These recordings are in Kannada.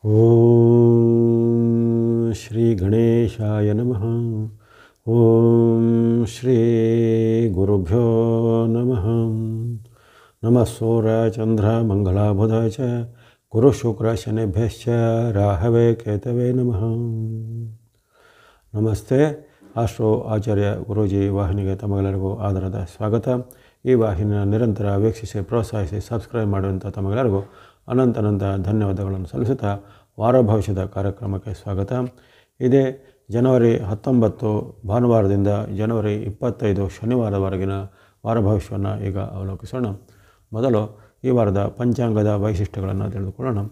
ಓಂ ಶ್ರೀ ಗಣೇಶಾಯ ನಮಃ. ಓಂ ಶ್ರೀ ಗುರುಭ್ಯೋ ನಮಃ. ನಮಃ ಸೂರ್ಯ ಚಂದ್ರ ಮಂಗಳ ಬುಧ ಚ ಗುರು ಶುಕ್ರ ಶನಿಭ್ಯಶ್ಚ ರಾಹವೇ ಕೇತವೇ ನಮಃ. ನಮಸ್ತೆ. ಆಸ್ಟ್ರೋ ಆಚಾರ್ಯ ಗುರೂಜಿ ವಾಹಿನಿಗೆ ತಮಗೆಲ್ಲರಿಗೂ ಆದರದ ಸ್ವಾಗತ. ಈ ವಾಹಿನಿಯ ನಿರಂತರ ವೀಕ್ಷಿಸಿ ಪ್ರೋತ್ಸಾಹಿಸಿ ಸಬ್ಸ್ಕ್ರೈಬ್ ಮಾಡುವಂಥ ತಮಗೆಲ್ಲರಿಗೂ ಅನಂತ ಧನ್ಯವಾದಗಳನ್ನು ಸಲ್ಲಿಸುತ್ತಾ ವಾರ ಭವಿಷ್ಯದ ಕಾರ್ಯಕ್ರಮಕ್ಕೆ ಸ್ವಾಗತ. ಇದೇ ಜನವರಿ 19 ಭಾನುವಾರದಿಂದ ಜನವರಿ 25 ಶನಿವಾರದವರೆಗಿನ ವಾರ ಭವಿಷ್ಯವನ್ನು ಈಗ ಅವಲೋಕಿಸೋಣ. ಮೊದಲು ಈ ವಾರದ ಪಂಚಾಂಗದ ವೈಶಿಷ್ಟ್ಯಗಳನ್ನು ತಿಳಿದುಕೊಳ್ಳೋಣ.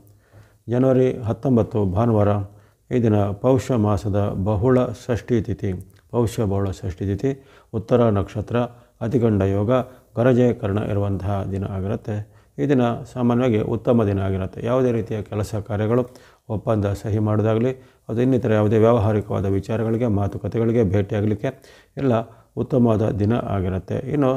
ಜನವರಿ 19 ಭಾನುವಾರ, ಈ ದಿನ ಪೌಷ ಮಾಸದ ಬಹುಳ ಷಷ್ಠಿ ತಿಥಿ, ಪೌಷ್ಯ ಬಹುಳ ಷಷ್ಠಿ ತಿಥಿ, ಉತ್ತರ ನಕ್ಷತ್ರ, ಅತಿಗಂಡ ಯೋಗ, ಗರಜೆ ಕರ್ಣ ಇರುವಂತಹ ದಿನ ಆಗಿರುತ್ತೆ. ಈ ದಿನ ಸಾಮಾನ್ಯವಾಗಿ ಉತ್ತಮ ದಿನ ಆಗಿರುತ್ತೆ. ಯಾವುದೇ ರೀತಿಯ ಕೆಲಸ ಕಾರ್ಯಗಳು, ಒಪ್ಪಂದ ಸಹಿ ಮಾಡೋದಾಗಲಿ, ಅದು ಇನ್ನಿತರ ಯಾವುದೇ ವ್ಯಾವಹಾರಿಕವಾದ ವಿಚಾರಗಳಿಗೆ, ಮಾತುಕತೆಗಳಿಗೆ, ಭೇಟಿಯಾಗಲಿಕ್ಕೆ ಎಲ್ಲ ಉತ್ತಮವಾದ ದಿನ ಆಗಿರುತ್ತೆ. ಇನ್ನು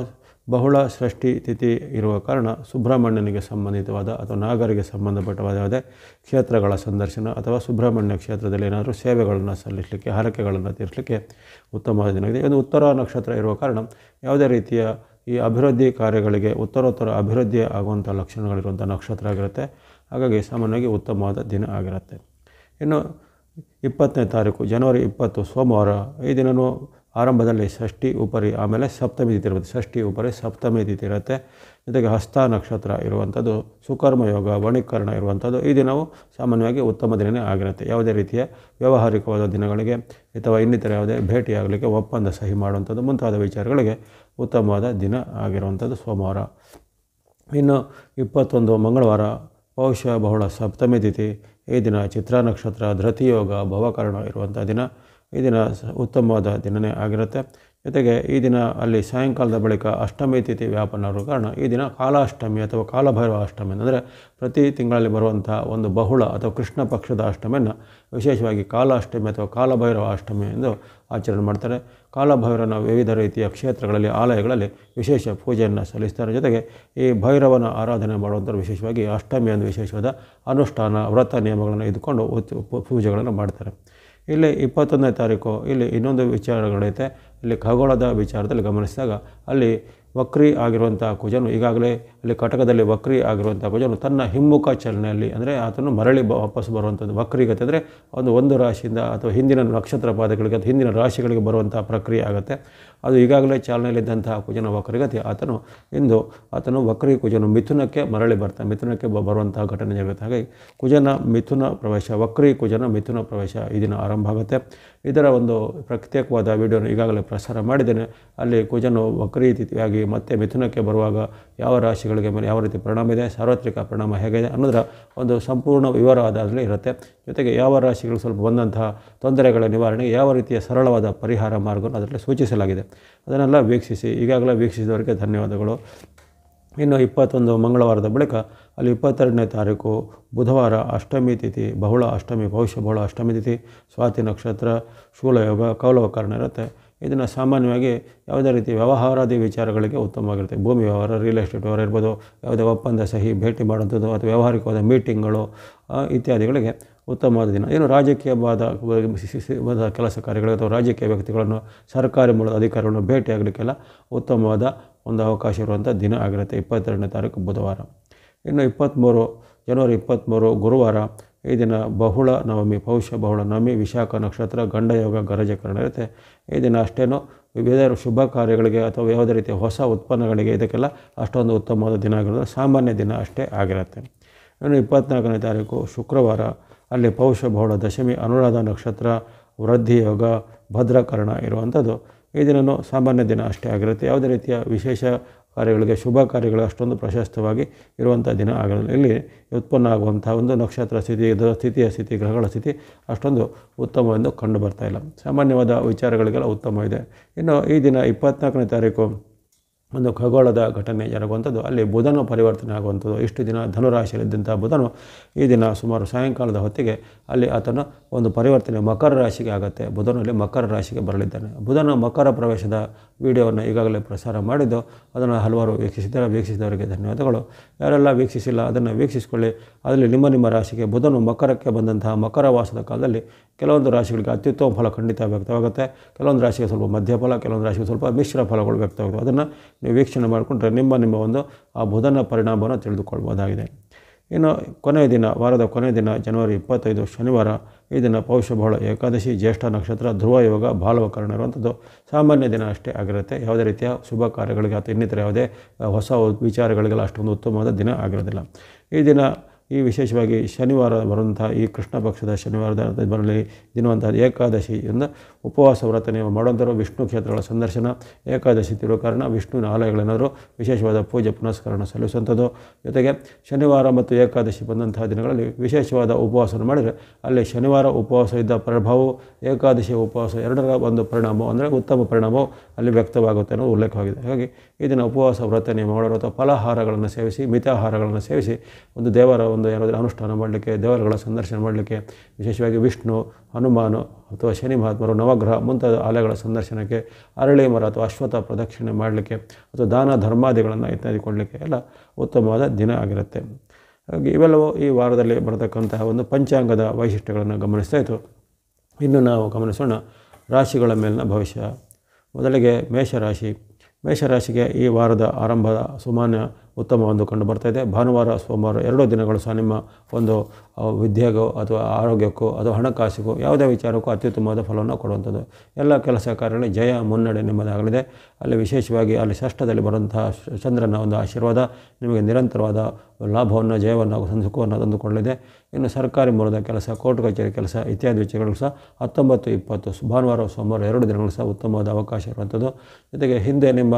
ಬಹುಳ ಷಷ್ಠಿ ತಿಥಿ ಇರುವ ಕಾರಣ ಸುಬ್ರಹ್ಮಣ್ಯನಿಗೆ ಸಂಬಂಧಿತವಾದ ಅಥವಾ ನಾಗರಿಗೆ ಸಂಬಂಧಪಟ್ಟವಾದ ಯಾವುದೇ ಕ್ಷೇತ್ರಗಳ ಸಂದರ್ಶನ ಅಥವಾ ಸುಬ್ರಹ್ಮಣ್ಯ ಕ್ಷೇತ್ರದಲ್ಲಿ ಏನಾದರೂ ಸೇವೆಗಳನ್ನು ಸಲ್ಲಿಸಲಿಕ್ಕೆ, ಹರಕೆಗಳನ್ನು ತೀರಿಸಲಿಕ್ಕೆ ಉತ್ತಮವಾದ ದಿನ ಇದೆ. ಒಂದು ಉತ್ತರ ನಕ್ಷತ್ರ ಇರುವ ಕಾರಣ ಯಾವುದೇ ರೀತಿಯ ಈ ಅಭಿವೃದ್ಧಿ ಕಾರ್ಯಗಳಿಗೆ ಉತ್ತರೋತ್ತರ ಅಭಿವೃದ್ಧಿ ಆಗುವಂಥ ಲಕ್ಷಣಗಳಿರುವಂಥ ನಕ್ಷತ್ರ ಆಗಿರುತ್ತೆ. ಹಾಗಾಗಿ ಸಾಮಾನ್ಯವಾಗಿ ಉತ್ತಮವಾದ ದಿನ ಆಗಿರುತ್ತೆ. ಇನ್ನು 20ನೇ ತಾರೀಕು ಜನವರಿ 20 ಸೋಮವಾರ, ಈ ದಿನವೂ ಆರಂಭದಲ್ಲಿ ಷಷ್ಠಿ ಉಪರಿ, ಆಮೇಲೆ ಸಪ್ತಮಿ ತಿಥಿ ಇರುತ್ತೆ. ಷಷ್ಠಿ ಉಪರಿ ಸಪ್ತಮಿ ತಿಥಿ ಇರುತ್ತೆ. ಜೊತೆಗೆ ಹಸ್ತ ನಕ್ಷತ್ರ ಇರುವಂಥದ್ದು, ಸುಕರ್ಮ ಯೋಗ, ವಣಿಕರ್ಣ ಇರುವಂಥದ್ದು. ಈ ದಿನವೂ ಸಾಮಾನ್ಯವಾಗಿ ಉತ್ತಮ ದಿನವೇ ಆಗಿರುತ್ತೆ. ಯಾವುದೇ ರೀತಿಯ ವ್ಯಾವಹಾರಿಕವಾದ ದಿನಗಳಿಗೆ ಅಥವಾ ಇನ್ನಿತರ ಯಾವುದೇ ಭೇಟಿಯಾಗಲಿಕ್ಕೆ, ಒಪ್ಪಂದ ಸಹಿ ಮಾಡುವಂಥದ್ದು ಮುಂತಾದ ವಿಚಾರಗಳಿಗೆ ಉತ್ತಮವಾದ ದಿನ ಆಗಿರುವಂಥದ್ದು ಸೋಮವಾರ. ಇನ್ನು 21 ಮಂಗಳವಾರ, ಪೌಷ ಬಹುಳ ಸಪ್ತಮಿ ತಿಥಿ, ಈ ದಿನ ಚಿತ್ರ ನಕ್ಷತ್ರ, ಧೃತಿ ಯೋಗ, ಭವಕರ್ಣ ಇರುವಂಥ ದಿನ. ಈ ದಿನ ಉತ್ತಮವಾದ ದಿನವೇ ಆಗಿರುತ್ತೆ. ಜೊತೆಗೆ ಈ ದಿನ ಅಲ್ಲಿ ಸಾಯಂಕಾಲದ ಬಳಿಕ ಅಷ್ಟಮಿ ತಿಥಿ ವ್ಯಾಪನ ಇರುವ ಕಾರಣ ಈ ದಿನ ಕಾಲಾಷ್ಟಮಿ ಅಥವಾ ಕಾಲಭೈರವ ಅಷ್ಟಮಿ, ಅಂದರೆ ಪ್ರತಿ ತಿಂಗಳಲ್ಲಿ ಬರುವಂಥ ಒಂದು ಬಹುಳ ಅಥವಾ ಕೃಷ್ಣ ಪಕ್ಷದ ಅಷ್ಟಮಿಯನ್ನು ವಿಶೇಷವಾಗಿ ಕಾಲಾಷ್ಟಮಿ ಅಥವಾ ಕಾಲಭೈರವ ಅಷ್ಟಮಿ ಎಂದು ಆಚರಣೆ ಮಾಡ್ತಾರೆ. ಕಾಲಭೈರವನ ವಿವಿಧ ರೀತಿಯ ಕ್ಷೇತ್ರಗಳಲ್ಲಿ, ಆಲಯಗಳಲ್ಲಿ ವಿಶೇಷ ಪೂಜೆಯನ್ನು ಸಲ್ಲಿಸ್ತಾರೆ. ಜೊತೆಗೆ ಈ ಭೈರವನ ಆರಾಧನೆ ಮಾಡುವಂಥವ್ರು ವಿಶೇಷವಾಗಿ ಅಷ್ಟಮಿಯಂದು ವಿಶೇಷವಾದ ಅನುಷ್ಠಾನ, ವ್ರತ ನಿಯಮಗಳನ್ನು ಇದ್ದುಕೊಂಡು ಪೂಜೆಗಳನ್ನು ಮಾಡ್ತಾರೆ. ಇಲ್ಲಿ 21ನೇ ತಾರೀಕು ಇಲ್ಲಿ ಇನ್ನೊಂದು ವಿಚಾರಗಳೈತೆ. ಇಲ್ಲಿ ಖಗೋಳದ ವಿಚಾರದಲ್ಲಿ ಗಮನಿಸಿದಾಗ ಅಲ್ಲಿ ವಕ್ರಿ ಆಗಿರುವಂಥ ಕುಜನು, ಈಗಾಗಲೇ ಅಲ್ಲಿ ಕಟಕದಲ್ಲಿ ವಕ್ರಿ ಆಗಿರುವಂಥ ಕುಜನು ತನ್ನ ಹಿಮ್ಮುಖ ಚಲನೆಯಲ್ಲಿ, ಅಂದರೆ ಆತನು ಮರಳಿ ವಾಪಸ್ ಬರುವಂಥದ್ದು. ವಕ್ರಿಗತೆ ಅಂದರೆ ಒಂದು ರಾಶಿಯಿಂದ ಅಥವಾ ಹಿಂದಿನ ನಕ್ಷತ್ರ ಪಾದಗಳಿಗೆ ಅಥವಾ ಹಿಂದಿನ ರಾಶಿಗಳಿಗೆ ಬರುವಂಥ ಪ್ರಕ್ರಿಯೆ ಆಗುತ್ತೆ. ಅದು ಈಗಾಗಲೇ ಚಾಲನೆಯಲ್ಲಿದ್ದಂತಹ ಕುಜನ ವಕ್ರಿಗತಿ ಆತನು ವಕ್ರಿ ಕುಜನು ಮಿಥುನಕ್ಕೆ ಮರಳಿ ಬರ್ತಾನೆ, ಮಿಥುನಕ್ಕೆ ಬರುವಂತಹ ಘಟನೆ ಜರುಗುತ್ತೆ. ಹಾಗಾಗಿ ಕುಜನ ಮಿಥುನ ಪ್ರವೇಶ, ವಕ್ರಿ ಕುಜನ ಮಿಥುನ ಪ್ರವೇಶ ಈ ದಿನ ಆರಂಭ ಆಗುತ್ತೆ. ಇದರ ಒಂದು ಪ್ರತ್ಯೇಕವಾದ ವಿಡಿಯೋನ ಈಗಾಗಲೇ ಪ್ರಸಾರ ಮಾಡಿದ್ದೇನೆ. ಅಲ್ಲಿ ಕುಜನು ವಕ್ರಿ ತಿಥಿಯಾಗಿ ಮತ್ತೆ ಮಿಥುನಕ್ಕೆ ಬರುವಾಗ ಯಾವ ರಾಶಿಗಳಿಗೆ ಮೇಲೆ ಯಾವ ರೀತಿ ಪರಿಣಾಮ ಇದೆ, ಸಾರ್ವತ್ರಿಕ ಪರಿಣಾಮ ಹೇಗಿದೆ ಅನ್ನೋದರ ಒಂದು ಸಂಪೂರ್ಣ ವಿವರ ಅದರಲ್ಲಿ ಇರುತ್ತೆ. ಜೊತೆಗೆ ಯಾವ ರಾಶಿಗಳು ಸ್ವಲ್ಪ ಬಂದಂತಹ ತೊಂದರೆಗಳ ನಿವಾರಣೆಗೆ ಯಾವ ರೀತಿಯ ಸರಳವಾದ ಪರಿಹಾರ ಮಾರ್ಗವನ್ನು ಅದರಲ್ಲಿ ಸೂಚಿಸಲಾಗಿದೆ. ಅದನ್ನೆಲ್ಲ ವೀಕ್ಷಿಸಿ. ಈಗಾಗಲೇ ವೀಕ್ಷಿಸಿದವರಿಗೆ ಧನ್ಯವಾದಗಳು. ಇನ್ನು 21 ಮಂಗಳವಾರದ ಬಳಿಕ ಅಲ್ಲಿ 22ನೇ ತಾರೀಕು ಬುಧವಾರ ಅಷ್ಟಮಿ ತಿಥಿ, ಬಹುಳ ಅಷ್ಟಮಿ, ಪೌಷ್ಯ ಬಹುಳ ಅಷ್ಟಮಿ ತಿಥಿ, ಸ್ವಾತಿ ನಕ್ಷತ್ರ, ಶೂಲಯೋಗ, ಕೌಲವಕರ್ಣ ಇರುತ್ತೆ. ಇದನ್ನು ಸಾಮಾನ್ಯವಾಗಿ ಯಾವುದೇ ರೀತಿ ವ್ಯವಹಾರಾದಿ ವಿಚಾರಗಳಿಗೆ ಉತ್ತಮವಾಗಿರುತ್ತೆ. ಭೂಮಿ ವ್ಯವಹಾರ, ರಿಯಲ್ ಎಸ್ಟೇಟ್ ವ್ಯವಹಾರ ಇರ್ಬೋದು, ಯಾವುದೇ ಒಪ್ಪಂದ ಸಹಿ, ಭೇಟಿ ಮಾಡುವಂಥದ್ದು ಅಥವಾ ವ್ಯಾವಹಾರಿಕವಾದ ಮೀಟಿಂಗ್ಗಳು ಇತ್ಯಾದಿಗಳಿಗೆ ಉತ್ತಮವಾದ ದಿನ. ಏನು ರಾಜಕೀಯವಾದ ಕೆಲಸ ಕಾರ್ಯಗಳು ಅಥವಾ ರಾಜಕೀಯ ವ್ಯಕ್ತಿಗಳನ್ನು, ಸರ್ಕಾರಿ ಮೂಲದ ಅಧಿಕಾರಿಗಳನ್ನು ಭೇಟಿಯಾಗಲಿಕ್ಕೆಲ್ಲ ಉತ್ತಮವಾದ ಒಂದು ಅವಕಾಶ ಇರುವಂಥ ದಿನ ಆಗಿರುತ್ತೆ 22ನೇ ತಾರೀಕು ಬುಧವಾರ. ಇನ್ನು 23 ಜನವರಿ 23 ಗುರುವಾರ, ಈ ದಿನ ಬಹುಳ ನವಮಿ, ಪೌಷ್ಯ ಬಹುಳ ನವಮಿ, ವಿಶಾಖ ನಕ್ಷತ್ರ, ಗಂಡಯೋಗ, ಗರಜಕರಣ ಇರುತ್ತೆ. ಈ ದಿನ ಅಷ್ಟೇನು ವಿವಿಧ ಶುಭ ಕಾರ್ಯಗಳಿಗೆ ಅಥವಾ ಯಾವುದೇ ರೀತಿಯ ಹೊಸ ಉತ್ಪನ್ನಗಳಿಗೆ ಇದಕ್ಕೆಲ್ಲ ಅಷ್ಟೊಂದು ಉತ್ತಮವಾದ ದಿನ ಆಗಿರೋದು ಸಾಮಾನ್ಯ ದಿನ ಅಷ್ಟೇ ಆಗಿರುತ್ತೆ. ಇನ್ನು 24ನೇ ತಾರೀಕು ಶುಕ್ರವಾರ, ಅಲ್ಲಿ ಪೌಷ್ಯ ಬಹುಳ ದಶಮಿ, ಅನುರಾಧ ನಕ್ಷತ್ರ, ವೃದ್ಧಿ ಯೋಗ, ಭದ್ರಕರ್ಣ ಇರುವಂಥದ್ದು. ಈ ದಿನವೂ ಸಾಮಾನ್ಯ ದಿನ ಅಷ್ಟೇ ಆಗಿರುತ್ತೆ. ಯಾವುದೇ ರೀತಿಯ ವಿಶೇಷ ಕಾರ್ಯಗಳಿಗೆ, ಶುಭ ಕಾರ್ಯಗಳು ಅಷ್ಟೊಂದು ಪ್ರಶಸ್ತವಾಗಿ ಇರುವಂಥ ದಿನ ಆಗಿರೋದು. ಇಲ್ಲಿ ಉತ್ಪನ್ನ ಆಗುವಂಥ ಒಂದು ನಕ್ಷತ್ರ ಸ್ಥಿತಿಯ ಸ್ಥಿತಿ, ಗ್ರಹಗಳ ಸ್ಥಿತಿ ಅಷ್ಟೊಂದು ಉತ್ತಮವೆಂದು ಕಂಡು ಬರ್ತಾ ಇಲ್ಲ. ಸಾಮಾನ್ಯವಾದ ವಿಚಾರಗಳಿಗೆಲ್ಲ ಉತ್ತಮ ಇದೆ. ಇನ್ನು ಈ ದಿನ 24ನೇ ತಾರೀಕು ಒಂದು ಖಗೋಳದ ಘಟನೆ ಜರುಗುವಂಥದ್ದು. ಅಲ್ಲಿ ಬುಧನು ಪರಿವರ್ತನೆ ಆಗುವಂಥದ್ದು. ಇಷ್ಟು ದಿನ ಧನುರಾಶಿಯಲ್ಲಿದ್ದಂಥ ಬುಧನು ಈ ದಿನ ಸುಮಾರು ಸಾಯಂಕಾಲದ ಹೊತ್ತಿಗೆ ಅಲ್ಲಿ ಆತನ ಒಂದು ಪರಿವರ್ತನೆ ಮಕರ ರಾಶಿಗೆ ಆಗುತ್ತೆ. ಬುಧನಲ್ಲಿ ಮಕರ ರಾಶಿಗೆ ಬರಲಿದ್ದಾನೆ. ಬುಧನ ಮಕರ ಪ್ರವೇಶದ ವಿಡಿಯೋವನ್ನು ಈಗಾಗಲೇ ಪ್ರಸಾರ ಮಾಡಿದ್ದು, ಅದನ್ನು ಹಲವಾರು ವೀಕ್ಷಿಸಿದವರಿಗೆ ಧನ್ಯವಾದಗಳು. ಯಾರೆಲ್ಲ ವೀಕ್ಷಿಸಿಲ್ಲ ಅದನ್ನು ವೀಕ್ಷಿಸಿಕೊಳ್ಳಿ. ಅದರಲ್ಲಿ ನಿಮ್ಮ ರಾಶಿಗೆ ಬುಧನು ಮಕರಕ್ಕೆ ಬಂದಂತಹ ಮಕರ ವಾಸದ ಕಾಲದಲ್ಲಿ ಕೆಲವೊಂದು ರಾಶಿಗಳಿಗೆ ಅತ್ಯುತ್ತಮ ಫಲ ಖಂಡಿತ ವ್ಯಕ್ತವಾಗುತ್ತೆ. ಕೆಲವೊಂದು ರಾಶಿಗೆ ಸ್ವಲ್ಪ ಮಧ್ಯಫಲ, ಕೆಲವೊಂದು ರಾಶಿಗೆ ಸ್ವಲ್ಪ ಮಿಶ್ರ ಫಲಗಳು ವ್ಯಕ್ತವಾಗುತ್ತೆ. ಅದನ್ನು ನೀವು ವೀಕ್ಷಣೆ ಮಾಡಿಕೊಂಡ್ರೆ ನಿಮ್ಮ ಒಂದು ಆ ಬುಧನ ಪರಿಣಾಮವನ್ನು ತಿಳಿದುಕೊಳ್ಬೋದಾಗಿದೆ. ಇನ್ನು ಕೊನೆಯ ದಿನ, ವಾರದ ಕೊನೆಯ ದಿನ ಜನವರಿ 25 ಶನಿವಾರ. ಈ ದಿನ ಪೌಷಬಹುಳ ಏಕಾದಶಿ, ಜ್ಯೇಷ್ಠ ನಕ್ಷತ್ರ, ಧ್ರುವ ಯೋಗ, ಬಾಲವಕರಣ ಇರುವಂಥದ್ದು ಸಾಮಾನ್ಯ ದಿನ ಅಷ್ಟೇ ಆಗಿರುತ್ತೆ. ಯಾವುದೇ ರೀತಿಯ ಶುಭ ಕಾರ್ಯಗಳಿಗೆ ಅಥವಾ ಇನ್ನಿತರ ಯಾವುದೇ ಹೊಸ ವಿಚಾರಗಳಿಗೆಲ್ಲ ಅಷ್ಟೊಂದು ಉತ್ತಮವಾದ ದಿನ ಆಗಿರೋದಿಲ್ಲ. ಈ ದಿನ ಈ ವಿಶೇಷವಾಗಿ ಶನಿವಾರ ಬರುವಂಥ ಈ ಕೃಷ್ಣ ಪಕ್ಷದ ಶನಿವಾರದ ಬರಲಿ ದಿನವಂತಹ ಏಕಾದಶಿಯಿಂದ ಉಪವಾಸ ವ್ರತ ನೀವು ಮಾಡುವಂಥರು, ವಿಷ್ಣು ಕ್ಷೇತ್ರಗಳ ಸಂದರ್ಶನ, ಏಕಾದಶಿ ತಿರುವ ಕಾರಣ ವಿಷ್ಣುವಿನ ಆಲಯಗಳೇನಾದರೂ ವಿಶೇಷವಾದ ಪೂಜೆ ಪುನಸ್ಕರಣ ಸಲ್ಲಿಸುವಂಥದ್ದು. ಜೊತೆಗೆ ಶನಿವಾರ ಮತ್ತು ಏಕಾದಶಿ ಬಂದಂತಹ ದಿನಗಳಲ್ಲಿ ವಿಶೇಷವಾದ ಉಪವಾಸವನ್ನು ಮಾಡಿದರೆ ಅಲ್ಲಿ ಶನಿವಾರ ಉಪವಾಸ ಇದ್ದ ಪ್ರಭಾವವು ಏಕಾದಶಿ ಉಪವಾಸ ಎರಡರ ಒಂದು ಪರಿಣಾಮವು ಅಂದರೆ ಉತ್ತಮ ಪರಿಣಾಮವು ಅಲ್ಲಿ ವ್ಯಕ್ತವಾಗುತ್ತೆ ಅನ್ನೋದು ಉಲ್ಲೇಖವಾಗಿದೆ. ಹಾಗಾಗಿ ಈ ದಿನ ಉಪವಾಸ ವ್ರತ ನೀವು ಮಾಡೋರು ಅಥವಾ ಫಲಾಹಾರಗಳನ್ನು ಸೇವಿಸಿ, ಮಿತಾಹಾರಗಳನ್ನು ಸೇವಿಸಿ ಒಂದು ದೇವರ ಒಂದು ಏನಾದರೂ ಅನುಷ್ಠಾನ ಮಾಡಲಿಕ್ಕೆ, ದೇವರುಗಳ ಸಂದರ್ಶನ ಮಾಡಲಿಕ್ಕೆ, ವಿಶೇಷವಾಗಿ ವಿಷ್ಣು, ಹನುಮಾನು ಅಥವಾ ಶನಿ ಮಹಾತ್ಮರು, ನವಗ್ರಹ ಮುಂತಾದ ಆಲಯಗಳ ಸಂದರ್ಶನಕ್ಕೆ, ಅರಳಿ ಮರ ಅಥವಾ ಅಶ್ವತ್ಥ ಪ್ರದಕ್ಷಿಣೆ ಮಾಡಲಿಕ್ಕೆ ಅಥವಾ ದಾನ ಧರ್ಮಾದಿಗಳನ್ನು ಇತ್ಯಾದಿ ಕೊಡಲಿಕ್ಕೆ ಎಲ್ಲ ಉತ್ತಮವಾದ ದಿನ ಆಗಿರುತ್ತೆ. ಹಾಗೆ ಇವೆಲ್ಲವೂ ಈ ವಾರದಲ್ಲಿ ಬರತಕ್ಕಂತಹ ಒಂದು ಪಂಚಾಂಗದ ವೈಶಿಷ್ಟ್ಯಗಳನ್ನು ಗಮನಿಸ್ತಾ ಇತ್ತು. ಇನ್ನು ನಾವು ಗಮನಿಸೋಣ ರಾಶಿಗಳ ಮೇಲಿನ ಭವಿಷ್ಯ. ಮೊದಲಿಗೆ ಮೇಷರಾಶಿ. ಮೇಷರಾಶಿಗೆ ಈ ವಾರದ ಆರಂಭದ ಸಾಮಾನ್ಯ ಉತ್ತಮವೆಂದು ಕಂಡು ಬರ್ತಾಯಿದೆ. ಭಾನುವಾರ, ಸೋಮವಾರ 2 ದಿನಗಳು ಸಹ ನಿಮ್ಮ ಒಂದು ವಿದ್ಯೆಗೋ ಅಥವಾ ಆರೋಗ್ಯಕ್ಕೋ ಅಥವಾ ಹಣಕಾಸಿಗೋ ಯಾವುದೇ ವಿಚಾರಕ್ಕೂ ಅತ್ಯುತ್ತಮವಾದ ಫಲವನ್ನು ಕೊಡುವಂಥದ್ದು. ಎಲ್ಲ ಕೆಲಸ ಕಾರ್ಯಗಳಲ್ಲಿ ಜಯ ಮುನ್ನಡೆ ನಿಮ್ಮದಾಗಲಿದೆ. ಅಲ್ಲಿ ವಿಶೇಷವಾಗಿ ಅಲ್ಲಿ ಷಷ್ಠದಲ್ಲಿ ಬರುವಂತಹ ಚಂದ್ರನ ಒಂದು ಆಶೀರ್ವಾದ ನಿಮಗೆ ನಿರಂತರವಾದ ಲಾಭವನ್ನು, ಜಯವನ್ನು, ಸುಖವನ್ನು ತಂದುಕೊಳ್ಳಲಿದೆ. ಇನ್ನು ಸರ್ಕಾರಿ ಮೂಲದ ಕೆಲಸ, ಕೋರ್ಟ್ ಕಚೇರಿ ಕೆಲಸ ಇತ್ಯಾದಿ ವಿಷಯಗಳು ಸಹ 19, 20 ಭಾನುವಾರ, ಸೋಮವಾರ 2 ದಿನಗಳು ಸಹ ಉತ್ತಮವಾದ ಅವಕಾಶ ಇರುವಂಥದ್ದು. ಜೊತೆಗೆ ಹಿಂದೆ ನಿಮ್ಮ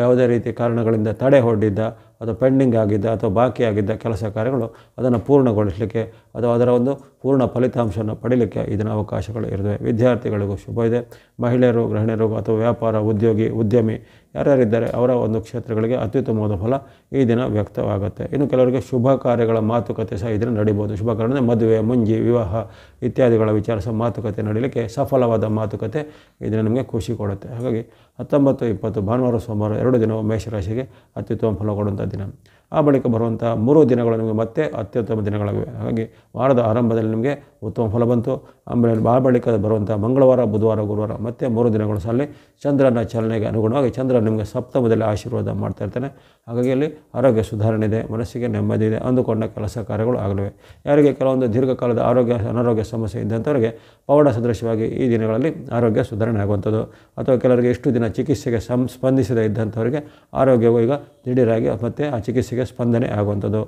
ಯಾವುದೇ ರೀತಿ ಕಾರಣಗಳಿಂದ ತಡೆ ಹೊರಡಿದ್ದ ಅಥವಾ ಪೆಂಡಿಂಗ್ ಆಗಿದ್ದ ಅಥವಾ ಬಾಕಿ ಆಗಿದ್ದ ಕೆಲಸ ಕಾರ್ಯಗಳು ಅದನ್ನು ಪೂರ್ಣಗೊಳಿಸಲಿಕ್ಕೆ ಅಥವಾ ಅದರ ಒಂದು ಪೂರ್ಣ ಫಲಿತಾಂಶವನ್ನು ಪಡೀಲಿಕ್ಕೆ ಇದನ್ನು ಅವಕಾಶಗಳು ಇರುತ್ತವೆ. ವಿದ್ಯಾರ್ಥಿಗಳಿಗೂ ಶುಭ ಇದೆ. ಮಹಿಳೆಯರು, ಗೃಹಿಣಿಯರು ಅಥವಾ ವ್ಯಾಪಾರ, ಉದ್ಯೋಗಿ, ಉದ್ಯಮಿ ಯಾರ್ಯಾರಿದ್ದಾರೆ ಅವರ ಒಂದು ಕ್ಷೇತ್ರಗಳಿಗೆ ಅತ್ಯುತ್ತಮವಾದ ಫಲ ಈ ದಿನ ವ್ಯಕ್ತವಾಗುತ್ತೆ. ಇನ್ನು ಕೆಲವರಿಗೆ ಶುಭ ಕಾರ್ಯಗಳ ಮಾತುಕತೆ ಸಹ ಈ ದಿನ ನಡೀಬೋದು. ಶುಭ ಕಾರ್ಯ ಮದುವೆ, ಮುಂಜಿ, ವಿವಾಹ ಇತ್ಯಾದಿಗಳ ವಿಚಾರ ಸಹ ಮಾತುಕತೆ ನಡೀಲಿಕ್ಕೆ ಸಫಲವಾದ ಮಾತುಕತೆ ಈ ದಿನ ನಮಗೆ ಖುಷಿ ಕೊಡುತ್ತೆ. ಹಾಗಾಗಿ 19, 20 ಭಾನುವಾರ, ಸೋಮವಾರ 2 ದಿನವು ಮೇಷರಾಶಿಗೆ ಅತ್ಯುತ್ತಮ ಫಲ ಕೊಡುವಂಥ ದಿನ. ಆ ಬಳಿಕ ಬರುವಂಥ 3 ದಿನಗಳು ನಿಮಗೆ ಮತ್ತೆ ಅತ್ಯುತ್ತಮ ದಿನಗಳಾಗಿವೆ. ಹಾಗಾಗಿ ವಾರದ ಆರಂಭದಲ್ಲಿ ನಿಮಗೆ ಉತ್ತಮ ಫಲ ಬಂತು. ಆಮೇಲೆ ಆ ಬಳಿಕ ಬರುವಂಥ ಮಂಗಳವಾರ, ಬುಧವಾರ, ಗುರುವಾರ ಮತ್ತೆ 3 ದಿನಗಳು ಸಹ ಅಲ್ಲಿ ಚಂದ್ರನ ಚಲನೆಗೆ ಅನುಗುಣವಾಗಿ ಚಂದ್ರ ನಿಮಗೆ ಸಪ್ತಮದಲ್ಲಿ ಆಶೀರ್ವಾದ ಮಾಡ್ತಾ ಇರ್ತಾನೆ. ಹಾಗಾಗಿ ಅಲ್ಲಿ ಆರೋಗ್ಯ ಸುಧಾರಣೆ ಇದೆ, ಮನಸ್ಸಿಗೆ ನೆಮ್ಮದಿ ಇದೆ, ಅಂದುಕೊಂಡ ಕೆಲಸ ಕಾರ್ಯಗಳು ಆಗಲಿವೆ. ಯಾರಿಗೆ ಕೆಲವೊಂದು ದೀರ್ಘಕಾಲದ ಅನಾರೋಗ್ಯ ಸಮಸ್ಯೆ ಇದ್ದಂಥವರಿಗೆ ಪವಾಡ ಸದೃಶವಾಗಿ ಈ ದಿನಗಳಲ್ಲಿ ಆರೋಗ್ಯ ಸುಧಾರಣೆ ಆಗುವಂಥದ್ದು. ಅಥವಾ ಕೆಲವರಿಗೆ ಇಷ್ಟು ದಿನ ಚಿಕಿತ್ಸೆಗೆ ಸ್ಪಂದಿಸದೇ ಇದ್ದಂಥವರಿಗೆ ಆರೋಗ್ಯವು ಈಗ ದಿಢೀರಾಗಿ ಮತ್ತು ಆ ಚಿಕಿತ್ಸೆಗೆ ಸ್ಪಂದನೆ ಆಗುವಂಥದ್ದು.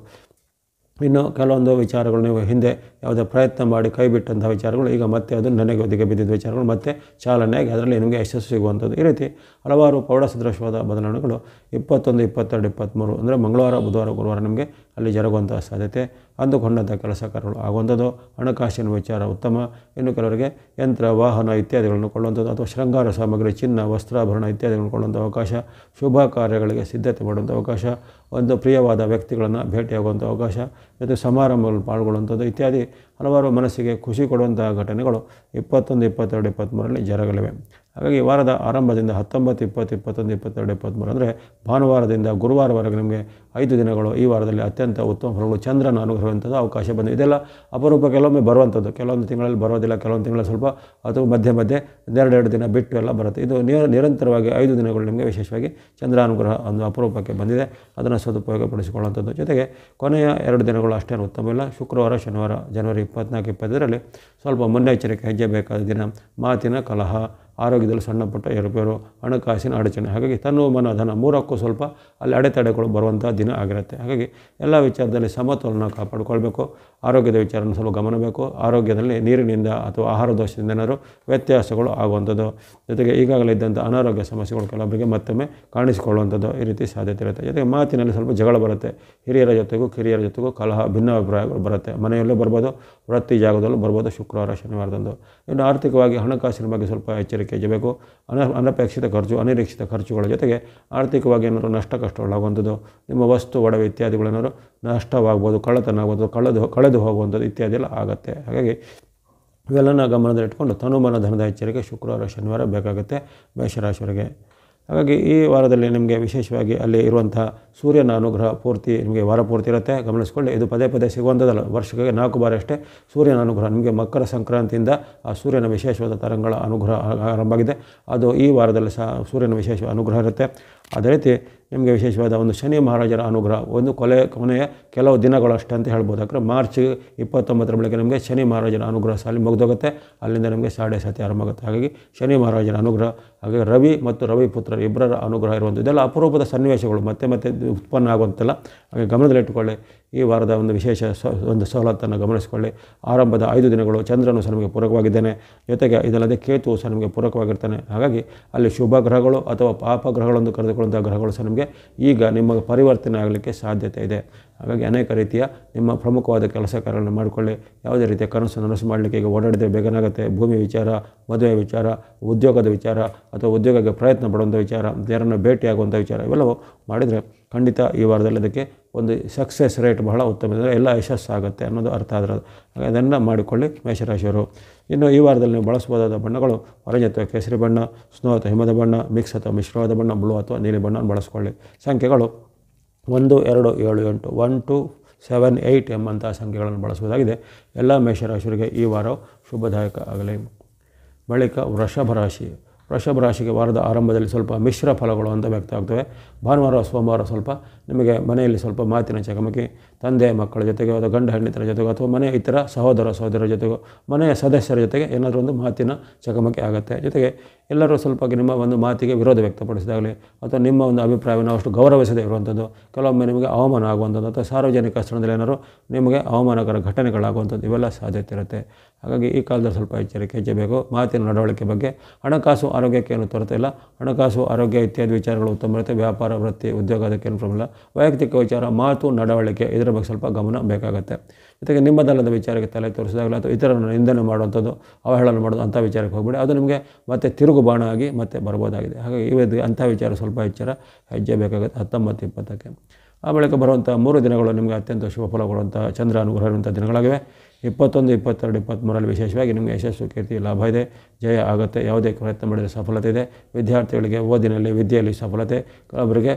ಇನ್ನು ಕೆಲವೊಂದು ವಿಚಾರಗಳು ನೀವು ಹಿಂದೆ ಯಾವುದೇ ಪ್ರಯತ್ನ ಮಾಡಿ ಕೈ ಬಿಟ್ಟಂಥ ವಿಚಾರಗಳು ಈಗ ಮತ್ತೆ ಅದು ನನಗೆ ಒದಗಿ ಬಿದ್ದಿದ್ದ ವಿಚಾರಗಳು ಮತ್ತೆ ಚಾಲನೆಯಾಗಿ ಅದರಲ್ಲಿ ನಿಮಗೆ ಯಶಸ್ಸು ಸಿಗುವಂಥದ್ದು. ಈ ರೀತಿ ಹಲವಾರು ಪೌಢ ಸದೃಶವಾದ ಬದಲಾವಣೆಗಳು 21, 22, 23 ಅಂದರೆ ಮಂಗಳವಾರ, ಬುಧವಾರ, ಗುರುವಾರ ನಿಮಗೆ ಅಲ್ಲಿ ಜರುಗುವಂಥ ಸಾಧ್ಯತೆ. ಅಂದುಕೊಂಡಂಥ ಕೆಲಸ ಕಾರ್ಯಗಳು ಆಗುವಂಥದ್ದು. ಹಣಕಾಸಿನ ವಿಚಾರ ಉತ್ತಮ. ಇನ್ನು ಕೆಲವರಿಗೆ ಯಂತ್ರ, ವಾಹನ ಇತ್ಯಾದಿಗಳನ್ನು ಕೊಳ್ಳುವಂಥದ್ದು ಅಥವಾ ಶೃಂಗಾರ ಸಾಮಗ್ರಿ, ಚಿನ್ನ, ವಸ್ತ್ರಾಭರಣ ಇತ್ಯಾದಿಗಳನ್ನು ಕೊಳ್ಳುವಂಥ ಅವಕಾಶ, ಶುಭ ಕಾರ್ಯಗಳಿಗೆ ಸಿದ್ಧತೆ ಮಾಡುವಂಥ ಅವಕಾಶ, ಒಂದು ಪ್ರಿಯವಾದ ವ್ಯಕ್ತಿಗಳನ್ನು ಭೇಟಿಯಾಗುವಂಥ ಅವಕಾಶ, ಜೊತೆ ಸಮಾರಂಭಗಳು ಪಾಲ್ಗೊಳ್ಳುವಂಥದ್ದು ಇತ್ಯಾದಿ ಹಲವಾರು ಮನಸ್ಸಿಗೆ ಖುಷಿ ಕೊಡುವಂಥ ಘಟನೆಗಳು 21, 22, 23ರಲ್ಲಿ ಜರಗಲಿವೆ. ಹಾಗಾಗಿ ವಾರದ ಆರಂಭದಿಂದ 19, 20, 21, 22, 23 ಅಂದರೆ ಭಾನುವಾರದಿಂದ ಗುರುವಾರವರೆಗೆ ನಿಮಗೆ 5 ದಿನಗಳು ಈ ವಾರದಲ್ಲಿ ಅತ್ಯಂತ ಉತ್ತಮ ಫಲಗಳು ಚಂದ್ರನ ಅನುಗ್ರಹವಂಥದ್ದು ಅವಕಾಶ ಬಂದಿದೆ. ಇದೆಲ್ಲ ಅಪರೂಪ ಕೆಲವೊಮ್ಮೆ ಬರುವಂಥದ್ದು, ಕೆಲವೊಂದು ತಿಂಗಳಲ್ಲಿ ಬರೋದಿಲ್ಲ, ಕೆಲವೊಂದು ತಿಂಗಳಲ್ಲಿ ಸ್ವಲ್ಪ ಅಥವಾ ಮಧ್ಯೆ 2 ದಿನ ಬಿಟ್ಟು ಎಲ್ಲ ಬರುತ್ತೆ. ಇದು ನಿರಂತರವಾಗಿ 5 ದಿನಗಳು ನಿಮಗೆ ವಿಶೇಷವಾಗಿ ಚಂದ್ರ ಅನುಗ್ರಹ ಒಂದು ಅಪರೂಪಕ್ಕೆ ಬಂದಿದೆ. ಅದನ್ನು ಸದುಪಯೋಗಪಡಿಸಿಕೊಳ್ಳುವಂಥದ್ದು. ಜೊತೆಗೆ ಕೊನೆಯ 2 ದಿನಗಳು ಅಷ್ಟೇನು ಉತ್ತಮವಿಲ್ಲ. ಶುಕ್ರವಾರ, ಶನಿವಾರ ಜನವರಿ 24, 25ರಲ್ಲಿ ಸ್ವಲ್ಪ ಮುನ್ನೆಚ್ಚರಿಕೆ ಹೆಜ್ಜೆ ಬೇಕಾದ ದಿನ. ಮಾತಿನ ಕಲಹ, ಆರೋಗ್ಯದಲ್ಲಿ ಸಣ್ಣ ಪುಟ್ಟ ಏರುಪೇರು, ಹಣಕಾಸಿನ ಅಡಚಣೆ, ಹಾಗಾಗಿ ತನ್ನ ಮನ ಧನ 3ಕ್ಕೂ ಸ್ವಲ್ಪ ಅಲ್ಲಿ ಅಡೆತಡೆಗಳು ಬರುವಂಥ ದಿನ ಆಗಿರುತ್ತೆ. ಹಾಗಾಗಿ ಎಲ್ಲ ವಿಚಾರದಲ್ಲಿ ಸಮತೋಲನ ಕಾಪಾಡಿಕೊಳ್ಬೇಕು. ಆರೋಗ್ಯದ ವಿಚಾರನ ಸ್ವಲ್ಪ ಗಮನ ಬೇಕು. ಆರೋಗ್ಯದಲ್ಲಿ ನೀರಿನಿಂದ ಅಥವಾ ಆಹಾರ ದೋಷದಿಂದ ಏನಾದರೂ ವ್ಯತ್ಯಾಸಗಳು ಆಗುವಂಥದ್ದು. ಜೊತೆಗೆ ಈಗಾಗಲೇ ಇದ್ದಂಥ ಅನಾರೋಗ್ಯ ಸಮಸ್ಯೆಗಳು ಕೆಲವೊಬ್ಬರಿಗೆ ಮತ್ತೊಮ್ಮೆ ಕಾಣಿಸಿಕೊಳ್ಳುವಂಥದ್ದು ಈ ರೀತಿ ಸಾಧ್ಯತೆ ಇರುತ್ತೆ. ಜೊತೆಗೆ ಮಾತಿನಲ್ಲಿ ಸ್ವಲ್ಪ ಜಗಳ ಬರುತ್ತೆ. ಹಿರಿಯರ ಜೊತೆಗೂ ಕಿರಿಯರ ಜೊತೆಗೂ ಕಲಹ, ಭಿನ್ನಾಭಿಪ್ರಾಯಗಳು ಬರುತ್ತೆ. ಮನೆಯಲ್ಲೂ ಬರ್ಬೋದು, ವೃತ್ತಿ ಜಾಗದಲ್ಲೂ ಬರ್ಬೋದು ಶುಕ್ರವಾರ, ಶನಿವಾರದಂದು. ಇನ್ನು ಆರ್ಥಿಕವಾಗಿ ಹಣಕಾಸಿನ ಬಗ್ಗೆ ಸ್ವಲ್ಪ ಎಚ್ಚರಿಕೆ ಎಚ್ಚರಿಕೆ ವಹಿಸಬೇಕು. ಅನಪೇಕ್ಷಿತ ಖರ್ಚು, ಅನಿರೀಕ್ಷಿತ ಖರ್ಚುಗಳ ಜೊತೆಗೆ ಆರ್ಥಿಕವಾಗಿ ಏನಾದರೂ ನಷ್ಟ ಕಷ್ಟಗಳಾಗುವಂಥದ್ದು, ನಿಮ್ಮ ವಸ್ತು ಒಡವೆ ಇತ್ಯಾದಿಗಳೇನಾದ್ರು ನಷ್ಟವಾಗ್ಬೋದು, ಕಳ್ಳತನ ಆಗ್ಬೋದು, ಕಳೆದು ಹೋಗುವಂಥದ್ದು ಇತ್ಯಾದಿ ಎಲ್ಲ ಆಗುತ್ತೆ. ಹಾಗಾಗಿ ಇವೆಲ್ಲನ ಗಮನದಲ್ಲಿಟ್ಕೊಂಡು ತನುಮನ ಧನದ ಎಚ್ಚರಿಕೆ ಶುಕ್ರವಾರ ಶನಿವಾರ ಬೇಕಾಗುತ್ತೆ ಮೇಷರಾಶಿಯವರಿಗೆ. ಹಾಗಾಗಿ ಈ ವಾರದಲ್ಲಿ ನಿಮಗೆ ವಿಶೇಷವಾಗಿ ಅಲ್ಲಿ ಇರುವಂಥ ಸೂರ್ಯನ ಅನುಗ್ರಹ ಪೂರ್ತಿ ನಿಮಗೆ ವಾರ ಪೂರ್ತಿ ಇರುತ್ತೆ, ಗಮನಿಸ್ಕೊಳ್ಳಿ. ಇದು ಪದೇ ಪದೇ ಸಿಗುವಂಥದ್ದಲ್ಲ, ವರ್ಷಕ್ಕೆ 4 ಬಾರಿ ಅಷ್ಟೇ ಸೂರ್ಯನ ಅನುಗ್ರಹ. ನಿಮಗೆ ಮಕರ ಸಂಕ್ರಾಂತಿಯಿಂದ ಆ ಸೂರ್ಯನ ವಿಶೇಷವಾದ ತರಂಗಳ ಅನುಗ್ರಹ ಆರಂಭ ಆಗಿದೆ. ಅದು ಈ ವಾರದಲ್ಲಿ ಸಹ ಸೂರ್ಯನ ವಿಶೇಷ ಅನುಗ್ರಹ ಇರುತ್ತೆ. ಅದೇ ರೀತಿ ನಿಮಗೆ ವಿಶೇಷವಾದ ಒಂದು ಶನಿ ಮಹಾರಾಜರ ಅನುಗ್ರಹ ಒಂದು ಕೊನೆಯ ಕೆಲವು ದಿನಗಳಷ್ಟೇ ಅಂತ ಹೇಳ್ಬೋದು. ಯಾಕಂದರೆ ಮಾರ್ಚ್ 29 ಬೆಳಗ್ಗೆ ನಮಗೆ ಶನಿ ಮಹಾರಾಜರ ಅನುಗ್ರಹ ಸಾಲಿ ಮುಗಿದೋಗುತ್ತೆ, ಅಲ್ಲಿಂದ ನಮಗೆ ಸಾಡೆ ಸಾತಿ ಆರಂಭ ಆಗುತ್ತೆ. ಹಾಗಾಗಿ ಶನಿ ಮಹಾರಾಜರ ಅನುಗ್ರಹ, ಹಾಗೆ ರವಿ ಮತ್ತು ರವಿ ಪುತ್ರರು ಇಬ್ಬರ ಅನುಗ್ರಹ ಇರುವಂಥ ಇದೆಲ್ಲ ಅಪರೂಪದ ಸನ್ನಿವೇಶಗಳು ಮತ್ತೆ ಮತ್ತೆ ಉತ್ಪನ್ನ ಆಗುವಂತೆಲ್ಲ. ಹಾಗೆ ಗಮನದಲ್ಲಿಟ್ಟುಕೊಳ್ಳಿ. ಈ ವಾರದ ಒಂದು ವಿಶೇಷ ಒಂದು ಸವಲತ್ತನ್ನು ಗಮನಿಸಿಕೊಳ್ಳಿ. ಆರಂಭದ 5 ದಿನಗಳು ಚಂದ್ರನು ಸಹ ನಮಗೆ ಪೂರಕವಾಗಿದ್ದಾನೆ, ಜೊತೆಗೆ ಇದಲ್ಲದೆ ಕೇತು ಸಹ ನಮಗೆ ಪೂರಕವಾಗಿರ್ತಾನೆ. ಹಾಗಾಗಿ ಅಲ್ಲಿ ಶುಭ ಗ್ರಹಗಳು ಅಥವಾ ಪಾಪ ಗ್ರಹಗಳನ್ನು ಕರೆದುಕೊಳ್ಳುವಂಥ ಗ್ರಹಗಳು ಸಹ ನಮಗೆ ಈಗ ನಿಮ್ಮ ಪರಿವರ್ತನೆ ಆಗಲಿಕ್ಕೆ ಸಾಧ್ಯತೆ ಇದೆ. ಹಾಗಾಗಿ ಅನೇಕ ರೀತಿಯ ನಿಮ್ಮ ಪ್ರಮುಖವಾದ ಕೆಲಸ ಕಾರ್ಯಗಳನ್ನು ಮಾಡಿಕೊಳ್ಳಿ. ಯಾವುದೇ ರೀತಿಯ ನನಸು ಮಾಡಲಿಕ್ಕೆ ಈಗ ಓಡಾಡಿದರೆ ಬೇಗನಾಗುತ್ತೆ. ಭೂಮಿ ವಿಚಾರ, ಮದುವೆ ವಿಚಾರ, ಉದ್ಯೋಗದ ವಿಚಾರ ಅಥವಾ ಉದ್ಯೋಗಕ್ಕೆ ಪ್ರಯತ್ನ ಪಡುವಂಥ ವಿಚಾರ, ಯಾರನ್ನು ಭೇಟಿಯಾಗುವಂಥ ವಿಚಾರ, ಇವೆಲ್ಲವೂ ಮಾಡಿದರೆ ಖಂಡಿತ ಈ ವಾರದಲ್ಲಿ ಅದಕ್ಕೆ ಒಂದು ಸಕ್ಸಸ್ ರೇಟ್ ಬಹಳ ಉತ್ತಮ, ಎಲ್ಲ ಯಶಸ್ಸಾಗುತ್ತೆ ಅನ್ನೋದು ಅರ್ಥ ಅದರದ್ದು. ಹಾಗೆ ಅದನ್ನು ಮಾಡಿಕೊಳ್ಳಿ ಮೇಷರಾಶಿಯವರು. ಇನ್ನು ಈ ವಾರದಲ್ಲಿ ನೀವು ಬಳಸಬಹುದಾದ ಬಣ್ಣಗಳು ಆರೆಂಜ್ ಅಥವಾ ಕೇಸರಿ ಬಣ್ಣ, ಸ್ನೋ ಅಥವಾ ಹಿಮದ ಬಣ್ಣ, ಮಿಕ್ಸ್ ಅಥವಾ ಮಿಶ್ರವಾದ ಬಣ್ಣ, ಬ್ಲೂ ಅಥವಾ ನೀಲಿ ಬಣ್ಣವನ್ನು ಬಳಸ್ಕೊಳ್ಳಿ. ಸಂಖ್ಯೆಗಳು 1, 2, 7, 8 1, 2, 7, 8 ಎಂಬಂತಹ ಸಂಖ್ಯೆಗಳನ್ನು ಬಳಸುವುದಾಗಿದೆ. ಎಲ್ಲ ಮೇಷರಾಶಿಯವರಿಗೆ ಈ ವಾರವು ಶುಭದಾಯಕ ಆಗಲಿ. ಬಳಿಕ ವೃಷಭ ರಾಶಿಗೆ ವಾರದ ಆರಂಭದಲ್ಲಿ ಸ್ವಲ್ಪ ಮಿಶ್ರ ಫಲಗಳು ಅಂತ ವ್ಯಕ್ತ ಆಗ್ತವೆ. ಭಾನುವಾರ ಸೋಮವಾರ ಸ್ವಲ್ಪ ನಿಮಗೆ ಮನೆಯಲ್ಲಿ ಸ್ವಲ್ಪ ಮಾತಿನ ಚಕಮಕಿ, ತಂದೆ ಮಕ್ಕಳ ಜೊತೆಗೆ ಅಥವಾ ಗಂಡ ಹೆಂಡತಿರ ಜೊತೆಗೆ ಅಥವಾ ಮನೆಯ ಇತರ ಸಹೋದರರ ಜೊತೆಗೂ ಮನೆಯ ಸದಸ್ಯರ ಜೊತೆಗೆ ಏನಾದರೂ ಒಂದು ಮಾತಿನ ಚಕಮಕಿ ಆಗುತ್ತೆ. ಜೊತೆಗೆ ಎಲ್ಲರೂ ಸ್ವಲ್ಪ ನಿಮ್ಮ ಒಂದು ಮಾತಿಗೆ ವಿರೋಧ ವ್ಯಕ್ತಪಡಿಸಿದಾಗಲಿ ಅಥವಾ ನಿಮ್ಮ ಒಂದು ಅಭಿಪ್ರಾಯವನ್ನು ಅಷ್ಟು ಗೌರವಿಸದೇ ಇರುವಂಥದ್ದು, ಕೆಲವೊಮ್ಮೆ ನಿಮಗೆ ಅವಮಾನ ಆಗುವಂಥದ್ದು ಅಥವಾ ಸಾರ್ವಜನಿಕ ಸ್ಥಳದಲ್ಲಿ ಏನಾದರೂ ನಿಮಗೆ ಅವಮಾನಕರ ಘಟನೆಗಳಾಗುವಂಥದ್ದು, ಇವೆಲ್ಲ ಸಾಧ್ಯತೆ ಇರುತ್ತೆ. ಹಾಗಾಗಿ ಈ ಕಾಲದಲ್ಲಿ ಸ್ವಲ್ಪ ಎಚ್ಚರಿಕೆ ವಹಿಸಬೇಕು. ಮಾತಿನ ನಡವಳಿಕೆ ಬಗ್ಗೆ ಹಣಕಾಸು ಆರೋಗ್ಯಕ್ಕೆ ಏನು ತೊರತೆ ಇಲ್ಲ. ಹಣಕಾಸು ಆರೋಗ್ಯ ಇತ್ಯಾದಿ ವಿಚಾರಗಳು ಉತ್ತಮ ಇರುತ್ತೆ. ವ್ಯಾಪಾರ ವೃತ್ತಿ ಉದ್ಯೋಗ ಅದಕ್ಕೇನು ಪ್ರಾಬ್ಲಮ್ ಇಲ್ಲ. ವೈಯಕ್ತಿಕ ವಿಚಾರ ಮಾತು ನಡವಳಿಕೆ ಇದರ ಬಗ್ಗೆ ಸ್ವಲ್ಪ ಗಮನ ಬೇಕಾಗುತ್ತೆ. ಜೊತೆಗೆ ನಿಮ್ಮದಲ್ಲದ ವಿಚಾರಕ್ಕೆ ತಲೆ ತೋರಿಸಿದಾಗಲೇ ಅಥವಾ ಇತರರನ್ನು ನಿಂದನೆ ಮಾಡುವಂಥದ್ದು, ಅವಹೇಳನ ಮಾಡೋದು, ಅಂಥ ವಿಚಾರಕ್ಕೆ ಹೋಗ್ಬೇಡಿ. ಅದು ನಿಮಗೆ ಮತ್ತೆ ತಿರುಗು ಬಾಣ ಆಗಿ ಮತ್ತೆ ಬರ್ಬೋದಾಗಿದೆ. ಹಾಗಾಗಿ ಅಂಥ ವಿಚಾರ ಸ್ವಲ್ಪ ಎಚ್ಚರ ಹೆಜ್ಜೆ ಬೇಕಾಗುತ್ತೆ 19, 20ಕ್ಕೆ. ಆ ಬಳಿಕ ಬರುವಂಥ 3 ದಿನಗಳು ನಿಮಗೆ ಅತ್ಯಂತ ಶುಭ ಫಲ ಕೊಡುವಂಥ ಚಂದ್ರ ಅನುಗ್ರಹ ಇರುವಂಥ ದಿನಗಳಾಗಿವೆ. 21, 22, 23ರಲ್ಲಿ ವಿಶೇಷವಾಗಿ ನಿಮಗೆ ಯಶಸ್ಸು ಕೀರ್ತಿ ಲಾಭ ಇದೆ, ಜಯ ಆಗುತ್ತೆ. ಯಾವುದೇ ಪ್ರಯತ್ನ ಮಾಡಿದರೆ ಸಫಲತೆ ಇದೆ. ವಿದ್ಯಾರ್ಥಿಗಳಿಗೆ ಓದಿನಲ್ಲಿ ವಿದ್ಯೆಯಲ್ಲಿ ಸಫಲತೆ, ಕೆಲವೊಬ್ಬರಿಗೆ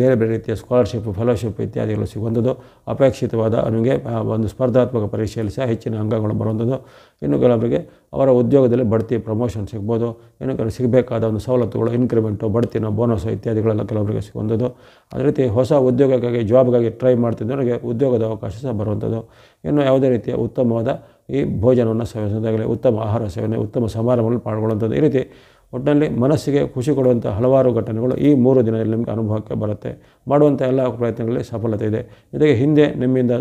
ಬೇರೆ ಬೇರೆ ರೀತಿಯ ಸ್ಕಾಲರ್ಶಿಪ್ ಫೆಲೋಶಿಪ್ ಇತ್ಯಾದಿಗಳು ಸಿಗುವಂಥದ್ದು, ಅಪೇಕ್ಷಿತವಾದ ನಿಮಗೆ ಒಂದು ಸ್ಪರ್ಧಾತ್ಮಕ ಪರೀಕ್ಷೆಯಲ್ಲಿ ಸಹ ಹೆಚ್ಚಿನ ಅಂಕಗಳು ಬರುವಂಥದ್ದು. ಇನ್ನು ಕೆಲವರಿಗೆ ಅವರ ಉದ್ಯೋಗದಲ್ಲಿ ಬಡ್ತಿ ಪ್ರಮೋಷನ್ ಸಿಗ್ಬೋದು. ಇನ್ನು ಕೆಲವು ಸಿಗಬೇಕಾದ ಒಂದು ಸವಲತ್ತುಗಳು ಇನ್ಕ್ರಿಮೆಂಟು, ಬಡ್ತಿನೋ, ಬೋನಸು ಇತ್ಯಾದಿಗಳೆಲ್ಲ ಕೆಲವರಿಗೆ ಸಿಗುವಂಥದ್ದು. ಅದೇ ರೀತಿ ಹೊಸ ಉದ್ಯೋಗಕ್ಕಾಗಿ ಜಾಬ್ಗಾಗಿ ಟ್ರೈ ಮಾಡ್ತಿದ್ದವರಿಗೆ ಉದ್ಯೋಗದ ಅವಕಾಶ ಸಹ ಬರುವಂಥದ್ದು. ಇನ್ನು ಯಾವುದೇ ರೀತಿಯ ಉತ್ತಮವಾದ ಈ ಭೋಜನವನ್ನು ಸೇವಿಸೋದಾಗಲಿ, ಉತ್ತಮ ಆಹಾರ ಸೇವನೆ, ಉತ್ತಮ ಸಮಾರಂಭಗಳು ಪಾಲ್ಗೊಳ್ಳುವಂಥದ್ದು, ಈ ರೀತಿ ಒಟ್ಟಿನಲ್ಲಿ ಮನಸ್ಸಿಗೆ ಖುಷಿ ಕೊಡುವಂಥ ಹಲವಾರು ಘಟನೆಗಳು ಈ 3 ದಿನದಲ್ಲಿ ನಿಮಗೆ ಅನುಭವಕ್ಕೆ ಬರುತ್ತೆ. ಮಾಡುವಂಥ ಎಲ್ಲ ಪ್ರಯತ್ನಗಳಲ್ಲಿ ಸಫಲತೆ ಇದೆ. ಜೊತೆಗೆ ಹಿಂದೆ ನಿಮ್ಮಿಂದ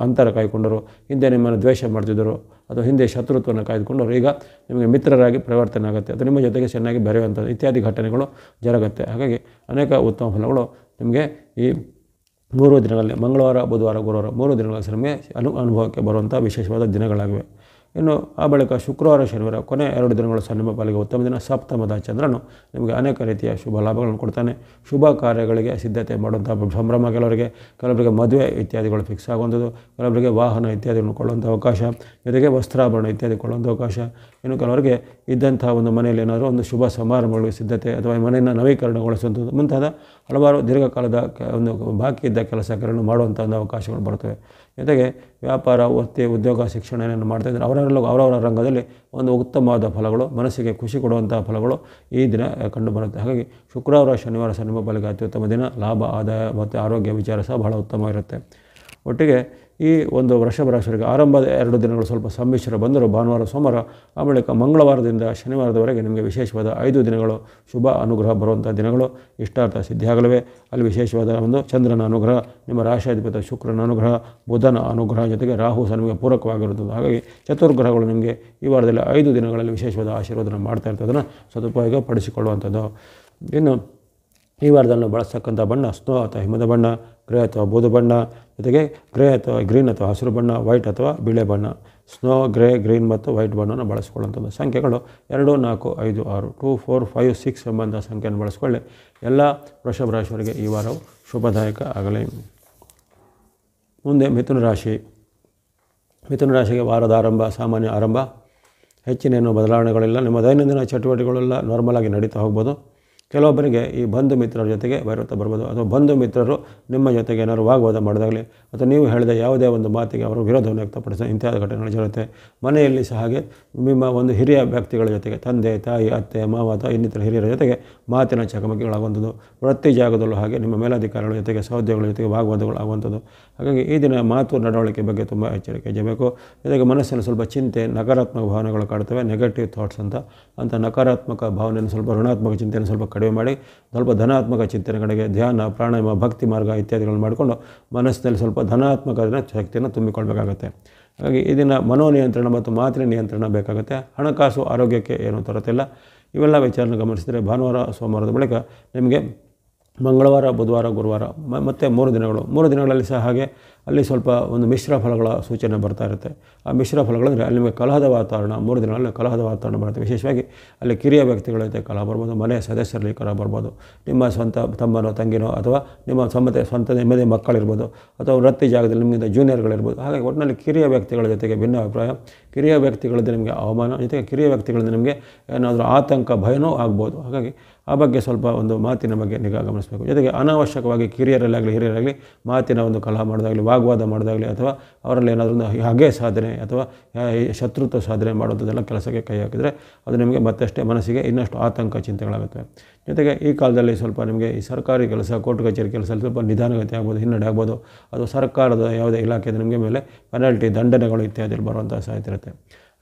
ಅಂತರ ಕಾಯ್ಕೊಂಡರು, ಹಿಂದೆ ನಿಮ್ಮನ್ನು ದ್ವೇಷ ಮಾಡ್ತಿದ್ದರು ಅಥವಾ ಹಿಂದೆ ಶತ್ರುತ್ವವನ್ನು ಕಾಯ್ದುಕೊಂಡವರು ಈಗ ನಿಮಗೆ ಮಿತ್ರರಾಗಿ ಪರಿವರ್ತನೆ ಆಗುತ್ತೆ ಅಥವಾ ನಿಮ್ಮ ಜೊತೆಗೆ ಚೆನ್ನಾಗಿ ಬೆರೆಯುವಂಥದ್ದು ಇತ್ಯಾದಿ ಘಟನೆಗಳು ಜರುಗುತ್ತೆ. ಹಾಗಾಗಿ ಅನೇಕ ಉತ್ತಮ ಫಲಗಳು ನಿಮಗೆ ಈ 3 ದಿನಗಳಲ್ಲಿ ಮಂಗಳವಾರ, ಬುಧವಾರ, ಗುರುವಾರ 3 ದಿನಗಳಲ್ಲಿ ನಮಗೆ ಅನುಭವಕ್ಕೆ ಬರುವಂಥ ವಿಶೇಷವಾದ ದಿನಗಳಾಗಿವೆ. ಇನ್ನು ಆ ಬಳಿಕ ಶುಕ್ರವಾರ, ಶನಿವಾರ ಕೊನೆ 2 ದಿನಗಳು ಸಹ ನಿಮ್ಮ ಪಾಲಿಗೆ ಉತ್ತಮ ದಿನ. ಸಪ್ತಮದ ಚಂದ್ರನು ನಿಮಗೆ ಅನೇಕ ರೀತಿಯ ಶುಭ ಲಾಭಗಳನ್ನು ಕೊಡ್ತಾನೆ. ಶುಭ ಕಾರ್ಯಗಳಿಗೆ ಸಿದ್ಧತೆ ಮಾಡುವಂಥ ಸಂಭ್ರಮ ಕೆಲವರಿಗೆ ಮದುವೆ ಇತ್ಯಾದಿಗಳು ಫಿಕ್ಸ್ ಆಗುವಂಥದ್ದು, ಕೆಲವರಿಗೆ ವಾಹನ ಇತ್ಯಾದಿಗಳನ್ನು ಕೊಳ್ಳುವಂಥ ಅವಕಾಶ, ಜೊತೆಗೆ ವಸ್ತ್ರಾಭರಣ ಇತ್ಯಾದಿ ಕೊಳ್ಳುವಂಥ ಅವಕಾಶ. ಇನ್ನು ಕೆಲವರಿಗೆ ಇದ್ದಂಥ ಒಂದು ಮನೆಯಲ್ಲಿ ಏನಾದರೂ ಒಂದು ಶುಭ ಸಮಾರಂಭಗಳಿಗೆ ಸಿದ್ಧತೆ ಅಥವಾ ಮನೆಯನ್ನು ನವೀಕರಣಗೊಳಿಸುವಂಥದ್ದು ಮುಂತಾದ ಹಲವಾರು ದೀರ್ಘಕಾಲದ ಒಂದು ಬಾಕಿ ಇದ್ದ ಕೆಲಸ ಕಾರ್ಯಗಳನ್ನು ಮಾಡುವಂಥ ಒಂದು ಅವಕಾಶಗಳು ಬರ್ತವೆ. ಜೊತೆಗೆ ವ್ಯಾಪಾರ, ವೃತ್ತಿ, ಉದ್ಯೋಗ, ಶಿಕ್ಷಣ ಏನೇನು ಮಾಡ್ತಾಯಿದ್ದಾರೆ ಅವರವರ ರಂಗದಲ್ಲಿ ಒಂದು ಉತ್ತಮವಾದ ಫಲಗಳು, ಮನಸ್ಸಿಗೆ ಖುಷಿ ಕೊಡುವಂಥ ಫಲಗಳು ಈ ದಿನ ಕಂಡು ಬರುತ್ತೆ. ಹಾಗಾಗಿ ಶುಕ್ರವಾರ, ಶನಿವಾರ ಸಹ ನಿಮ್ಮ ಪಾಲಿಗೆ ಅತ್ಯುತ್ತಮ ದಿನ. ಲಾಭ, ಆದಾಯ ಮತ್ತು ಆರೋಗ್ಯ ವಿಚಾರ ಸಹ ಬಹಳ ಉತ್ತಮವಾಗಿರುತ್ತೆ. ಒಟ್ಟಿಗೆ ಈ ಒಂದು ವೃಷಭ ರಾಶಿಯವರಿಗೆ ಆರಂಭದ 2 ದಿನಗಳು ಸ್ವಲ್ಪ ಸಮ್ಮಿಶ್ರ ಬಂದರೂ ಭಾನುವಾರ, ಸೋಮವಾರ, ಆ ಬಳಿಕ ಮಂಗಳವಾರದಿಂದ ಶನಿವಾರದವರೆಗೆ ನಿಮಗೆ ವಿಶೇಷವಾದ 5 ದಿನಗಳು ಶುಭ ಅನುಗ್ರಹ ಬರುವಂಥ ದಿನಗಳು. ಇಷ್ಟಾರ್ಥ ಸಿದ್ಧಿಯಾಗಲಿವೆ. ಅಲ್ಲಿ ವಿಶೇಷವಾದ ಒಂದು ಚಂದ್ರನ ಅನುಗ್ರಹ, ನಿಮ್ಮ ರಾಶಿಯಾಧಿಪತಿ ಶುಕ್ರನ ಅನುಗ್ರಹ, ಬುಧನ ಅನುಗ್ರಹ, ಜೊತೆಗೆ ರಾಹು ಸಹ ನಿಮಗೆ ಪೂರಕವಾಗಿರುತ್ತದೆ. ಹಾಗಾಗಿ ಚತುರ್ಗ್ರಹಗಳು ನಿಮಗೆ ಈ ವಾರದಲ್ಲಿ 5 ದಿನಗಳಲ್ಲಿ ವಿಶೇಷವಾದ ಆಶೀರ್ವಾದನ ಮಾಡ್ತಾ ಇರ್ತದನ್ನು ಸದುಪಯೋಗ ಪಡಿಸಿಕೊಳ್ಳುವಂಥದ್ದು. ಇನ್ನು ಈ ವಾರದಲ್ಲಿ ನಾವು ಬಳಸ್ತಕ್ಕಂಥ ಬಣ್ಣ ಸ್ನೋ ಅಥವಾ ಹಿಮದ ಬಣ್ಣ, ಗ್ರೇ ಅಥವಾ ಬೂದು ಬಣ್ಣ, ಜೊತೆಗೆ ಗ್ರೇ ಅಥವಾ ಗ್ರೀನ್ ಅಥವಾ ಹಸಿರು ಬಣ್ಣ, ವೈಟ್ ಅಥವಾ ಬಿಳೆ ಬಣ್ಣ. ಸ್ನೋ, ಗ್ರೇ, ಗ್ರೀನ್ ಮತ್ತು ವೈಟ್ ಬಣ್ಣವನ್ನು ಬಳಸ್ಕೊಳ್ಳುವಂಥದ್ದು. ಸಂಖ್ಯೆಗಳು 2, 4, 5, 6 2, 4, 5, 6 ಎಂಬಂಥ ಸಂಖ್ಯೆಯನ್ನು ಬಳಸ್ಕೊಳ್ಳಿ. ಎಲ್ಲ ವೃಷಭ ರಾಶಿಯವರಿಗೆ ಈ ವಾರವು ಶುಭದಾಯಕ ಆಗಲಿ. ಮುಂದೆ ಮಿಥುನ ರಾಶಿ. ಮಿಥುನ ರಾಶಿಗೆ ವಾರದ ಆರಂಭ ಸಾಮಾನ್ಯ ಆರಂಭ, ಹೆಚ್ಚಿನೇನು ಬದಲಾವಣೆಗಳಿಲ್ಲ. ನಿಮ್ಮ ದೈನಂದಿನ ಚಟುವಟಿಕೆಗಳೆಲ್ಲ ನಾರ್ಮಲಾಗಿ ನಡೀತಾ ಹೋಗ್ಬೋದು. ಕೆಲವೊಬ್ಬರಿಗೆ ಈ ಬಂಧು ಮಿತ್ರರ ಜೊತೆಗೆ ಬೈರುತ್ತಾ ಬರ್ಬೋದು, ಅಥವಾ ಬಂಧು ಮಿತ್ರರು ನಿಮ್ಮ ಜೊತೆಗೆ ಏನಾದ್ರು ವಾಗ್ವಾದ ಮಾಡಿದಾಗಲಿ, ಅಥವಾ ನೀವು ಹೇಳಿದ ಯಾವುದೇ ಒಂದು ಮಾತಿಗೆ ಅವರು ವಿರೋಧವನ್ನು ವ್ಯಕ್ತಪಡಿಸಿದ ಇಂತ್ಯಾದ ಘಟನೆಗಳು ಜರುತ್ತೆ. ಮನೆಯಲ್ಲಿ ಸಹ ಹಾಗೆ ನಿಮ್ಮ ಒಂದು ಹಿರಿಯ ವ್ಯಕ್ತಿಗಳ ಜೊತೆಗೆ, ತಂದೆ, ತಾಯಿ, ಅತ್ತೆ, ಮಾವ ಅಥವಾ ಇನ್ನಿತರ ಹಿರಿಯರ ಜೊತೆಗೆ ಮಾತಿನ ಚಕಮಕಿಗಳಾಗುವಂಥದ್ದು. ವೃತ್ತಿ ಜಾಗದಲ್ಲೂ ಹಾಗೆ ನಿಮ್ಮ ಮೇಲಧಿಕಾರಿಗಳ ಜೊತೆಗೆ, ಸಹೋದ್ಯೋಗಿಗಳ ಜೊತೆಗೆ ವಾಗ್ವಾದಗಳಾಗುವಂಥದ್ದು. ಹಾಗಾಗಿ ಈ ದಿನ ಮಾತು ನಡವಳಿಕೆ ಬಗ್ಗೆ ತುಂಬ ಎಚ್ಚರಿಕೆ ವಹಿಸಬೇಕು. ಜೊತೆಗೆ ಮನಸ್ಸಲ್ಲಿ ಸ್ವಲ್ಪ ಚಿಂತೆ, ನಕಾರಾತ್ಮಕ ಭಾವನೆಗಳು ಕಾಡ್ತವೆ, ನೆಗೆಟಿವ್ ಥಾಟ್ಸ್ ಅಂತ ನಕಾರಾತ್ಮಕ ಭಾವನೆಯನ್ನು ಸ್ವಲ್ಪ, ಋಣಾತ್ಮಕ ಚಿಂತೆಯನ್ನು ಸ್ವಲ್ಪ ಕಡಿಮೆ ಮಾಡಿ ಸ್ವಲ್ಪ ಧನಾತ್ಮಕ ಚಿಂತನೆ ಕಡೆಗೆ ಧ್ಯಾನ, ಪ್ರಾಣಾಯಾಮ, ಭಕ್ತಿ ಮಾರ್ಗ ಇತ್ಯಾದಿಗಳನ್ನು ಮಾಡಿಕೊಂಡು ಮನಸ್ಸಿನಲ್ಲಿ ಸ್ವಲ್ಪ ಧನಾತ್ಮಕ ಶಕ್ತಿಯನ್ನು ತುಂಬಿಕೊಳ್ಬೇಕಾಗುತ್ತೆ. ಹಾಗಾಗಿ ಈ ದಿನ ಮನೋನಿಯಂತ್ರಣ ಮತ್ತು ಮಾತಿನ ನಿಯಂತ್ರಣ ಬೇಕಾಗುತ್ತೆ. ಹಣಕಾಸು, ಆರೋಗ್ಯಕ್ಕೆ ಏನೂ ತೊರತಿಲ್ಲ. ಇವೆಲ್ಲ ವಿಚಾರನ ಗಮನಿಸಿದರೆ ಭಾನುವಾರ, ಸೋಮವಾರದ ಬಳಿಕ ನಿಮಗೆ ಮಂಗಳವಾರ, ಬುಧವಾರ, ಗುರುವಾರ ಮತ್ತು 3 ದಿನಗಳು, 3 ದಿನಗಳಲ್ಲಿ ಸಹ ಹಾಗೆ ಅಲ್ಲಿ ಸ್ವಲ್ಪ ಒಂದು ಮಿಶ್ರ ಫಲಗಳ ಸೂಚನೆ ಬರ್ತಾ ಇರುತ್ತೆ. ಆ ಮಿಶ್ರ ಫಲಗಳಂದರೆ ಅಲ್ಲಿ ನಿಮಗೆ ಕಲಹದ ವಾತಾವರಣ, 3 ದಿನಗಳಲ್ಲಿ ಕಲಹದ ವಾತಾವರಣ ಬರುತ್ತೆ. ವಿಶೇಷವಾಗಿ ಅಲ್ಲಿ ಕಿರಿಯ ವ್ಯಕ್ತಿಗಳ ಜೊತೆ ಕಲಹ ಬರ್ಬೋದು, ಮನೆಯ ಸದಸ್ಯರಲ್ಲಿ ಕಲಹ ಬರ್ಬೋದು, ನಿಮ್ಮ ಸ್ವಂತ ತಮ್ಮನೋ ತಂಗಿನೋ ಅಥವಾ ನಿಮ್ಮ ಸ್ವಂತ ನಿಮ್ಮದೇ ಮಕ್ಕಳಿರ್ಬೋದು, ಅಥವಾ ವೃತ್ತಿ ಜಾಗದಲ್ಲಿ ನಿಮ್ಮಿಂದ ಜೂನಿಯರ್ಗಳಿರ್ಬೋದು. ಹಾಗಾಗಿ ಒಟ್ಟಿನಲ್ಲಿ ಕಿರಿಯ ವ್ಯಕ್ತಿಗಳ ಜೊತೆಗೆ ಭಿನ್ನಾಭಿಪ್ರಾಯ, ಕಿರಿಯ ವ್ಯಕ್ತಿಗಳಿಂದ ನಿಮಗೆ ಅವಮಾನ, ಜೊತೆಗೆ ಕಿರಿಯ ವ್ಯಕ್ತಿಗಳಿಂದ ನಿಮಗೆ ಏನಾದರೂ ಆತಂಕ, ಭಯನೂ ಆಗ್ಬೋದು. ಹಾಗಾಗಿ ಆ ಬಗ್ಗೆ ಸ್ವಲ್ಪ ಒಂದು ಮಾತಿನ ಬಗ್ಗೆ ನಿಗಾ ಗಮನಿಸಬೇಕು. ಜೊತೆಗೆ ಅನಾವಶ್ಯಕವಾಗಿ ಕಿರಿಯರಲ್ಲಾಗಲಿ ಹಿರಿಯರಾಗಲಿ ಮಾತಿನ ಒಂದು ಕಲಹ ಮಾಡೋದಾಗಲಿ, ವಾಗ್ವಾದ ಮಾಡೋದಾಗಲಿ, ಅಥವಾ ಅವರಲ್ಲಿ ಏನಾದರೂ ಹಾಗೆ ಸಾಧನೆ ಅಥವಾ ಶತ್ರುತ್ವ ಸಾಧನೆ ಮಾಡೋದೆಲ್ಲ ಕೆಲಸಕ್ಕೆ ಕೈ ಹಾಕಿದರೆ ಅದು ನಿಮಗೆ ಮತ್ತಷ್ಟೇ ಮನಸ್ಸಿಗೆ ಇನ್ನಷ್ಟು ಆತಂಕ, ಚಿಂತೆಗಳಾಗುತ್ತವೆ. ಜೊತೆಗೆ ಈ ಕಾಲದಲ್ಲಿ ಸ್ವಲ್ಪ ನಿಮಗೆ ಈ ಸರ್ಕಾರಿ ಕೆಲಸ, ಕೋರ್ಟ್ ಕಚೇರಿ ಕೆಲಸದಲ್ಲಿ ಸ್ವಲ್ಪ ನಿಧಾನಗತಿ ಆಗ್ಬೋದು, ಹಿನ್ನಡೆ ಆಗ್ಬೋದು. ಅದು ಸರ್ಕಾರದ ಯಾವುದೇ ಇಲಾಖೆಯಿಂದ ನಿಮಗೆ ಮೇಲೆ ಪೆನಾಲ್ಟಿ, ದಂಡನೆಗಳು ಇತ್ಯಾದಿಯಲ್ಲಿ ಬರುವಂಥ ಸಾಧ್ಯತೆ ಇರುತ್ತೆ.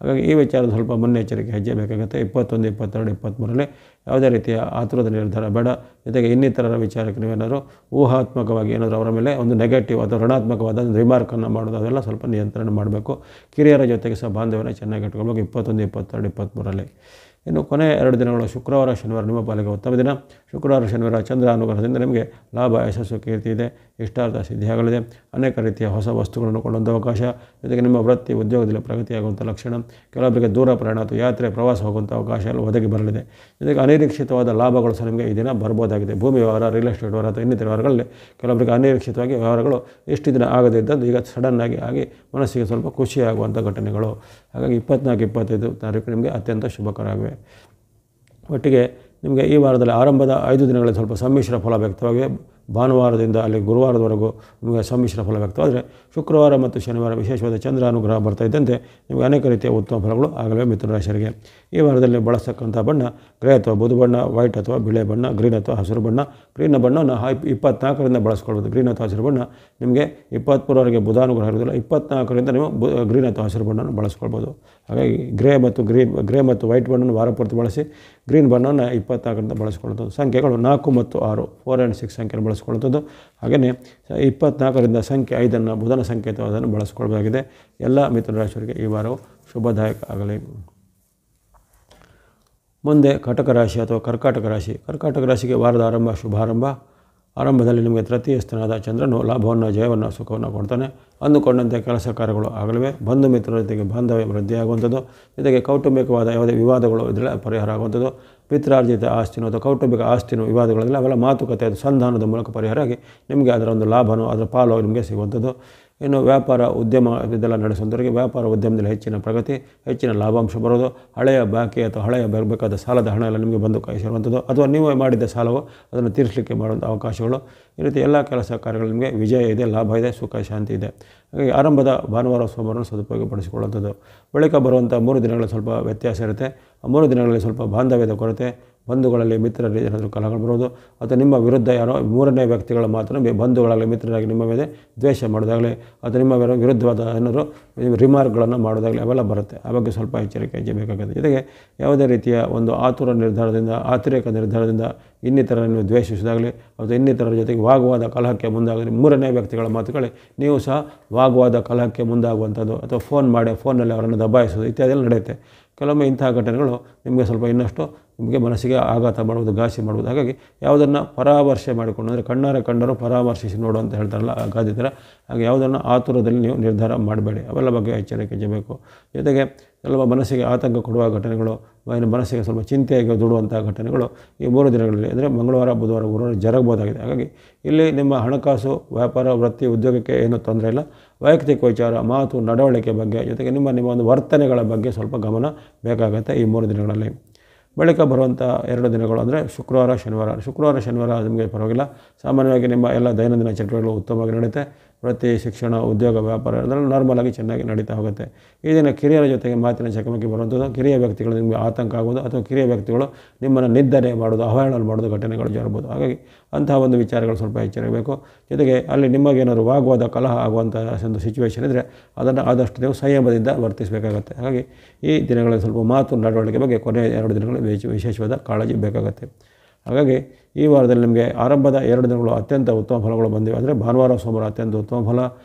ಹಾಗಾಗಿ ಈ ವಿಚಾರದ ಸ್ವಲ್ಪ ಮುನ್ನೆಚ್ಚರಿಕೆ ಹೆಜ್ಜೆ ಬೇಕಾಗುತ್ತೆ. 21, 22, 23ರಲ್ಲಿ ಯಾವುದೇ ರೀತಿಯ ಆತುರದ ನಿರ್ಧಾರ ಬೇಡ. ಜೊತೆಗೆ ಇನ್ನಿತರರ ವಿಚಾರಕ್ಕೆ ನೀವೇನಾದರೂ ಊಹಾತ್ಮಕವಾಗಿ ಏನಾದರೂ ಅವರ ಮೇಲೆ ಒಂದು ನೆಗೆಟಿವ್ ಅಥವಾ ಋಣಾತ್ಮಕವಾದ ರಿಮಾರ್ಕನ್ನು ಮಾಡೋದು, ಅದೆಲ್ಲ ಸ್ವಲ್ಪ ನಿಯಂತ್ರಣ ಮಾಡಬೇಕು. ಕಿರಿಯರ ಜೊತೆಗೆ ಸಹ ಬಾಂಧವ್ಯನ ಚೆನ್ನಾಗಿ ಇಟ್ಕೊಳ್ಬೇಕು 21, 22, 23ರಲ್ಲಿ. ಇನ್ನು ಕೊನೆಯ 2 ದಿನಗಳು ಶುಕ್ರವಾರ, ಶನಿವಾರ ನಿಮ್ಮ ಪಾಲಿಗೆ ಉತ್ತಮ ದಿನ. ಶುಕ್ರವಾರ, ಶನಿವಾರ ಚಂದ್ರ ಅನುಗ್ರಹದಿಂದ ನಿಮಗೆ ಲಾಭ, ಯಶಸ್ಸು, ಕೀರ್ತಿ ಇದೆ, ಇಷ್ಟಾರ್ಥ ಸಿದ್ಧಿಯಾಗಲಿದೆ. ಅನೇಕ ರೀತಿಯ ಹೊಸ ವಸ್ತುಗಳನ್ನು ಕೊಳ್ಳುವಂಥ ಅವಕಾಶ, ಜೊತೆಗೆ ನಿಮ್ಮ ವೃತ್ತಿ, ಉದ್ಯೋಗದಲ್ಲಿ ಪ್ರಗತಿಯಾಗುವಂಥ ಲಕ್ಷಣ. ಕೆಲವೊಬ್ಬರಿಗೆ ದೂರ ಪ್ರಯಾಣ ಅಥವಾ ಯಾತ್ರೆ, ಪ್ರವಾಸ ಹೋಗುವಂಥ ಅವಕಾಶ ಎಲ್ಲ ಒದಗಿ ಬರಲಿದೆ. ಜೊತೆಗೆ ಅನಿರೀಕ್ಷಿತವಾದ ಲಾಭಗಳು ಸಹ ನಿಮಗೆ ಈ ದಿನ ಬರ್ಬೋದಾಗಿದೆ. ಭೂಮಿ ವ್ಯವಹಾರ, ರಿಯಲ್ ಎಸ್ಟೇಟ್ ವ್ಯವಹಾರ ಅಥವಾ ಇನ್ನಿತರ ವ್ಯವಹಾರಗಳಲ್ಲಿ ಕೆಲವೊಬ್ಬರಿಗೆ ಅನಿರೀಕ್ಷಿತವಾಗಿ ವ್ಯವಹಾರಗಳು ಇಷ್ಟು ದಿನ ಆಗದೇ ಇದ್ದದ್ದು ಈಗ ಸಡನ್ನಾಗಿ ಆಗಿ ಮನಸ್ಸಿಗೆ ಸ್ವಲ್ಪ ಖುಷಿಯಾಗುವಂಥ ಘಟನೆಗಳು. ಹಾಗಾಗಿ 24, 25 ತಾರೀಕು ನಿಮಗೆ ಅತ್ಯಂತ ಶುಭಕರವಾಗಿವೆ. ಒಟ್ಟಿಗೆ ನಿಮಗೆ ಈ ವಾರದಲ್ಲಿ ಆರಂಭದ 5 ದಿನಗಳಲ್ಲಿ ಸ್ವಲ್ಪ ಸಮ್ಮಿಶ್ರ ಫಲ ವ್ಯಕ್ತವಾಗಿವೆ. ಭಾನುವಾರದಿಂದ ಅಲ್ಲಿ ಗುರುವಾರದವರೆಗೂ ನಿಮಗೆ ಸಮ್ಮಿಶ್ರ ಫಲ ವ್ಯಕ್ತವಾದರೆ ಶುಕ್ರವಾರ ಮತ್ತು ಶನಿವಾರ ವಿಶೇಷವಾದ ಚಂದ್ರ ಅನುಗ್ರಹ ಬರ್ತಾ ಇದ್ದಂತೆ ನಿಮಗೆ ಅನೇಕ ರೀತಿಯ ಉತ್ತಮ ಫಲಗಳು ಆಗಲಿವೆ. ಮಿಥುನ ರಾಶಿಯರಿಗೆ ಈ ವಾರದಲ್ಲಿ ಬಳಸ್ತಕ್ಕಂಥ ಬಣ್ಣ ಗ್ರೇ ಅಥವಾ ಬುಧು ಬಣ್ಣ, ವೈಟ್ ಅಥವಾ ಬಿಳೆ ಬಣ್ಣ, ಗ್ರೀನ್ ಅಥವಾ ಹಸಿರು ಬಣ್ಣ. ಗ್ರೀನ್ ಬಣ್ಣವನ್ನು 24ರಿಂದ ಬಳಸ್ಕೊಳ್ಬೋದು. ಗ್ರೀನ್ ಅಥವಾ ಹಸಿರು ಬಣ್ಣ ನಿಮಗೆ 23ರವರೆಗೆ ಬುಧಾನುಗ್ರಹ ಇರೋದಿಲ್ಲ, 24ರಿಂದ ನೀವು ಗ್ರೀನ್ ಅಥವಾ ಹಸಿರು ಬಣ್ಣವನ್ನು ಬಳಸ್ಕೊಳ್ಬೋದು. ಹಾಗಾಗಿ ಗ್ರೇ ಮತ್ತು ವೈಟ್ ಬಣ್ಣವನ್ನು ವಾರ ಪೂರ್ತಿ ಬಳಸಿ, ಗ್ರೀನ್ ಬಣ್ಣವನ್ನು 24ರಿಂದ ಬಳಸ್ಕೊಳ್ಳೋದು. ಸಂಖ್ಯೆಗಳು 4 ಮತ್ತು 6 4 and 6 ಸಂಖ್ಯೆಯನ್ನು ಬಳಸ್ಕೊಳ್ಳುವಂಥದ್ದು. ಹಾಗೆಯೇ 24ರಿಂದ ಸಂಖ್ಯೆ 5 ಬುಧನ ಸಂಕೇತವಾದನ್ನು ಬಳಸ್ಕೊಳ್ಬೇಕಾಗಿದೆ. ಎಲ್ಲ ಮಿಥುನ ರಾಶಿಯವರಿಗೆ ಈ ವಾರವು ಶುಭದಾಯಕ ಆಗಲಿ. ಮುಂದೆ ಕಟಕ ರಾಶಿ ಅಥವಾ ಕರ್ಕಾಟಕ ರಾಶಿ. ಕರ್ಕಾಟಕ ರಾಶಿಗೆ ವಾರದ ಆರಂಭ ಶುಭಾರಂಭ. ಆರಂಭದಲ್ಲಿ ನಿಮಗೆ ತೃತೀಯ ಸ್ಥಾನದ ಚಂದ್ರನು ಲಾಭವನ್ನು, ಜಯವನ್ನು, ಸುಖವನ್ನು ಕೊಡ್ತಾನೆ. ಅಂದುಕೊಂಡಂತೆ ಕೆಲಸ ಕಾರ್ಯಗಳು ಆಗಲಿವೆ. ಬಂಧು ಮಿತ್ರರ ಜೊತೆಗೆ ಬಾಂಧವ್ಯ ವೃದ್ಧಿಯಾಗುವಂಥದ್ದು. ಜೊತೆಗೆ ಕೌಟುಂಬಿಕವಾದ ಯಾವುದೇ ವಿವಾದಗಳು ಇದೆಲ್ಲ ಪರಿಹಾರ ಆಗುವಂಥದ್ದು. ಪಿತ್ರಾರ್ಜಿತ ಆಸ್ತಿನೋ ಅಥವಾ ಕೌಟುಂಬಿಕ ಆಸ್ತಿನೋ ವಿವಾದಗಳಿಲ್ಲ, ಅವೆಲ್ಲ ಮಾತುಕತೆ, ಅದು ಸಂಧಾನದ ಮೂಲಕ ಪರಿಹಾರ ಆಗಿ ನಿಮಗೆ ಅದರ ಒಂದು ಲಾಭನೋ ಅದರ ಪಾಲು ನಿಮಗೆ ಸಿಗುವಂಥದ್ದು. ಇನ್ನು ವ್ಯಾಪಾರ, ಉದ್ಯಮ ಇದೆಲ್ಲ ನಡೆಸುವಂಥವರಿಗೆ ವ್ಯಾಪಾರ, ಉದ್ಯಮದಲ್ಲಿ ಹೆಚ್ಚಿನ ಪ್ರಗತಿ, ಹೆಚ್ಚಿನ ಲಾಭಾಂಶ ಬರೋದು. ಹಳೆಯ ಬಾಕಿ ಅಥವಾ ಹಳೆಯ ಬರಬೇಕಾದ ಸಾಲದ ಹಣ ಎಲ್ಲ ನಿಮಗೆ ಬಂದು ಕೈ ಸೇರುವಂಥದ್ದು, ಅಥವಾ ನೀವು ಮಾಡಿದ್ದ ಸಾಲವು ಅದನ್ನು ತೀರಿಸಲಿಕ್ಕೆ ಮಾಡುವಂಥ ಅವಕಾಶಗಳು. ಈ ರೀತಿ ಎಲ್ಲ ಕೆಲಸ ಕಾರ್ಯಗಳು ನಿಮಗೆ ವಿಜಯ ಇದೆ, ಲಾಭ ಇದೆ, ಸುಖ, ಶಾಂತಿ ಇದೆ. ಹಾಗಾಗಿ ಆರಂಭದ ಭಾನುವಾರ, ಸೋಮವಾರವನ್ನು ಸದುಪಯೋಗಪಡಿಸಿಕೊಳ್ಳುವಂಥದ್ದು. ಬಳಿಕ ಬರುವಂಥ 3 ದಿನಗಳಲ್ಲಿ ಸ್ವಲ್ಪ ವ್ಯತ್ಯಾಸ ಇರುತ್ತೆ. ಆ 3 ದಿನಗಳಲ್ಲಿ ಸ್ವಲ್ಪ ಬಾಂಧವ್ಯದ ಕೊರತೆ, ಬಂಧುಗಳಲ್ಲಿ ಮಿತ್ರರಲ್ಲಿ ಏನಾದರೂ ಕಲಹಗಳು ಬರೋದು, ಅಥವಾ ನಿಮ್ಮ ವಿರುದ್ಧ ಯಾರೋ 3ನೇ ವ್ಯಕ್ತಿಗಳ ಮಾತನ್ನು ಬಂಧುಗಳಾಗಲಿ ಮಿತ್ರರಾಗಿ ನಿಮ್ಮ ಮೇಲೆ ದ್ವೇಷ ಮಾಡೋದಾಗಲಿ, ಅಥವಾ ನಿಮ್ಮ ವಿರುದ್ಧವಾದ ಏನಾದರೂ ರಿಮಾರ್ಕ್ಗಳನ್ನು ಮಾಡೋದಾಗಲಿ ಅವೆಲ್ಲ ಬರುತ್ತೆ. ಆ ಬಗ್ಗೆ ಸ್ವಲ್ಪ ಎಚ್ಚರಿಕೆ ವಹಿಸಬೇಕಾಗುತ್ತೆ. ಜೊತೆಗೆ ಯಾವುದೇ ರೀತಿಯ ಒಂದು ಆತುರಿಕ ನಿರ್ಧಾರದಿಂದ ಇನ್ನಿತರ ನೀವು ದ್ವೇಷಿಸೋದಾಗಲಿ ಅಥವಾ ಇನ್ನಿತರರ ಜೊತೆಗೆ ವಾಗ್ವಾದ, ಕಲಹಕ್ಕೆ ಮುಂದಾಗಲಿ, 3ನೇ ವ್ಯಕ್ತಿಗಳ ಮಾತುಗಳೇ ನೀವು ಸಹ ವಾಗ್ವಾದ, ಕಲಹಕ್ಕೆ ಮುಂದಾಗುವಂಥದ್ದು, ಅಥವಾ ಫೋನ್ನಲ್ಲಿ ಅವರನ್ನು ದಬಾಯಿಸೋದು ಇತ್ಯಾದಿ ಎಲ್ಲ ನಡೆಯುತ್ತೆ. ಕೆಲವೊಮ್ಮೆ ಇಂತಹ ಘಟನೆಗಳು ನಿಮಗೆ ಸ್ವಲ್ಪ ಇನ್ನಷ್ಟು ನಿಮಗೆ ಮನಸ್ಸಿಗೆ ಆಘಾತ ಮಾಡುವುದು, ಘಾಸಿ ಮಾಡುವುದು. ಹಾಗಾಗಿ ಯಾವುದನ್ನು ಪರಾಮರ್ಶೆ ಮಾಡಿಕೊಂಡು, ಅಂದರೆ ಕಣ್ಣಾರೆ ಕಂಡರೂ ಪರಾಮರ್ಶಿಸಿ ನೋಡು ಅಂತ ಹೇಳ್ತಾರಲ್ಲ ಆ ಗಾದೆ ಥರ, ಹಾಗೆ ಯಾವುದನ್ನು ಆತುರದಲ್ಲಿ ನೀವು ನಿರ್ಧಾರ ಮಾಡಬೇಡಿ. ಅವೆಲ್ಲ ಬಗ್ಗೆ ಎಚ್ಚರಿಕೆ ಇರಬೇಕು. ಜೊತೆಗೆ ಸ್ವಲ್ಪ ಮನಸ್ಸಿಗೆ ಆತಂಕ ಕೊಡುವ ಘಟನೆಗಳು, ಮನಸ್ಸಿಗೆ ಸ್ವಲ್ಪ ಚಿಂತೆಯಾಗಿ ದುಡುವಂಥ ಘಟನೆಗಳು ಈ 3 ದಿನಗಳಲ್ಲಿ ಅಂದರೆ ಮಂಗಳವಾರ, ಬುಧವಾರ, ಗುರುವಾರ ಜರುಗಬಹುದಾಗಿದೆ. ಹಾಗಾಗಿ ಇಲ್ಲಿ ನಿಮ್ಮ ಹಣಕಾಸು, ವ್ಯಾಪಾರ, ವೃತ್ತಿ, ಉದ್ಯೋಗಕ್ಕೆ ಏನೂ ತೊಂದರೆ ಇಲ್ಲ. ವೈಯಕ್ತಿಕ ವಿಚಾರ, ಮಾತು, ನಡವಳಿಕೆ ಬಗ್ಗೆ, ಜೊತೆಗೆ ನಿಮ್ಮ ಒಂದು ವರ್ತನೆಗಳ ಬಗ್ಗೆ ಸ್ವಲ್ಪ ಗಮನ ಬೇಕಾಗುತ್ತೆ ಈ 3 ದಿನಗಳಲ್ಲಿ. ಬಳಿಕ ಬರುವಂಥ 2 ದಿನಗಳು ಅಂದರೆ ಶುಕ್ರವಾರ, ಶನಿವಾರ ನಿಮಗೆ ಪರವಾಗಿಲ್ಲ. ಸಾಮಾನ್ಯವಾಗಿ ನಿಮ್ಮ ಎಲ್ಲ ದೈನಂದಿನ ಚಟುವಟಿಕೆಗಳು ಉತ್ತಮವಾಗಿ ನಡೆಯುತ್ತೆ. ವೃತ್ತಿ, ಶಿಕ್ಷಣ, ಉದ್ಯೋಗ, ವ್ಯಾಪಾರ ಅದರಲ್ಲಿ ನಾರ್ಮಲಾಗಿ ಚೆನ್ನಾಗಿ ನಡೀತಾ ಹೋಗುತ್ತೆ. ಈ ದಿನ ಕಿರಿಯರ ಜೊತೆಗೆ ಮಾತಿನ ಚಕಮಕಿ ಬರುವಂಥದ್ದು, ಕಿರಿಯ ವ್ಯಕ್ತಿಗಳು ನಿಮಗೆ ಆತಂಕ ಆಗೋದು ಅಥವಾ ಕಿರಿಯ ವ್ಯಕ್ತಿಗಳು ನಿಮ್ಮನ್ನು ನಿಂದನೆ ಮಾಡೋದು, ಅವಹೇಳನ ಮಾಡೋದು ಘಟನೆಗಳು ಜರುಗಬಹುದು. ಹಾಗಾಗಿ ಅಂತಹ ಒಂದು ವಿಚಾರಗಳು ಸ್ವಲ್ಪ ಎಚ್ಚರಿರಬೇಕು. ಜೊತೆಗೆ ಅಲ್ಲಿ ನಿಮಗೇನಾದ್ರು ವಾಗ್ವಾದ, ಕಲಹ ಆಗುವಂಥ ಒಂದು ಸಿಚುವೇಷನ್ ಇದ್ದರೆ ಅದನ್ನು ಆದಷ್ಟು ನೀವು ಸಂಯಮದಿಂದ ವರ್ತಿಸಬೇಕಾಗತ್ತೆ. ಹಾಗಾಗಿ ಈ ದಿನಗಳಲ್ಲಿ ಸ್ವಲ್ಪ ಮಾತು, ನಡವಳಿಕೆ ಬಗ್ಗೆ ಕೊನೆಯ 2 ದಿನಗಳಲ್ಲಿ ವಿಶೇಷವಾದ ಕಾಳಜಿ ಬೇಕಾಗುತ್ತೆ. ಹಾಗಾಗಿ ಈ ವಾರದಲ್ಲಿ ನಿಮಗೆ ಆರಂಭದ 2 ದಿನಗಳು ಅತ್ಯಂತ ಉತ್ತಮ ಫಲಗಳು ಬಂದಿವೆ. ಅಂದರೆ ಭಾನುವಾರ, ಸೋಮವಾರ ಅತ್ಯಂತ ಉತ್ತಮ ಫಲ.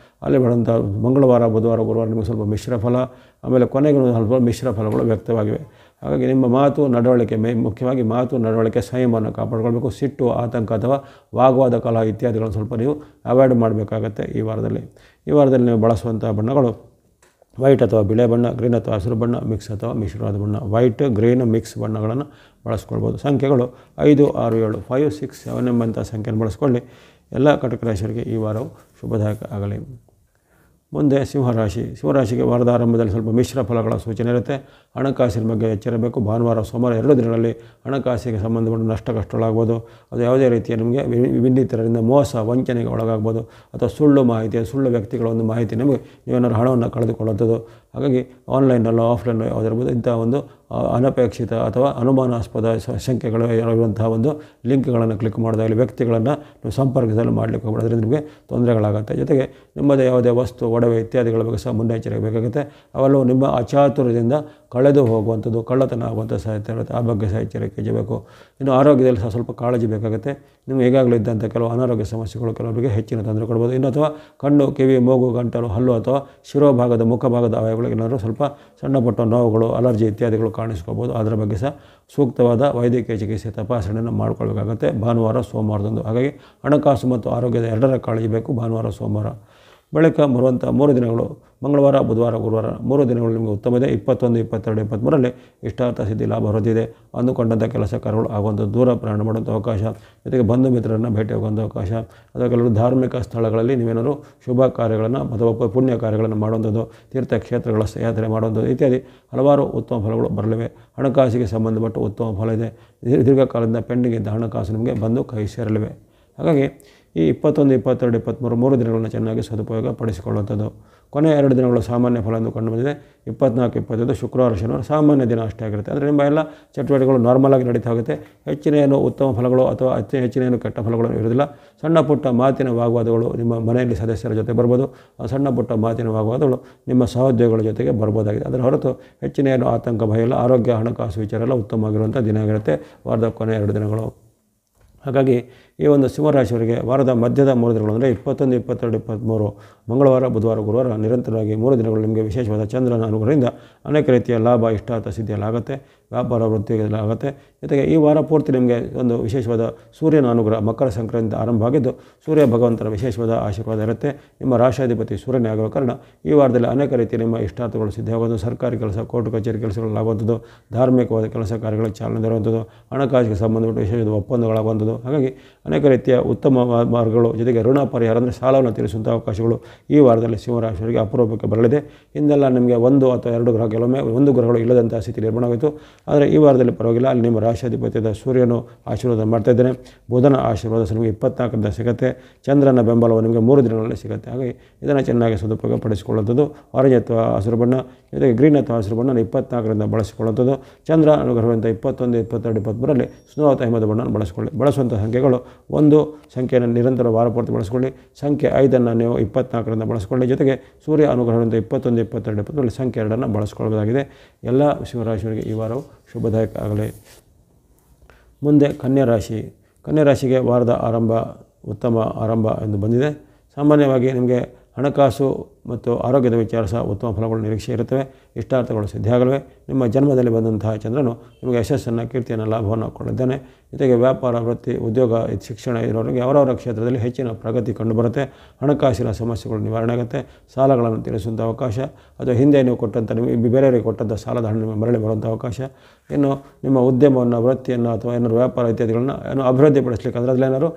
ಅಲ್ಲಿ ಬರುವಂಥ ಮಂಗಳವಾರ, ಬುಧವಾರ, ಗುರುವಾರ ನಿಮಗೆ ಸ್ವಲ್ಪ ಮಿಶ್ರ ಫಲ. ಆಮೇಲೆ ಕೊನೆಗೂ ಸ್ವಲ್ಪ ಮಿಶ್ರ ಫಲಗಳು ವ್ಯಕ್ತವಾಗಿವೆ. ಹಾಗಾಗಿ ನಿಮ್ಮ ಮಾತು, ನಡವಳಿಕೆ, ಮುಖ್ಯವಾಗಿ ಮಾತು, ನಡವಳಿಕೆ, ಸಂಯಮವನ್ನು ಕಾಪಾಡಿಕೊಳ್ಬೇಕು. ಸಿಟ್ಟು, ಆತಂಕ ಅಥವಾ ವಾಗ್ವಾದ, ಕಲಹ ಇತ್ಯಾದಿಗಳನ್ನು ಸ್ವಲ್ಪ ನೀವು ಅವಾಯ್ಡ್ ಮಾಡಬೇಕಾಗತ್ತೆ ಈ ವಾರದಲ್ಲಿ. ಈ ವಾರದಲ್ಲಿ ನೀವು ಬಳಸುವಂಥ ಬಣ್ಣಗಳು ವೈಟ್ ಅಥವಾ ಬಿಳೆ ಬಣ್ಣ, ಗ್ರೀನ್ ಅಥವಾ ಹಸಿರು ಬಣ್ಣ, ಮಿಕ್ಸ್ ಅಥವಾ ಮಿಶ್ರವಾದ ಬಣ್ಣ. ವೈಟ್, ಗ್ರೀನ್, ಮಿಕ್ಸ್ ಬಣ್ಣಗಳನ್ನು ಬಳಸ್ಕೊಳ್ಬೋದು. ಸಂಖ್ಯೆಗಳು 5, 6, 7, 5, 6, 7 ಎಂಬಂಥ ಸಂಖ್ಯೆಯನ್ನು ಬಳಸ್ಕೊಳ್ಳಿ. ಎಲ್ಲ ಕಟಕ ರಾಶಿಯವರಿಗೆ ಈ ವಾರವು ಶುಭದಾಯಕ ಆಗಲಿ. ಮುಂದೆ ಸಿಂಹರಾಶಿಗೆ ವಾರದ ಆರಂಭದಲ್ಲಿ ಸ್ವಲ್ಪ ಮಿಶ್ರ ಫಲಗಳ ಸೂಚನೆ ಇರುತ್ತೆ. ಹಣಕಾಸಿನ ಬಗ್ಗೆ ಎಚ್ಚರಬೇಕು. ಭಾನುವಾರ, ಸೋಮವಾರ 2 ದಿನಗಳಲ್ಲಿ ಹಣಕಾಸಿಗೆ ಸಂಬಂಧಪಟ್ಟ ನಷ್ಟ ಕಷ್ಟಗಳಾಗ್ಬೋದು. ಅದು ಯಾವುದೇ ರೀತಿಯ ನಿಮಗೆ ಇನ್ನಿತರರಿಂದ ಮೋಸ, ವಂಚನೆಗೆ ಒಳಗಾಗ್ಬೋದು. ಅಥವಾ ಸುಳ್ಳು ಮಾಹಿತಿ, ಸುಳ್ಳು ವ್ಯಕ್ತಿಗಳ ಒಂದು ಮಾಹಿತಿ ನಿಮಗೆ ನೀವೇನಾದ್ರು ಹಣವನ್ನು ಕಳೆದುಕೊಳ್ಳುವಂಥದ್ದು. ಹಾಗಾಗಿ ಆನ್ಲೈನಲ್ಲೋ ಆಫ್ಲೈನಲ್ಲೋ ಯಾವುದಿರ್ಬೋದು ಇಂಥ ಒಂದು ಅನಪೇಕ್ಷಿತ ಅಥವಾ ಅನುಮಾನಾಸ್ಪದ ಸಂಖ್ಯೆಗಳು ಇರುವಂತಹ ಒಂದು ಲಿಂಕ್ಗಳನ್ನು ಕ್ಲಿಕ್ ಮಾಡೋದಾಗಲಿ, ವ್ಯಕ್ತಿಗಳನ್ನು ನೀವು ಸಂಪರ್ಕದಲ್ಲಿ ಮಾಡಲಿಕ್ಕೆ ಹೋಗ್ಬೋದು. ಅದರಿಂದ ನಿಮಗೆ ತೊಂದರೆಗಳಾಗುತ್ತೆ. ಜೊತೆಗೆ ನಿಮ್ಮದೇ ಯಾವುದೇ ವಸ್ತು, ಒಡವೆ ಇತ್ಯಾದಿಗಳ ಬಗ್ಗೆ ಸಹ ಮುನ್ನೆಚ್ಚರಿಕೆ ಬೇಕಾಗುತ್ತೆ. ಅವೆಲ್ಲವೂ ನಿಮ್ಮ ಅಚಾತುರ್ಯದಿಂದ ಕಳೆದು ಹೋಗುವಂಥದ್ದು, ಕಳ್ಳತನ ಆಗುವಂಥ ಸಾಧ್ಯತೆ ಇರುತ್ತೆ. ಆ ಬಗ್ಗೆ ಸಹ ಎಚ್ಚರಿಕೆ ಇರಬೇಕು. ಇನ್ನು ಆರೋಗ್ಯದಲ್ಲಿ ಸಹ ಸ್ವಲ್ಪ ಕಾಳಜಿ ಬೇಕಾಗುತ್ತೆ. ನಿಮಗೆ ಈಗಾಗಲೇ ಇದ್ದಂಥ ಕೆಲವು ಅನಾರೋಗ್ಯ ಸಮಸ್ಯೆಗಳು ಕೆಲವರಿಗೆ ಹೆಚ್ಚಿನ ತೊಂದರೆ ಕೊಡ್ಬೋದು. ಇನ್ನು ಅಥವಾ ಕಣ್ಣು, ಕಿವಿ, ಮೂಗು, ಗಂಟಲು, ಹಲ್ಲು ಅಥವಾ ಶಿರೋಭಾಗದ, ಮುಖಭಾಗದ ಅವಯವಗಳಿಗೆ ಏನಾದರೂ ಸ್ವಲ್ಪ ಸಣ್ಣ ಪುಟ್ಟ ನೋವುಗಳು, ಅಲರ್ಜಿ ಇತ್ಯಾದಿಗಳು ಕಾಣಿಸ್ಕೋಬೋದು. ಅದರ ಬಗ್ಗೆ ಸಹ ಸೂಕ್ತವಾದ ವೈದ್ಯಕೀಯ ಚಿಕಿತ್ಸೆ, ತಪಾಸಣೆಯನ್ನು ಮಾಡಿಕೊಳ್ಬೇಕಾಗುತ್ತೆ ಭಾನುವಾರ, ಸೋಮವಾರದಂದು. ಹಾಗಾಗಿ ಹಣಕಾಸು ಮತ್ತು ಆರೋಗ್ಯದ ಎರಡರ ಕಾಳಜಿ ಬೇಕು ಭಾನುವಾರ, ಸೋಮವಾರ. ಬಳಿಕ ಬರುವಂಥ 3 ದಿನಗಳು ಮಂಗಳವಾರ, ಬುಧವಾರ, ಗುರುವಾರ 3 ದಿನಗಳು ನಿಮಗೆ ಉತ್ತಮ ಇದೆ. 21, 22, 23ರಲ್ಲಿ ಇಷ್ಟಾರ್ಥ ಸಿದ್ಧಿ ಲಾಭ ಹೊರದಿದೆ. ಅಂದುಕೊಂಡಂಥ ಕೆಲಸ ಕಾರ್ಯಗಳು ಆಗುವಂಥ, ದೂರ ಪ್ರಯಾಣ ಮಾಡುವಂಥ ಅವಕಾಶ, ಜೊತೆಗೆ ಬಂಧು ಮಿತ್ರರನ್ನು ಭೇಟಿಯಾಗುವಂಥ ಅವಕಾಶ, ಅಥವಾ ಕೆಲವರು ಧಾರ್ಮಿಕ ಸ್ಥಳಗಳಲ್ಲಿ ನೀವೇನಾದರೂ ಶುಭ ಕಾರ್ಯಗಳನ್ನು ಅಥವಾ ಪುಣ್ಯ ಕಾರ್ಯಗಳನ್ನು ಮಾಡುವಂಥದ್ದು, ತೀರ್ಥಕ್ಷೇತ್ರಗಳ ಯಾತ್ರೆ ಮಾಡುವಂಥದ್ದು ಇತ್ಯಾದಿ ಹಲವಾರು ಉತ್ತಮ ಫಲಗಳು ಬರಲಿವೆ. ಹಣಕಾಸಿಗೆ ಸಂಬಂಧಪಟ್ಟ ಉತ್ತಮ ಫಲ ಇದೆ. ದೀರ್ಘಕಾಲದಿಂದ ಪೆಂಡಿಂಗ್ ಇದ್ದ ಹಣಕಾಸು ನಿಮಗೆ ಬಂದು ಕೈ ಸೇರಲಿವೆ. ಹಾಗಾಗಿ ಈ 21, 22, 23 3 ದಿನಗಳನ್ನು ಚೆನ್ನಾಗಿ ಸದುಪಯೋಗ ಪಡಿಸಿಕೊಳ್ಳುವಂಥದ್ದು. ಕೊನೆಯ 2 ದಿನಗಳು ಸಾಮಾನ್ಯ ಫಲ ಎಂದು ಕಂಡು ಬಂದಿದೆ. 24, 25 ಶುಕ್ರವಾರ, ಶನಿವಾರ ಸಾಮಾನ್ಯ ದಿನ ಅಷ್ಟೇ ಆಗಿರುತ್ತೆ. ಅಂದರೆ ನಿಮ್ಮ ಎಲ್ಲ ಚಟುವಟಿಕೆಗಳು ನಾರ್ಮಲಾಗಿ ನಡೀತಾ ಹೋಗುತ್ತೆ. ಹೆಚ್ಚಿನ ಏನು ಉತ್ತಮ ಫಲಗಳು ಅಥವಾ ಹೆಚ್ಚಿನ ಏನು ಕೆಟ್ಟ ಫಲಗಳು ಇರೋದಿಲ್ಲ. ಸಣ್ಣ ಪುಟ್ಟ ಮಾತಿನ ವಾಗ್ವಾದಗಳು ನಿಮ್ಮ ಮನೆಯಲ್ಲಿ ಸದಸ್ಯರ ಜೊತೆ ಬರ್ಬೋದು. ಆ ಸಣ್ಣ ಪುಟ್ಟ ಮಾತಿನ ವಾಗ್ವಾದಗಳು ನಿಮ್ಮ ಸಹೋದ್ಯೋಗಿಗಳ ಜೊತೆಗೆ ಬರ್ಬೋದಾಗಿದೆ. ಅದರ ಹೊರತು ಹೆಚ್ಚಿನ ಏನು ಆತಂಕ, ಭಯ ಇಲ್ಲ. ಆರೋಗ್ಯ, ಹಣಕಾಸು ವಿಚಾರ ಎಲ್ಲ ಉತ್ತಮವಾಗಿರುವಂಥ ದಿನ ಆಗಿರುತ್ತೆ ವಾರದ ಕೊನೆಯ 2 ದಿನಗಳು. ಹಾಗಾಗಿ ಈ ಒಂದು ಸಿಂಹರಾಶಿಯವರಿಗೆ ವಾರದ ಮಧ್ಯದ 3 ದಿನಗಳು ಅಂದರೆ 21, 22, 23 ಮಂಗಳವಾರ, ಬುಧವಾರ, ಗುರುವಾರ ನಿರಂತರವಾಗಿ 3 ದಿನಗಳು ನಿಮಗೆ ವಿಶೇಷವಾದ ಚಂದ್ರನ ಅನುಗ್ರಹದಿಂದ ಅನೇಕ ರೀತಿಯ ಲಾಭ, ಇಷ್ಟಾರ್ಥ ಸಿದ್ಧಿಯಲ್ಲಿ ಆಗುತ್ತೆ. ವ್ಯಾಪಾರ, ವೃತ್ತಿಯಲ್ಲಿ ಆಗುತ್ತೆ. ಜೊತೆಗೆ ಈ ವಾರ ಪೂರ್ತಿ ನಿಮಗೆ ಒಂದು ವಿಶೇಷವಾದ ಸೂರ್ಯನ ಅನುಗ್ರಹ ಮಕರ ಸಂಕ್ರಾಂತಿ ಆರಂಭ ಆಗಿದ್ದು ಸೂರ್ಯ ಭಗವಂತನ ವಿಶೇಷವಾದ ಆಶೀರ್ವಾದ ಇರುತ್ತೆ. ನಿಮ್ಮ ರಾಶಾಧಿಪತಿ ಸೂರ್ಯನೇ ಆಗುವ ಕಾರಣ ಈ ವಾರದಲ್ಲಿ ಅನೇಕ ರೀತಿಯ ನಿಮ್ಮ ಇಷ್ಟಾರ್ಥಗಳು ಸಿದ್ಧವಾಗೋದು, ಸರ್ಕಾರಿ ಕೆಲಸ, ಕೋರ್ಟ್ ಕಚೇರಿ ಕೆಲಸಗಳಾಗುವಂಥದ್ದು, ಧಾರ್ಮಿಕವಾದ ಕೆಲಸ ಕಾರ್ಯಗಳಿಗೆ ಚಾಲನೆ ದೊರೆಯುವಂಥದ್ದು, ಹಣಕಾಸಿಗೆ ಸಂಬಂಧಪಟ್ಟ ವಿಶೇಷವಾದ ಒಪ್ಪಂದಗಳಾಗುವಂಥದ್ದು. ಹಾಗಾಗಿ ಅನೇಕ ರೀತಿಯ ಉತ್ತಮ ಮಾರ್ಗಗಳು, ಜೊತೆಗೆ ಋಣ ಪರಿಹಾರ ಅಂದರೆ ಸಾಲವನ್ನು ತೀರಿಸುವಂಥ ಅವಕಾಶಗಳು ಈ ವಾರದಲ್ಲಿ ಸಿಂಹರಾಶಿಯವರಿಗೆ ಅಪರೂಪಕ್ಕೆ ಬರಲಿದೆ. ಹಿಂದೆಲ್ಲ ನಿಮಗೆ 1 ಅಥವಾ 2 ಗ್ರಹ, ಕೆಲವೊಮ್ಮೆ 1 ಗ್ರಹಗಳು ಇಲ್ಲದಂಥ ಸ್ಥಿತಿ ನಿರ್ಮಾಣವಾಯಿತು. ಆದರೆ ಈ ವಾರದಲ್ಲಿ ಪರವಾಗಿಲ್ಲ. ಅಲ್ಲಿ ನಿಮ್ಮ ರಾಶಾಧಿಪತಿಯಾದ ಸೂರ್ಯನು ಆಶೀರ್ವಾದ ಮಾಡ್ತಾಯಿದ್ದಾನೆ. ಬುಧನ ಆಶೀರ್ವಾದ ನಿಮಗೆ 24ರಿಂದ ಸಿಗುತ್ತೆ. ಚಂದ್ರನ ಬೆಂಬಲವು ನಿಮಗೆ 3 ದಿನಗಳಲ್ಲಿ ಸಿಗುತ್ತೆ. ಹಾಗಾಗಿ ಇದನ್ನು ಚೆನ್ನಾಗಿ ಸದುಪಯೋಗ ಪಡಿಸಿಕೊಳ್ಳುವಂಥದ್ದು. ಆರೆಂಜ್ ಅಥವಾ ಹಸಿರು ಬಣ್ಣ, ಜೊತೆಗೆ ಗ್ರೀನ್ ಅಥವಾ ಹಸಿರು ಬಣ್ಣ 24ರಿಂದ ಬಳಸಿಕೊಳ್ಳುವಂಥದ್ದು. ಚಂದ್ರ ಅನುಗ್ರಹವಂಥ 21, 22, 23ರಲ್ಲಿ ಸ್ನೋ ಅಥವಾ ಹಿಮದ ಬಣ್ಣವನ್ನು ಬಳಸುವಂಥ ಸಂಖ್ಯೆಗಳು 1 ಸಂಖ್ಯೆಯನ್ನು ನಿರಂತರ ವಾರ ಪೂರ್ತಿ ಬಳಸಿಕೊಳ್ಳಿ. ಸಂಖ್ಯೆ 5ಅನ್ನು ನೀವು 24ರಿಂದ ಬಳಸಿಕೊಳ್ಳಿ. ಜೊತೆಗೆ ಸೂರ್ಯ ಅನುಗ್ರಹವಂಥ 21, 22, 23ರಲ್ಲಿ ಸಂಖ್ಯೆ 2ಅನ್ನು ಬಳಸಿಕೊಳ್ಳಬಹುದಾಗಿದೆ. ಎಲ್ಲ ಸಿಂಹರಾಶಿಯವರಿಗೆ ಈ ವಾರವು ಶುಭದಾಯಕ ಆಗಲಿ. ಮುಂದೆ ಕನ್ಯಾ ರಾಶಿಗೆ ವಾರದ ಆರಂಭ ಉತ್ತಮ ಆರಂಭ ಎಂದು ಬಂದಿದೆ. ಸಾಮಾನ್ಯವಾಗಿ ನಿಮಗೆ ಹಣಕಾಸು ಮತ್ತು ಆರೋಗ್ಯದ ವಿಚಾರ ಸಹ ಉತ್ತಮ ಫಲಗಳು ನಿರೀಕ್ಷೆ ಇರುತ್ತವೆ. ಇಷ್ಟಾರ್ಥಗಳು ಸಿದ್ಧಿಯಾಗಲಿವೆ. ನಿಮ್ಮ ಜನ್ಮದಲ್ಲಿ ಬಂದಂತಹ ಚಂದ್ರನು ನಿಮಗೆ ಯಶಸ್ಸನ್ನು, ಕೀರ್ತಿಯನ್ನು, ಲಾಭವನ್ನು ಕೊಡಲಿದ್ದಾನೆ. ಜೊತೆಗೆ ವ್ಯಾಪಾರ, ವೃತ್ತಿ, ಉದ್ಯೋಗ, ಶಿಕ್ಷಣ ಇರೋರಿಗೆ ಅವರವರ ಕ್ಷೇತ್ರದಲ್ಲಿ ಹೆಚ್ಚಿನ ಪ್ರಗತಿ ಕಂಡುಬರುತ್ತೆ. ಹಣಕಾಸಿನ ಸಮಸ್ಯೆಗಳು ನಿವಾರಣೆ ಆಗುತ್ತೆ. ಸಾಲಗಳನ್ನು ತೀರಿಸುವಂಥ ಅವಕಾಶ, ಅಥವಾ ಹಿಂದೆ ನೀವು ಕೊಟ್ಟಂಥ ನಿಮಗೆ ಬೇರೆಯವರಿಗೆ ಕೊಟ್ಟಂಥ ಸಾಲದ ಹಣ ನಿಮಗೆ ಮರಳಿ ಬರುವಂಥ ಅವಕಾಶ. ಇನ್ನು ನಿಮ್ಮ ಉದ್ಯಮವನ್ನು, ವೃತ್ತಿಯನ್ನು ಅಥವಾ ಏನಾದ್ರು ವ್ಯಾಪಾರ ಇತ್ಯಾದಿಗಳನ್ನ ಅಭಿವೃದ್ಧಿಪಡಿಸಲಿಕ್ಕೆ, ಅದರಲ್ಲಿ ಏನಾದ್ರು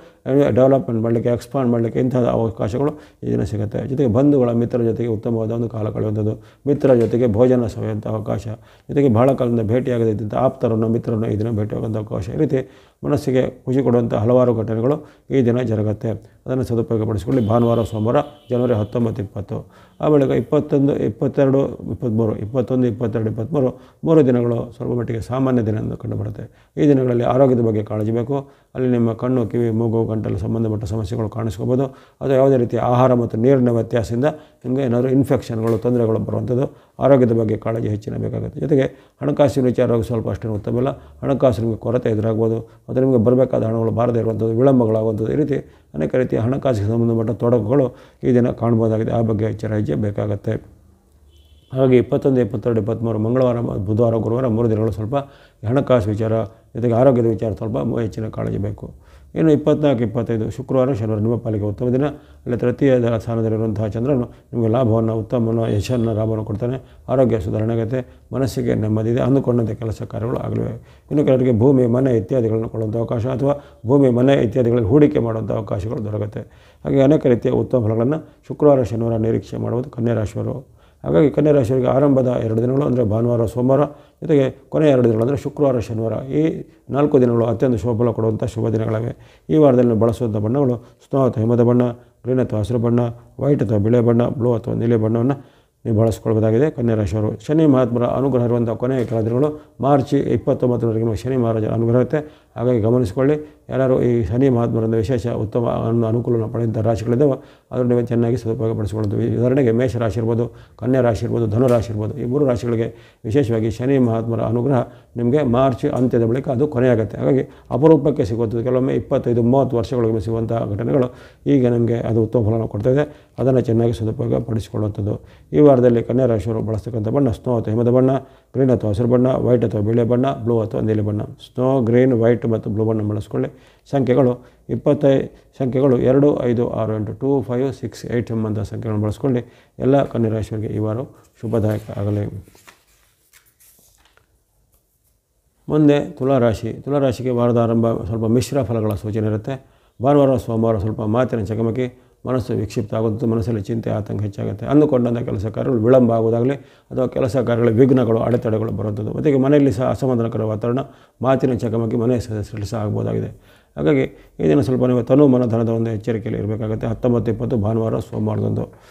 ಡೆವಲಪ್ಮೆಂಟ್ ಮಾಡಲಿಕ್ಕೆ, ಎಕ್ಸ್ಪಾಂಡ್ ಮಾಡಲಿಕ್ಕೆ ಇಂತಹ ಅವಕಾಶಗಳು ಈ ದಿನ ಸಿಗುತ್ತೆ. ಜೊತೆಗೆ ಬಂಧುಗಳ, ಮಿತ್ರರ ಜೊತೆಗೆ ಉತ್ತಮವಾದ ಒಂದು ಕಾಲ ಕಳೆಯುವಂಥದ್ದು, ಮಿತ್ರರ ಜೊತೆಗೆ ಭೋಜನ ಸವಿಯುವಂಥ ಅವಕಾಶ, ಜೊತೆಗೆ ಬಹಳ ಕಾಲದಿಂದ ಭೇಟಿಯಾಗದಿದ್ದಂಥ ಆಪ್ತರನ್ನು, ಮಿತ್ರರನ್ನು ಈ ದಿನ ಭೇಟಿಯಾಗುವಂಥ ಅವಕಾಶ. ಈ ರೀತಿ ಮನಸ್ಸಿಗೆ ಖುಷಿ ಕೊಡುವಂಥ ಹಲವಾರು ಘಟನೆಗಳು ಈ ದಿನ ಜರುಗುತ್ತೆ. ಅದನ್ನು ಸದುಪಯೋಗಪಡಿಸಿಕೊಳ್ಳಿ. ಭಾನುವಾರ, ಸೋಮವಾರ, ಜನವರಿ 19, 20. ಆ ಬಳಿಕ 21, 22, 23, 21, 22, 23 3 ದಿನಗಳು ಸ್ವಲ್ಪ ಮಟ್ಟಿಗೆ ಸಾಮಾನ್ಯ ದಿನ ಎಂದು ಕಂಡುಬರುತ್ತೆ. ಈ ದಿನಗಳಲ್ಲಿ ಆರೋಗ್ಯದ ಬಗ್ಗೆ ಕಾಳಜಿ ಬೇಕು. ಅಲ್ಲಿ ನಿಮ್ಮ ಕಣ್ಣು, ಕಿವಿ, ಮೂಗು, ಗಂಟಲು ಸಂಬಂಧಪಟ್ಟ ಸಮಸ್ಯೆಗಳು ಕಾಣಿಸ್ಕೋಬೋದು. ಅಥವಾ ಯಾವುದೇ ರೀತಿಯ ಆಹಾರ ಮತ್ತು ನೀರಿನ ವ್ಯತ್ಯಾಸದಿಂದ ನಿಮಗೆ ಏನಾದರೂ ಇನ್ಫೆಕ್ಷನ್ಗಳು, ತೊಂದರೆಗಳು ಬರುವಂಥದ್ದು. ಆರೋಗ್ಯದ ಬಗ್ಗೆ ಕಾಳಜಿ ಹೆಚ್ಚಿನ ಬೇಕಾಗುತ್ತೆ. ಜೊತೆಗೆ ಹಣಕಾಸಿನ ವಿಚಾರವಾಗಿ ಸ್ವಲ್ಪ ಅಷ್ಟೇನು ಉತ್ತಮವಿಲ್ಲ. ಹಣಕಾಸು ನಿಮಗೆ ಕೊರತೆ ಎದುರಾಗ್ಬೋದು, ಮತ್ತು ನಿಮಗೆ ಬರಬೇಕಾದ ಹಣಗಳು ಬಾರದೇ ಇರುವಂಥದ್ದು, ವಿಳಂಬಗಳಾಗುವಂಥದ್ದು. ಈ ರೀತಿ ಅನೇಕ ರೀತಿಯ ಹಣಕಾಸಿಗೆ ಸಂಬಂಧಪಟ್ಟ ತೊಡಕುಗಳು ಈ ದಿನ ಕಾಣ್ಬೋದಾಗಿದೆ. ಆ ಬಗ್ಗೆ ಎಚ್ಚರ ಹೆಜ್ಜೆ ಬೇಕಾಗುತ್ತೆ. ಹಾಗಾಗಿ 21, 22, 23 ಮಂಗಳವಾರ, ಬುಧವಾರ, ಗುರುವಾರ 3 ದಿನಗಳು ಸ್ವಲ್ಪ ಹಣಕಾಸು ವಿಚಾರ ಜೊತೆಗೆ ಆರೋಗ್ಯದ ವಿಚಾರ ಸ್ವಲ್ಪ ಹೆಚ್ಚಿನ ಕಾಳಜಿ ಬೇಕು. ಇನ್ನು 24, 25 ಶುಕ್ರವಾರ, ಶನಿವಾರ ನಿಮ್ಮ ಪಾಲಿಗೆ ಉತ್ತಮ ದಿನ. ಅಲ್ಲಿ ತೃತೀಯ ಸ್ಥಾನದಲ್ಲಿರುವಂತಹ ಚಂದ್ರನು ನಿಮಗೆ ಲಾಭವನ್ನು, ಉತ್ತಮವನ್ನು, ಯಶನ್ನು, ಲಾಭವನ್ನು ಕೊಡ್ತಾನೆ. ಆರೋಗ್ಯ ಸುಧಾರಣೆ ಆಗುತ್ತೆ. ಮನಸ್ಸಿಗೆ ನೆಮ್ಮದಿ ಇದೆ. ಅಂದುಕೊಂಡಂತೆ ಕೆಲಸ ಕಾರ್ಯಗಳು ಆಗಲಿವೆ. ಇನ್ನು ಕೆಲವರಿಗೆ ಭೂಮಿ, ಮನೆ ಇತ್ಯಾದಿಗಳನ್ನು ಕೊಡುವಂಥ ಅವಕಾಶ, ಅಥವಾ ಭೂಮಿ, ಮನೆ ಇತ್ಯಾದಿಗಳಲ್ಲಿ ಹೂಡಿಕೆ ಮಾಡುವಂಥ ಅವಕಾಶಗಳು ದೊರಕುತ್ತೆ. ಹಾಗೆ ಅನೇಕ ರೀತಿಯ ಉತ್ತಮ ಫಲಗಳನ್ನು ಶುಕ್ರವಾರ, ಶನಿವಾರ ನಿರೀಕ್ಷೆ ಮಾಡುವುದು ಕನ್ಯಾ ರಾಶಿಯವರು. ಹಾಗಾಗಿ ಕನ್ಯಾ ರಾಶಿಯವರಿಗೆ ಆರಂಭದ 2 ದಿನಗಳು ಅಂದರೆ ಭಾನುವಾರ, ಸೋಮವಾರ, ಜೊತೆಗೆ ಕೊನೆಯ 2 ದಿನಗಳು ಅಂದರೆ ಶುಕ್ರವಾರ, ಶನಿವಾರ, ಈ 4 ದಿನಗಳು ಅತ್ಯಂತ ಶುಭಫಲ ಕೊಡುವಂಥ ಶುಭ ದಿನಗಳಾಗಿವೆ. ಈ ವಾರದಲ್ಲಿ ನೀವು ಬಳಸುವಂಥ ಬಣ್ಣಗಳು ಸ್ನೋ ಅಥವಾ ಹಿಮದ ಬಣ್ಣ, ಗ್ರೀನ್ ಅಥವಾ ಹಸಿರು ಬಣ್ಣ, ವೈಟ್ ಅಥವಾ ಬಿಳಿ ಬಣ್ಣ, ಬ್ಲೂ ಅಥವಾ ನೀಲಿ ಬಣ್ಣವನ್ನು ನೀವು ಬಳಸ್ಕೊಳ್ಬೋದಾಗಿದೆ. ಕನ್ಯಾ ರಾಶಿಯವರು ಶನಿ ಮಹಾತ್ಮರ ಅನುಗ್ರಹ ಇರುವಂಥ ಕೊನೆಯ ಕೆಲ ದಿನಗಳು ಮಾರ್ಚ್ 29ರವರೆಗೆ ಶನಿ ಮಹಾರಾಜ ಅನುಗ್ರಹ ಇರುತ್ತೆ. ಹಾಗಾಗಿ ಗಮನಿಸಿಕೊಳ್ಳಿ. ಯಾರು ಈ ಶನಿ ಮಹಾತ್ಮರಿಂದ ವಿಶೇಷ ಉತ್ತಮ ಅನುಕೂಲವನ್ನು ಪಡೆಯುವಂಥ ರಾಶಿಗಳಿದ್ದಾವೆ ಅದನ್ನು ನೀವು ಚೆನ್ನಾಗಿ ಸದುಪಯೋಗಪಡಿಸಿಕೊಳ್ಳುತ್ತವೆ. ಉದಾಹರಣೆಗೆ ಮೇಷ ರಾಶಿ ಇರ್ಬೋದು, ಕನ್ಯಾ ರಾಶಿ ಇರ್ಬೋದು, ಧನು ರಾಶಿ ಇರ್ಬೋದು. ಈ 3 ರಾಶಿಗಳಿಗೆ ವಿಶೇಷವಾಗಿ ಶನಿ ಮಹಾತ್ಮರ ಅನುಗ್ರಹ ನಿಮಗೆ ಮಾರ್ಚ್ ಅಂತ್ಯದ ಬಳಿಕ ಅದು ಕೊನೆಯಾಗುತ್ತೆ. ಹಾಗಾಗಿ ಅಪರೂಪಕ್ಕೆ ಸಿಗುವಂಥದ್ದು, ಕೆಲವೊಮ್ಮೆ 25-30 ವರ್ಷಗಳಿಗೆ ಸಿಗುವಂಥ ಘಟನೆಗಳು ಈಗ ನಮಗೆ ಅದು ಉತ್ತಮ ಫಲವನ್ನು ಕೊಡ್ತಾಯಿದೆ. ಅದನ್ನು ಚೆನ್ನಾಗಿ ಸದುಪಯೋಗಪಡಿಸಿಕೊಳ್ಳುವಂಥದ್ದು. ಈ ವಾರದಲ್ಲಿ ಕನ್ಯಾ ರಾಶಿಯವರು ಬಳಸ್ತಕ್ಕಂಥ ಬಣ್ಣ ಸ್ನೋ ಅಥವಾ ಹಿಮದ ಬಣ್ಣ, ಗ್ರೀನ್ ಅಥವಾ ಹಸಿರು ಬಣ್ಣ, ವೈಟ್ ಅಥವಾ ಬಿಳಿ ಬಣ್ಣ, ಬ್ಲೂ ಅಥವಾ ನೀಲಿ ಬಣ್ಣ. ಸ್ನೋ, ಗ್ರೀನ್, ವೈಟ್ ಮತ್ತು ಬ್ಲೂ ಬಣ್ಣ ಬಳಸ್ಕೊಳ್ಳಿ. ಸಂಖ್ಯೆಗಳು 2, 5, 6, 8, 2, 5, 6, 8 ಎಂಬಂಥ ಸಂಖ್ಯೆಗಳನ್ನು ಬಳಸ್ಕೊಳ್ಳಿ. ಎಲ್ಲ ಕನ್ಯಾ ರಾಶಿಯವರಿಗೆ ಈ ವಾರ ಶುಭದಾಯಕ ಆಗಲಿ. ಮುಂದೆ ತುಲಾರಾಶಿ. ತುಲಾರಾಶಿಗೆ ವಾರದ ಆರಂಭ ಸ್ವಲ್ಪ ಮಿಶ್ರ ಫಲಗಳ ಸೂಚನೆ ಇರುತ್ತೆ. ಭಾನುವಾರ, ಸೋಮವಾರ ಸ್ವಲ್ಪ ಮಾತಿನ ಚಕಮಕಿ, ಮನಸ್ಸು ವಿಕ್ಷಿಪ್ತ ಆಗುತ್ತದೆ. ಮನಸ್ಸಲ್ಲಿ ಚಿಂತೆ, ಆತಂಕ ಹೆಚ್ಚಾಗುತ್ತೆ. ಅಂದುಕೊಂಡಂಥ ಕೆಲಸ ಕಾರ್ಯಗಳು ವಿಳಂಬ ಆಗುವುದಾಗಲಿ ಅಥವಾ ಕೆಲಸ ಕಾರ್ಯಗಳ ವಿಘ್ನಗಳು, ಅಡೆತಡೆಗಳು ಬರುವಂಥದ್ದು. ಜೊತೆಗೆ ಮನೆಯಲ್ಲಿ ಸಹ ಅಸಮಾಧಾನಕರ ವಾತಾವರಣ, ಮಾತಿನ ಚಕಮಕಿ ಮನೆಯ ಸದಸ್ಯರಲ್ಲಿ ಸಹ ಆಗ್ಬೋದಾಗಿದೆ. ಹಾಗಾಗಿ ಈ ದಿನ ಸ್ವಲ್ಪ ನೀವು ತನು ಮನಧನದ ಒಂದು ಎಚ್ಚರಿಕೆಯಲ್ಲಿ ಇರಬೇಕಾಗುತ್ತೆ. 19, 20 ಭಾನುವಾರ, ಸೋಮವಾರದಂದು.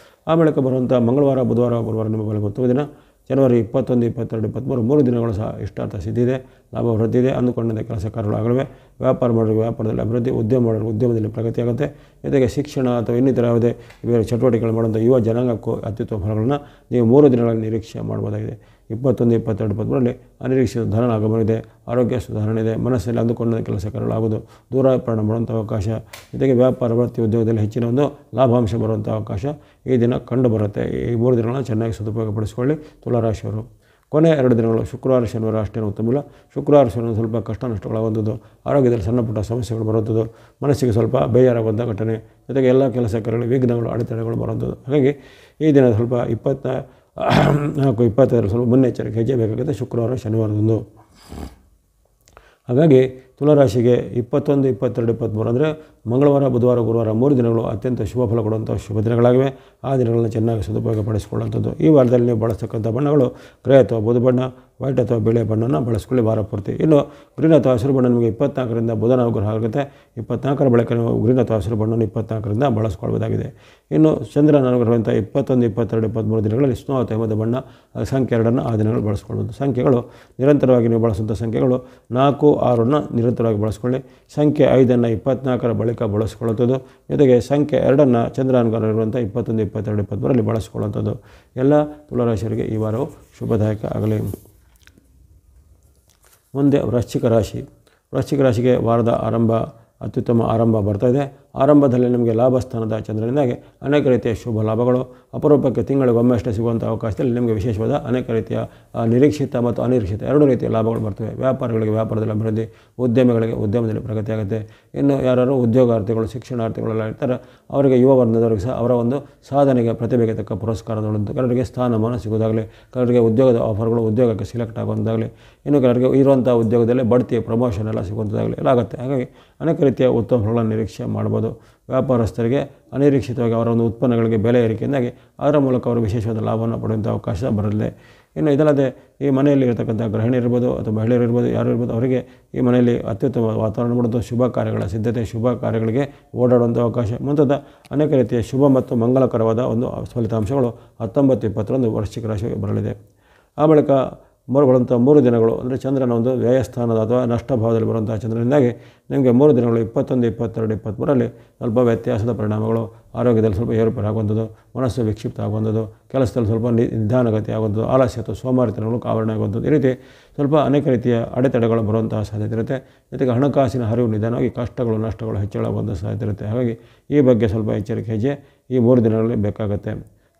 ಆ ಬಳಿಕ ಬರುವಂಥ ಮಂಗಳವಾರ, ಬುಧವಾರ, ಗುರುವಾರ ನಿಮ್ಮ ಬಳಿ ಉತ್ತಮ ದಿನ. ಜನವರಿ 21, 22, 23 3 ದಿನಗಳು ಸಹ ಇಷ್ಟಾರ್ಥ ಸಿದ್ಧಿದೆ, ಲಾಭ ವೃದ್ಧಿ ಇದೆ. ಅಂದುಕೊಂಡಂತೆ ಕೆಲಸ ಕಾರ್ಯಗಳು ಆಗಲಿವೆ. ವ್ಯಾಪಾರ ಮಾಡೋರಿಗೆ ವ್ಯಾಪಾರದಲ್ಲಿ ಅಭಿವೃದ್ಧಿ, ಉದ್ಯಮ ಮಾಡೋರಿಗೆ ಉದ್ಯಮದಲ್ಲಿ ಪ್ರಗತಿ ಆಗುತ್ತೆ. ಜೊತೆಗೆ ಶಿಕ್ಷಣ ಅಥವಾ ಇನ್ನಿತರ ಯಾವುದೇ ಬೇರೆ ಚಟುವಟಿಕೆಗಳು ಮಾಡುವಂಥ ಯುವ ಜನಾಂಗಕ್ಕೂ ಅತ್ಯುತ್ತಮ ಫಲಗಳನ್ನು ನೀವು 3 ದಿನಗಳಲ್ಲಿ ನಿರೀಕ್ಷೆ ಮಾಡ್ಬೋದಾಗಿದೆ. 21, 22, 23ರಲ್ಲಿ ಅನಿರೀಕ್ಷಿತ ಧನ ಆಗಮನ ಇದೆ. ಆರೋಗ್ಯ ಸುಧಾರಣೆ ಇದೆ. ಮನಸ್ಸಲ್ಲಿ ಅಂದುಕೊಂಡ ಕೆಲಸ ಕಾರ್ಯಗಳು ಆಗೋದು, ದೂರ ಪ್ರಯಾಣ ಮಾಡುವಂಥ ಅವಕಾಶ, ಜೊತೆಗೆ ವ್ಯಾಪಾರ, ವೃತ್ತಿ, ಉದ್ಯೋಗದಲ್ಲಿ ಹೆಚ್ಚಿನ ಒಂದು ಲಾಭಾಂಶ ಬರುವಂಥ ಅವಕಾಶ ಈ ದಿನ ಕಂಡು ಬರುತ್ತೆ. ಈ 3 ದಿನಗಳನ್ನು ಚೆನ್ನಾಗಿ ಸದುಪಯೋಗಪಡಿಸಿಕೊಳ್ಳಿ ತುಲಾರಾಶಿಯವರು. ಕೊನೆ 2 ದಿನಗಳು ಶುಕ್ರವಾರ, ಶನಿವಾರ ಅಷ್ಟೇನು ಉತ್ತಮವಿಲ್ಲ. ಶುಕ್ರವಾರ, ಶನಿವಾರ ಸ್ವಲ್ಪ ಕಷ್ಟ ನಷ್ಟಗಳಾಗುವಂಥದ್ದು, ಆರೋಗ್ಯದಲ್ಲಿ ಸಣ್ಣ ಪುಟ್ಟ ಸಮಸ್ಯೆಗಳು ಬರುವಂಥದ್ದು, ಮನಸ್ಸಿಗೆ ಸ್ವಲ್ಪ ಬೇಜಾರಾಗುವಂಥ ಘಟನೆ, ಜೊತೆಗೆ ಎಲ್ಲ ಕೆಲಸ ಕಾರ್ಯಗಳು ವಿಘ್ನಗಳು, ಅಡೆತಡೆಗಳು ಬರುವಂಥದ್ದು. ಹಾಗಾಗಿ ಈ ದಿನ ಸ್ವಲ್ಪ 24, 25 ಸ್ವಲ್ಪ ಮುನ್ನೆಚ್ಚರಿಕೆ ಹೆಜ್ಜೆ ಬೇಕಾಗುತ್ತೆ ಶುಕ್ರವಾರ, ಶನಿವಾರದಂದು. ಹಾಗಾಗಿ ತುಲಾರಾಶಿಗೆ 21, 22, 23 ಅಂದರೆ ಮಂಗಳವಾರ, ಬುಧವಾರ, ಗುರುವಾರ 3 ದಿನಗಳು ಅತ್ಯಂತ ಶುಭ ಫಲ ಕೊಡುವಂಥ ಶುಭ ದಿನಗಳಾಗಿವೆ. ಆ ದಿನಗಳನ್ನು ಚೆನ್ನಾಗಿ ಸದುಪಯೋಗಪಡಿಸಿಕೊಳ್ಳುವಂಥದ್ದು. ಈ ವಾರದಲ್ಲಿ ನೀವು ಬಳಸ್ತಕ್ಕಂಥ ಬಣ್ಣಗಳು ಗ್ರೇ ಅಥವಾ ಬೂದು ಬಣ್ಣ, ವೈಟ್ ಅಥವಾ ಬಿಳಿ ಬಣ್ಣನ ಬಳಸ್ಕೊಳ್ಳಿ ವಾರ ಪೂರ್ತಿ. ಇನ್ನು ಗ್ರೀನ್ ಅಥವಾ ಹಸಿರು ಬಣ್ಣ ನಿಮಗೆ 24ರಿಂದ ಬುಧನ ಅನುಗ್ರಹ ಆಗುತ್ತೆ. 24ರ ಬಳಿಕ ನೀವು ಗ್ರೀನ್ ಅಥವಾ ಹಸಿರು ಬಣ್ಣವನ್ನು 24ರಿಂದ ಬಳಸ್ಕೊಳ್ಬೋದಾಗಿದೆ. ಇನ್ನು ಚಂದ್ರನ ಅನುಗ್ರಹವಂಥ 21, 22, 23 ದಿನಗಳಲ್ಲಿ ಸ್ನೋ ಅಥವಾ ಹಿಮದ ಬಣ್ಣ ಸಂಖ್ಯೆ 2 ಆ ದಿನಗಳು ಬಳಸ್ಕೊಳ್ಬೋದು. ಸಂಖ್ಯೆಗಳು ನಿರಂತರವಾಗಿ ನೀವು ಬಳಸುವಂಥ ಸಂಖ್ಯೆಗಳು 4, 6ನ್ನು ನಿರಂತರವಾಗಿ ಬಳಸ್ಕೊಳ್ಳಿ. ಸಂಖ್ಯೆ 5ನ್ನು 24ರ ಬಳಿಕ ಬಳಸ್ಕೊಳ್ಳುವಂಥದ್ದು. ಜೊತೆಗೆ ಸಂಖ್ಯೆ 2ನ್ನು ಚಂದ್ರ ಅನುಗ್ರಹ ಇರುವಂಥ 21, 22, 23ರಲ್ಲಿ ಬಳಸ್ಕೊಳ್ಳುವಂಥದ್ದು. ಎಲ್ಲ ತುಲಾರಾಶಿಯವರಿಗೆ ಈ ವಾರವು ಶುಭದಾಯಕ ಆಗಲಿ. ಮುಂದೆ ವೃಶ್ಚಿಕ ರಾಶಿ. ವೃಶ್ಚಿಕ ರಾಶಿಗೆ ವಾರದ ಅತ್ಯುತ್ತಮ ಆರಂಭ ಬರ್ತಾಯಿದೆ. ಆರಂಭದಲ್ಲಿ ನಿಮಗೆ ಲಾಭಸ್ಥಾನದ ಚಂದ್ರನಿಂದಾಗಿ ಅನೇಕ ರೀತಿಯ ಶುಭ ಲಾಭಗಳು, ಅಪರೂಪಕ್ಕೆ ತಿಂಗಳಿಗೆ ಒಮ್ಮೆಷ್ಟೇ ಸಿಗುವಂಥ ಅವಕಾಶದಲ್ಲಿ ನಿಮಗೆ ವಿಶೇಷವಾದ ಅನೇಕ ರೀತಿಯ ನಿರೀಕ್ಷಿತ ಮತ್ತು ಅನಿರೀಕ್ಷಿತ ಎರಡೂ ರೀತಿಯ ಲಾಭಗಳು ಬರ್ತವೆ. ವ್ಯಾಪಾರಿಗಳಿಗೆ ವ್ಯಾಪಾರದಲ್ಲಿ ಅಭಿವೃದ್ಧಿ, ಉದ್ಯಮಿಗಳಿಗೆ ಉದ್ಯಮದಲ್ಲಿ ಪ್ರಗತಿ ಆಗುತ್ತೆ. ಇನ್ನು ಯಾರು ಉದ್ಯೋಗಾರ್ಥಿಗಳು, ಶಿಕ್ಷಣಾರ್ಥಿಗಳೆಲ್ಲ ಇರ್ತಾರೆ ಅವರಿಗೆ ಯುವ ವರ್ಗದವರಿಗೆ ಸಹ ಅವರ ಒಂದು ಸಾಧನೆಗೆ ಪ್ರತಿಭೆಗೆ ತಕ್ಕ ಪುರಸ್ಕಾರದೊಂದು, ಕೆಲವರಿಗೆ ಸ್ಥಾನಮಾನ ಸಿಗೋದಾಗಲಿ, ಕೆಲವರಿಗೆ ಉದ್ಯೋಗದ ಆಫರ್ಗಳು ಉದ್ಯೋಗಕ್ಕೆ ಸಿಲೆಕ್ಟ್ ಆಗುವಂತಾಗಲಿ, ಇನ್ನು ಕೆಲವರಿಗೆ ಇರುವಂಥ ಉದ್ಯೋಗದಲ್ಲಿ ಬಡ್ತಿ ಪ್ರಮೋಷನ್ ಎಲ್ಲ ಸಿಗುವಂಥದ್ದಾಗಲಿ ಎಲ್ಲ ಆಗುತ್ತೆ. ಹಾಗಾಗಿ ಅನೇಕ ರೀತಿಯ ಉತ್ತಮ ಫಲಗಳನ್ನು ನಿರೀಕ್ಷೆ ಮಾಡ್ಬೋದು. ವ್ಯಾಪಾರಸ್ಥರಿಗೆ ಅನಿರೀಕ್ಷಿತವಾಗಿ ಅವರ ಒಂದು ಉತ್ಪನ್ನಗಳಿಗೆ ಬೆಲೆ ಏರಿಕೆಯಿಂದಾಗಿ ಅದರ ಮೂಲಕ ಅವರು ವಿಶೇಷವಾದ ಲಾಭವನ್ನು ಪಡೆಯುವಂಥ ಅವಕಾಶ ಬರಲಿದೆ. ಇನ್ನು ಇದಲ್ಲದೆ ಈ ಮನೆಯಲ್ಲಿ ಇರತಕ್ಕಂಥ ಗೃಹಿಣಿ ಇರ್ಬೋದು ಅಥವಾ ಮಹಿಳೆಯರು ಇರ್ಬೋದು, ಯಾರು ಇರ್ಬೋದು, ಅವರಿಗೆ ಈ ಮನೆಯಲ್ಲಿ ಅತ್ಯುತ್ತಮ ವಾತಾವರಣ ಮಾಡುವಂಥ ಶುಭ ಕಾರ್ಯಗಳ ಸಿದ್ಧತೆ, ಶುಭ ಕಾರ್ಯಗಳಿಗೆ ಓಡಾಡುವಂಥ ಅವಕಾಶ ಮುಂತಾದ ಅನೇಕ ರೀತಿಯ ಶುಭ ಮತ್ತು ಮಂಗಲಕರವಾದ ಒಂದು ಫಲಿತಾಂಶಗಳು 19-20 ವೃಶ್ಚಿಕ ರಾಶಿಗೆ ಬರಲಿದೆ. ಆ ಬಳಿಕ ಬರುವಂಥ 3 ದಿನಗಳು ಅಂದರೆ ಚಂದ್ರನ ಒಂದು ವ್ಯಯಸ್ಥಾನದ ಅಥವಾ ನಷ್ಟ ಭಾವದಲ್ಲಿ ಬರುವಂಥ ಚಂದ್ರನಿಂದಾಗಿ ನಿಮಗೆ 3 ದಿನಗಳು 21, 22, 23ರಲ್ಲಿ ಸ್ವಲ್ಪ ವ್ಯತ್ಯಾಸದ ಪರಿಣಾಮಗಳು, ಆರೋಗ್ಯದಲ್ಲಿ ಸ್ವಲ್ಪ ಏರುಪೇರು ಆಗುವಂಥದ್ದು, ಮನಸ್ಸು ವಿಕ್ಷಿಪ್ತ ಆಗುವಂಥದ್ದು, ಕೆಲಸದಲ್ಲಿ ಸ್ವಲ್ಪ ನಿಧಾನಗತಿ ಆಗುವಂಥದ್ದು, ಆಲಸ್ಯ ಅಥವಾ ಸೋಮಾರಿತನಗಳು ಕಾರಣ ಆಗುವಂಥದ್ದು, ಈ ರೀತಿ ಸ್ವಲ್ಪ ಅನೇಕ ರೀತಿಯ ಅಡೆತಡೆಗಳು ಬರುವಂತಹ ಸಾಧ್ಯತೆ ಇರುತ್ತೆ. ಜೊತೆಗೆ ಹಣಕಾಸಿನ ಹರಿವು ನಿಧಾನವಾಗಿ ಕಷ್ಟಗಳು, ನಷ್ಟಗಳು ಹೆಚ್ಚಳವಾಗುವಂಥ ಸಾಧ್ಯತೆ ಇರುತ್ತೆ. ಹಾಗಾಗಿ ಈ ಬಗ್ಗೆ ಸ್ವಲ್ಪ ಎಚ್ಚರಿಕೆ ಹೆಜ್ಜೆ ಈ 3 ದಿನಗಳಲ್ಲಿ ಬೇಕಾಗುತ್ತೆ.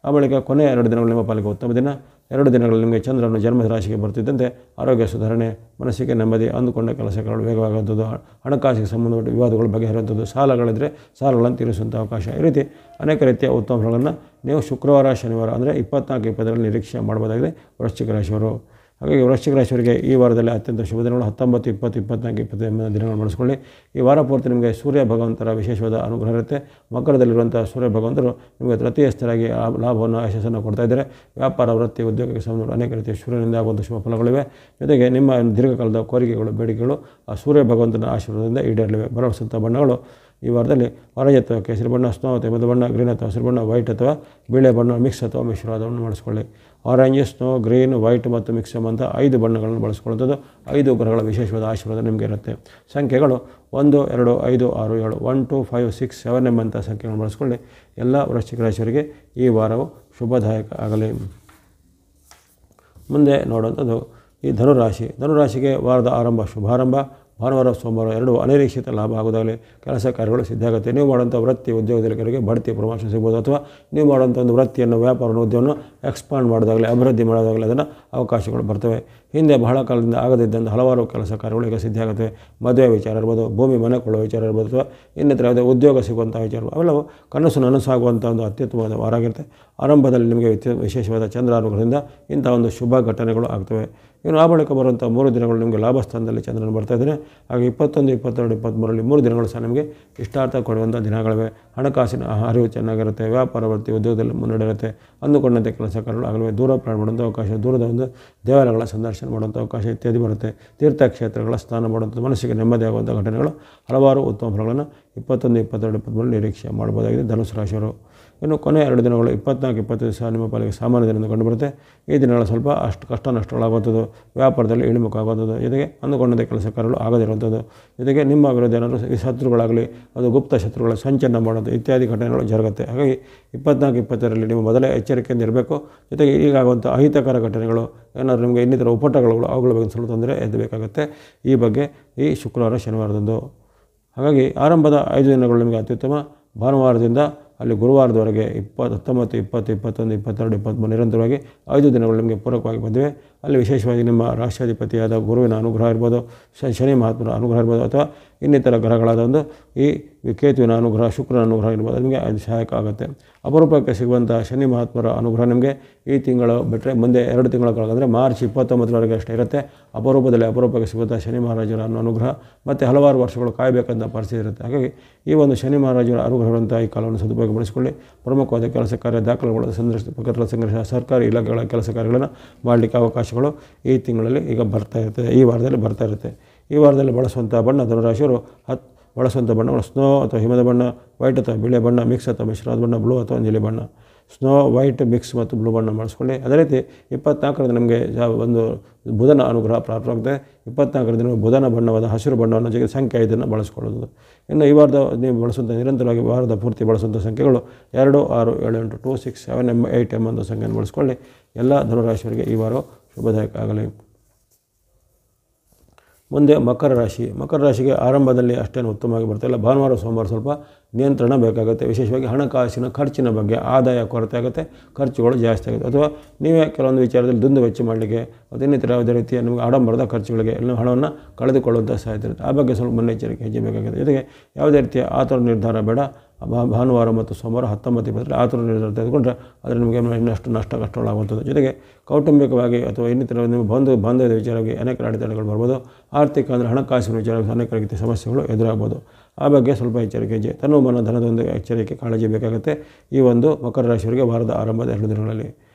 ಆ ಬಳಿಕ ಕೊನೆಯ 2 ದಿನಗಳು ನಿಮ್ಮ ಪಾಲಿಗೆ ಉತ್ತಮ ದಿನ. 2 ದಿನಗಳಲ್ಲಿ ನಿಮಗೆ ಚಂದ್ರನು ಜನ್ಮ ರಾಶಿಗೆ ಬರ್ತಿದ್ದಂತೆ ಆರೋಗ್ಯ ಸುಧಾರಣೆ, ಮನಸ್ಸಿಗೆ ನೆಮ್ಮದಿ, ಅಂದುಕೊಂಡ ಕೆಲಸಗಳು ವೇಗವಾಗುವಂಥದ್ದು, ಹಣಕಾಸಿಗೆ ಸಂಬಂಧಪಟ್ಟ ವಿವಾದಗಳು ಬಗೆಹರಿಯುವಂಥದ್ದು, ಸಾಲಗಳಿದ್ದರೆ ಸಾಲಗಳನ್ನು ತೀರಿಸುವಂಥ ಅವಕಾಶ, ಈ ರೀತಿ ಅನೇಕ ರೀತಿಯ ಉತ್ತಮ ಫಲಗಳನ್ನು ನೀವು ಶುಕ್ರವಾರ, ಶನಿವಾರ ಅಂದರೆ 24-20ರಲ್ಲಿ ನಿರೀಕ್ಷೆ ಮಾಡ್ಬೋದಾಗಿದೆ ವೃಶ್ಚಿಕ ರಾಶಿಯವರು. ಹಾಗಾಗಿ ವೃಶ್ಚಿಕ ರಾಶಿಯವರಿಗೆ ಈ ವಾರದಲ್ಲಿ ಅತ್ಯಂತ ಶುಭ ದಿನಗಳು 19, 20, 24, 25 ದಿನಗಳು ಬಳಸ್ಕೊಳ್ಳಿ. ಈ ವಾರ ಪೂರ್ತಿ ನಿಮಗೆ ಸೂರ್ಯ ಭಗವಂತರ ವಿಶೇಷವಾದ ಅನುಗ್ರಹ ಇರುತ್ತೆ. ಮಕರದಲ್ಲಿರುವಂಥ ಸೂರ್ಯ ಭಗವಂತರು ನಿಮಗೆ ತೃತೀಯಸ್ಥರಾಗಿ ಲಾಭವನ್ನು, ಯಶಸ್ಸನ್ನು ಕೊಡ್ತಾ ಇದ್ದಾರೆ. ವ್ಯಾಪಾರ, ವೃತ್ತಿ, ಉದ್ಯೋಗಕ್ಕೆ ಸಂಬಂಧ ಅನೇಕ ರೀತಿಯ ಸೂರ್ಯನಿಂದ ಆಗುವಂಥ ಶುಭ ಫಲಗಳಿವೆ. ಜೊತೆಗೆ ನಿಮ್ಮ ದೀರ್ಘಕಾಲದ ಕೋರಿಕೆಗಳು, ಬೇಡಿಕೆಗಳು ಆ ಸೂರ್ಯ ಭಗವಂತನ ಆಶೀರ್ವಾದದಿಂದ ಈಡೇರಲಿವೆ. ಭರವಸಂಥ ಬಣ್ಣಗಳು ಈ ವಾರದಲ್ಲಿ ಆರೆಂಜ್ ಅಥವಾ ಕೇಸರಿ ಬಣ್ಣ, ಸ್ನೋ ಅಥವಾ ಮಧು ಬಣ್ಣ, ಗ್ರೀನ್ ಅಥವಾ ಹಸಿರು ಬಣ್ಣ, ವೈಟ್ ಅಥವಾ ಬಿಳೆ ಬಣ್ಣ, ಮಿಕ್ಸ್ ಅಥವಾ ಮಿಶ್ರವಾದವನ್ನು ಮಾಡಿಸ್ಕೊಳ್ಳಿ. ಆರೆಂಜ್, ಸ್ನೋ, ಗ್ರೀನ್, ವೈಟ್ ಮತ್ತು ಮಿಕ್ಸ್ ಎಂಬಂಥ 5 ಬಣ್ಣಗಳನ್ನು ಬಳಸ್ಕೊಳ್ಳುವಂಥದ್ದು 5 ಗ್ರಹಗಳ ವಿಶೇಷವಾದ ಆಶೀರ್ವಾದ ನಿಮಗೆ ಇರುತ್ತೆ. ಸಂಖ್ಯೆಗಳು 1, 2, 5, 6, 7, 1, 2, 5, 6, 7 ಎಂಬಂಥ ಸಂಖ್ಯೆಗಳನ್ನು ಬಳಸ್ಕೊಳ್ಳಿ. ಎಲ್ಲ ವೃಶ್ಚಿಕ ರಾಶಿಯವರಿಗೆ ಈ ವಾರವು ಶುಭದಾಯಕ ಆಗಲಿ. ಮುಂದೆ ನೋಡುವಂಥದ್ದು ಈ ಧನುರಾಶಿ. ಧನುರಾಶಿಗೆ ವಾರದ ಆರಂಭ ಶುಭಾರಂಭ. ಭಾನುವಾರ, ಸೋಮವಾರ 2 ಅನಿರೀಕ್ಷಿತ ಲಾಭ ಆಗೋದಾಗಲಿ, ಕೆಲಸ ಕಾರ್ಯಗಳು ಸಿದ್ಧ ಆಗುತ್ತೆ. ನೀವು ಮಾಡುವಂಥ ವೃತ್ತಿ, ಉದ್ಯೋಗದಲ್ಲಿ ಕೆಲವರಿಗೆ ಬಡ್ತಿ ಪ್ರಮೋಷನ್ ಸಿಗ್ಬೋದು, ಅಥವಾ ನೀವು ಮಾಡುವಂಥ ಒಂದು ವೃತ್ತಿಯನ್ನು, ವ್ಯಾಪಾರವನ್ನು, ಉದ್ಯಮವನ್ನು ಎಕ್ಸ್ಪಾಂಡ್ ಮಾಡೋದಾಗಲಿ, ಅಭಿವೃದ್ಧಿ ಮಾಡೋದಾಗಲಿ ಅದನ್ನು ಅವಕಾಶಗಳು ಬರ್ತವೆ. ಹಿಂದೆ ಬಹಳ ಕಾಲದಿಂದ ಆಗದಿದ್ದಂಥ ಹಲವಾರು ಕೆಲಸ ಕಾರ್ಯಗಳು ಈಗ ಸಿದ್ಧ ಆಗುತ್ತೆ. ಮದುವೆ ವಿಚಾರ ಇರ್ಬೋದು, ಭೂಮಿ ಮನೆ ಕೊಳ್ಳೋ ವಿಚಾರ ಇರ್ಬೋದು, ಅಥವಾ ಇನ್ನಿತರ ಯಾವುದೇ ಉದ್ಯೋಗ ಸಿಗುವಂಥ ವಿಚಾರ, ಅವೆಲ್ಲವೂ ಕನಸು ನನಸಾಗುವಂಥ ಒಂದು ಅತ್ಯುತ್ತಮವಾದ ವಾರ ಆಗಿರುತ್ತೆ. ಆರಂಭದಲ್ಲಿ ನಿಮಗೆ ವಿಶೇಷವಾದ ಚಂದ್ರ ಅನುಗ್ರಹದಿಂದ ಇಂಥ ಒಂದು ಶುಭ ಘಟನೆಗಳು ಆಗ್ತವೆ. ಇನ್ನು ಆ ಬಳಿಕ ಬರುವಂಥ 3 ದಿನಗಳು ನಿಮಗೆ ಲಾಭಸ್ಥಾನದಲ್ಲಿ ಚಂದ್ರನ ಬರ್ತಾ ಇದ್ದಾನೆ. ಹಾಗೆ 21, 22, 23ರಲ್ಲಿ 3 ದಿನಗಳು ಸಹ ನಿಮಗೆ ಇಷ್ಟಾರ್ಥ ಕೊಡುವಂಥ ದಿನಗಳಿವೆ. ಹಣಕಾಸಿನ ಹರಿವು ಚೆನ್ನಾಗಿರುತ್ತೆ. ವ್ಯಾಪಾರ, ವೃತ್ತಿ, ಉದ್ಯೋಗದಲ್ಲಿ ಮುನ್ನಡೆಯುತ್ತೆ. ಅಂದುಕೊಂಡಂತೆ ಕೆಲಸ ಕಾರ್ಯಗಳು ಆಗಲಿವೆ. ದೂರ ಪ್ರಯಾಣ ಮಾಡುವಂಥ ಅವಕಾಶ, ದೂರದ ಒಂದು ದೇವಾಲಯಗಳ ಸಂದರ್ಶನ ಮಾಡುವಂಥ ಅವಕಾಶ ಇತ್ಯಾದಿ ಬರುತ್ತೆ. ತೀರ್ಥಕ್ಷೇತ್ರಗಳ ಸ್ನಾನ ಮಾಡುವಂಥ, ಮನಸ್ಸಿಗೆ ನೆಮ್ಮದಿ ಆಗುವಂಥ ಘಟನೆಗಳು, ಹಲವಾರು ಉತ್ತಮ ಫಲಗಳನ್ನು 21, 22, 23 ನಿರೀಕ್ಷೆ ಮಾಡಬಹುದಾಗಿದೆ ಧನುಸು ರಾಶಿಯವರು. ಇನ್ನು ಕೊನೆಯ 2 ದಿನಗಳು 24, 25 ಸಹ ನಿಮ್ಮ ಪಾಲಿಗೆ ಸಾಮಾನ್ಯ ದಿನದಿಂದ ಕಂಡುಬರುತ್ತೆ. ಈ ದಿನಗಳು ಸ್ವಲ್ಪ ಅಷ್ಟು ಕಷ್ಟ ನಷ್ಟಗಳಾಗುವಂಥದ್ದು, ವ್ಯಾಪಾರದಲ್ಲಿ ಇಳಿಮುಖ ಆಗುವಂಥದ್ದು, ಜೊತೆಗೆ ಅಂದುಕೊಂಡಂತೆ ಕೆಲಸ ಕಾರ್ಯಗಳು ಆಗದಿರುವಂಥದ್ದು, ಜೊತೆಗೆ ನಿಮ್ಮ ವಿರುದ್ಧ ಏನಾದರೂ ಈ ಶತ್ರುಗಳಾಗಲಿ, ಅದು ಗುಪ್ತ ಶತ್ರುಗಳ ಸಂಚಲನ ಮಾಡೋದು ಇತ್ಯಾದಿ ಘಟನೆಗಳು ಜರುಗುತ್ತೆ. ಹಾಗಾಗಿ 24, 25ರಲ್ಲಿ ನೀವು ಮೊದಲೇ ಎಚ್ಚರಿಕೆಯಿಂದ ಇರಬೇಕು. ಜೊತೆಗೆ ಈಗಾಗುವಂಥ ಅಹಿತಕರ ಘಟನೆಗಳು, ಏನಾದರೂ ನಿಮಗೆ ಇನ್ನಿತರ ಉಪಟಗಳು, ಅವುಗಳ ಬಗ್ಗೆ ಸ್ವಲ್ಪ ತೊಂದರೆ ಎದ್ದಬೇಕಾಗುತ್ತೆ. ಈ ಬಗ್ಗೆ ಈ ಶುಕ್ರವಾರ, ಶನಿವಾರದಂದು. ಹಾಗಾಗಿ ಆರಂಭದ 5 ದಿನಗಳು ನಿಮಗೆ ಅತ್ಯುತ್ತಮ. ಭಾನುವಾರದಿಂದ ಅಲ್ಲಿ ಗುರುವಾರದವರೆಗೆ 19, 20, 21, 22, 23 ನಿರಂತರವಾಗಿ 5 ದಿನಗಳು ನಿಮಗೆ ಪೂರಕವಾಗಿ ಬಂದಿವೆ. ಅಲ್ಲಿ ವಿಶೇಷವಾಗಿ ನಿಮ್ಮ ರಾಷ್ಟ್ರಾಧಿಪತಿಯಾದ ಗುರುವಿನ ಅನುಗ್ರಹ ಇರ್ಬೋದು, ಶನಿ ಮಹಾತ್ಮರ ಅನುಗ್ರಹ ಇರ್ಬೋದು, ಅಥವಾ ಇನ್ನಿತರ ಗ್ರಹಗಳಾದ ಒಂದು ಈ ಕೇತುವಿನ ಅನುಗ್ರಹ, ಶುಕ್ರನ ಅನುಗ್ರಹ ಇರ್ಬೋದು, ನಿಮಗೆ ಅದು ಸಹಾಯಕ ಆಗುತ್ತೆ. ಅಪರೂಪಕ್ಕೆ ಸಿಗುವಂಥ ಶನಿ ಮಹಾತ್ಮರ ಅನುಗ್ರಹ ನಿಮಗೆ ಈ ತಿಂಗಳು ಬಿಟ್ಟರೆ ಮುಂದೆ 2 ತಿಂಗಳ ಕಾಲ ಅಂದರೆ ಮಾರ್ಚ್ 29ರವರೆಗೆ ಅಷ್ಟೇ ಇರುತ್ತೆ. ಅಪರೂಪಕ್ಕೆ ಸಿಗುವಂಥ ಶನಿ ಮಹಾರಾಜರ ಅನುಗ್ರಹ ಮತ್ತು ಹಲವಾರು ವರ್ಷಗಳು ಕಾಯಬೇಕಂತ ಪರಿಸ್ಥಿತಿ ಇರುತ್ತೆ. ಹಾಗಾಗಿ ಈ ಒಂದು ಶನಿ ಮಹಾರಾಜರ ಅನುಗ್ರಹವಂಥ ಈ ಕಾಲವನ್ನು ಸದುಪಯೋಗಪಡಿಸಿಕೊಳ್ಳಿ. ಪ್ರಮುಖವಾದ ಕೆಲಸ ಕಾರ್ಯ, ದಾಖಲೆಗಳ ಸಂಘರ್ಷ, ಸರ್ಕಾರಿ ಇಲಾಖೆಗಳ ಕೆಲಸ ಕಾರ್ಯಗಳನ್ನು ಮಾಡಲಿಕ್ಕೆ ಅವಕಾಶಗಳು ಈ ತಿಂಗಳಲ್ಲಿ ಈಗ ಬರ್ತಾ ಇರ್ತದೆ, ಈ ವಾರದಲ್ಲಿ ಬರ್ತಾ ಇರುತ್ತೆ. ಈ ವಾರದಲ್ಲಿ ಬಳಸುವಂಥ ಬಣ್ಣ ಧನುರಾಶಿಯವರು ಬಳಸುವಂಥ ಬಣ್ಣಗಳು ಸ್ನೋ ಅಥವಾ ಹಿಮದ ಬಣ್ಣ, ವೈಟ್ ಅಥವಾ ಬಿಳೆ ಬಣ್ಣ, ಮಿಕ್ಸ್ ಅಥವಾ ಮಿಶ್ರವಾದ ಬಣ್ಣ, ಬ್ಲೂ ಅಥವಾ ನೀಲಿ ಬಣ್ಣ. ಸ್ನೋ, ವೈಟ್, ಮಿಕ್ಸ್ ಮತ್ತು ಬ್ಲೂ ಬಣ್ಣ ಮಾಡಿಸ್ಕೊಳ್ಳಿ. ಅದೇ ರೀತಿ 24ರಂದು ನಮಗೆ ಒಂದು ಬುಧನ ಅನುಗ್ರಹ ಪ್ರಾರಂಭವಾಗುತ್ತೆ. 24ರಂದು ಬುಧನ ಬಣ್ಣವಾದ ಹಸಿರು ಬಣ್ಣವನ್ನು ಜೊತೆಗೆ ಸಂಖ್ಯೆ 5 ಬಳಸ್ಕೊಳ್ಳೋದು. ಇನ್ನು ಈ ವಾರದ ನೀವು ಬಳಸುವಂಥ ನಿರಂತರವಾಗಿ ವಾರದ ಪೂರ್ತಿ ಬಳಸುವಂಥ ಸಂಖ್ಯೆಗಳು 2, 6, 7, 8, 2, 6, 7, 8 ಎಂಬ ಸಂಖ್ಯೆಯನ್ನು ಬಳಸ್ಕೊಳ್ಳಿ. ಎಲ್ಲ ಧನುರಾಶಿಯವರಿಗೆ ಈ ವಾರ ಶುಭದಾಯಕ ಆಗಲಿ. ಮುಂದೆ ಮಕರ ರಾಶಿಗೆ ಆರಂಭದಲ್ಲಿ ಅಷ್ಟೇನು ಉತ್ತಮವಾಗಿ ಬರ್ತಾಯಿಲ್ಲ. ಭಾನುವಾರ ಸೋಮವಾರ ಸ್ವಲ್ಪ ನಿಯಂತ್ರಣ ಬೇಕಾಗುತ್ತೆ. ವಿಶೇಷವಾಗಿ ಹಣಕಾಸಿನ ಖರ್ಚಿನ ಬಗ್ಗೆ ಆದಾಯ ಕೊರತೆ ಆಗುತ್ತೆ, ಖರ್ಚುಗಳು ಜಾಸ್ತಿ ಆಗುತ್ತೆ. ಅಥವಾ ನೀವೇ ಕೆಲವೊಂದು ವಿಚಾರದಲ್ಲಿ ದುಂದು ವೆಚ್ಚ ಮಾಡಲಿಕ್ಕೆ ಮತ್ತು ಇನ್ನಿತರ ಯಾವುದೇ ರೀತಿಯ ನಿಮಗೆ ಆಡಂಬರದ ಖರ್ಚುಗಳಿಗೆ ಎಲ್ಲ ಹಣವನ್ನು ಕಳೆದುಕೊಳ್ಳುವಂಥ ಸಾಧ್ಯತೆ ಇರುತ್ತೆ. ಆ ಬಗ್ಗೆ ಸ್ವಲ್ಪ ಮುನ್ನೆಚ್ಚರಿಕೆ ಹೆಜ್ಜೆ ಬೇಕಾಗುತ್ತೆ. ಜೊತೆಗೆ ಯಾವುದೇ ರೀತಿಯ ಆತುರ ನಿರ್ಧಾರ ಬೇಡ. ಭಾನುವಾರ ಮತ್ತು ಸೋಮವಾರ 19-20 ಆತುರ ನಿರ್ಧಾರ ತೆಗೆದುಕೊಂಡ್ರೆ ಆದರೆ ನಿಮಗೆ ಇನ್ನಷ್ಟು ಕಷ್ಟಗಳಾಗುವಂಥದ್ದು. ಜೊತೆಗೆ ಕೌಟುಂಬಿಕವಾಗಿ ಅಥವಾ ಇನ್ನಿತರ ನೀವು ಬಾಂಧವ್ಯದ ವಿಚಾರವಾಗಿ ಅನೇಕ ಅಡೆತಡೆಗಳು ಬರ್ಬೋದು. ಆರ್ಥಿಕ ಅಂದರೆ ಹಣಕಾಸಿನ ವಿಚಾರವಾಗಿ ಅನೇಕ ರೀತಿಯ ಸಮಸ್ಯೆಗಳು ಎದುರಾಗ್ಬೋದು. ಆ ಬಗ್ಗೆ ಸ್ವಲ್ಪ ಎಚ್ಚರಿಕೆ ಹೆಜ್ಜೆ, ತನು ಮನ ಧನದೊಂದು ಎಚ್ಚರಿಕೆ ಕಾಳಜಿ ಬೇಕಾಗುತ್ತೆ ಈ ಒಂದು ಮಕರ ರಾಶಿಯವರಿಗೆ ವಾರದ ಆರಂಭದ 2 ದಿನಗಳಲ್ಲಿ.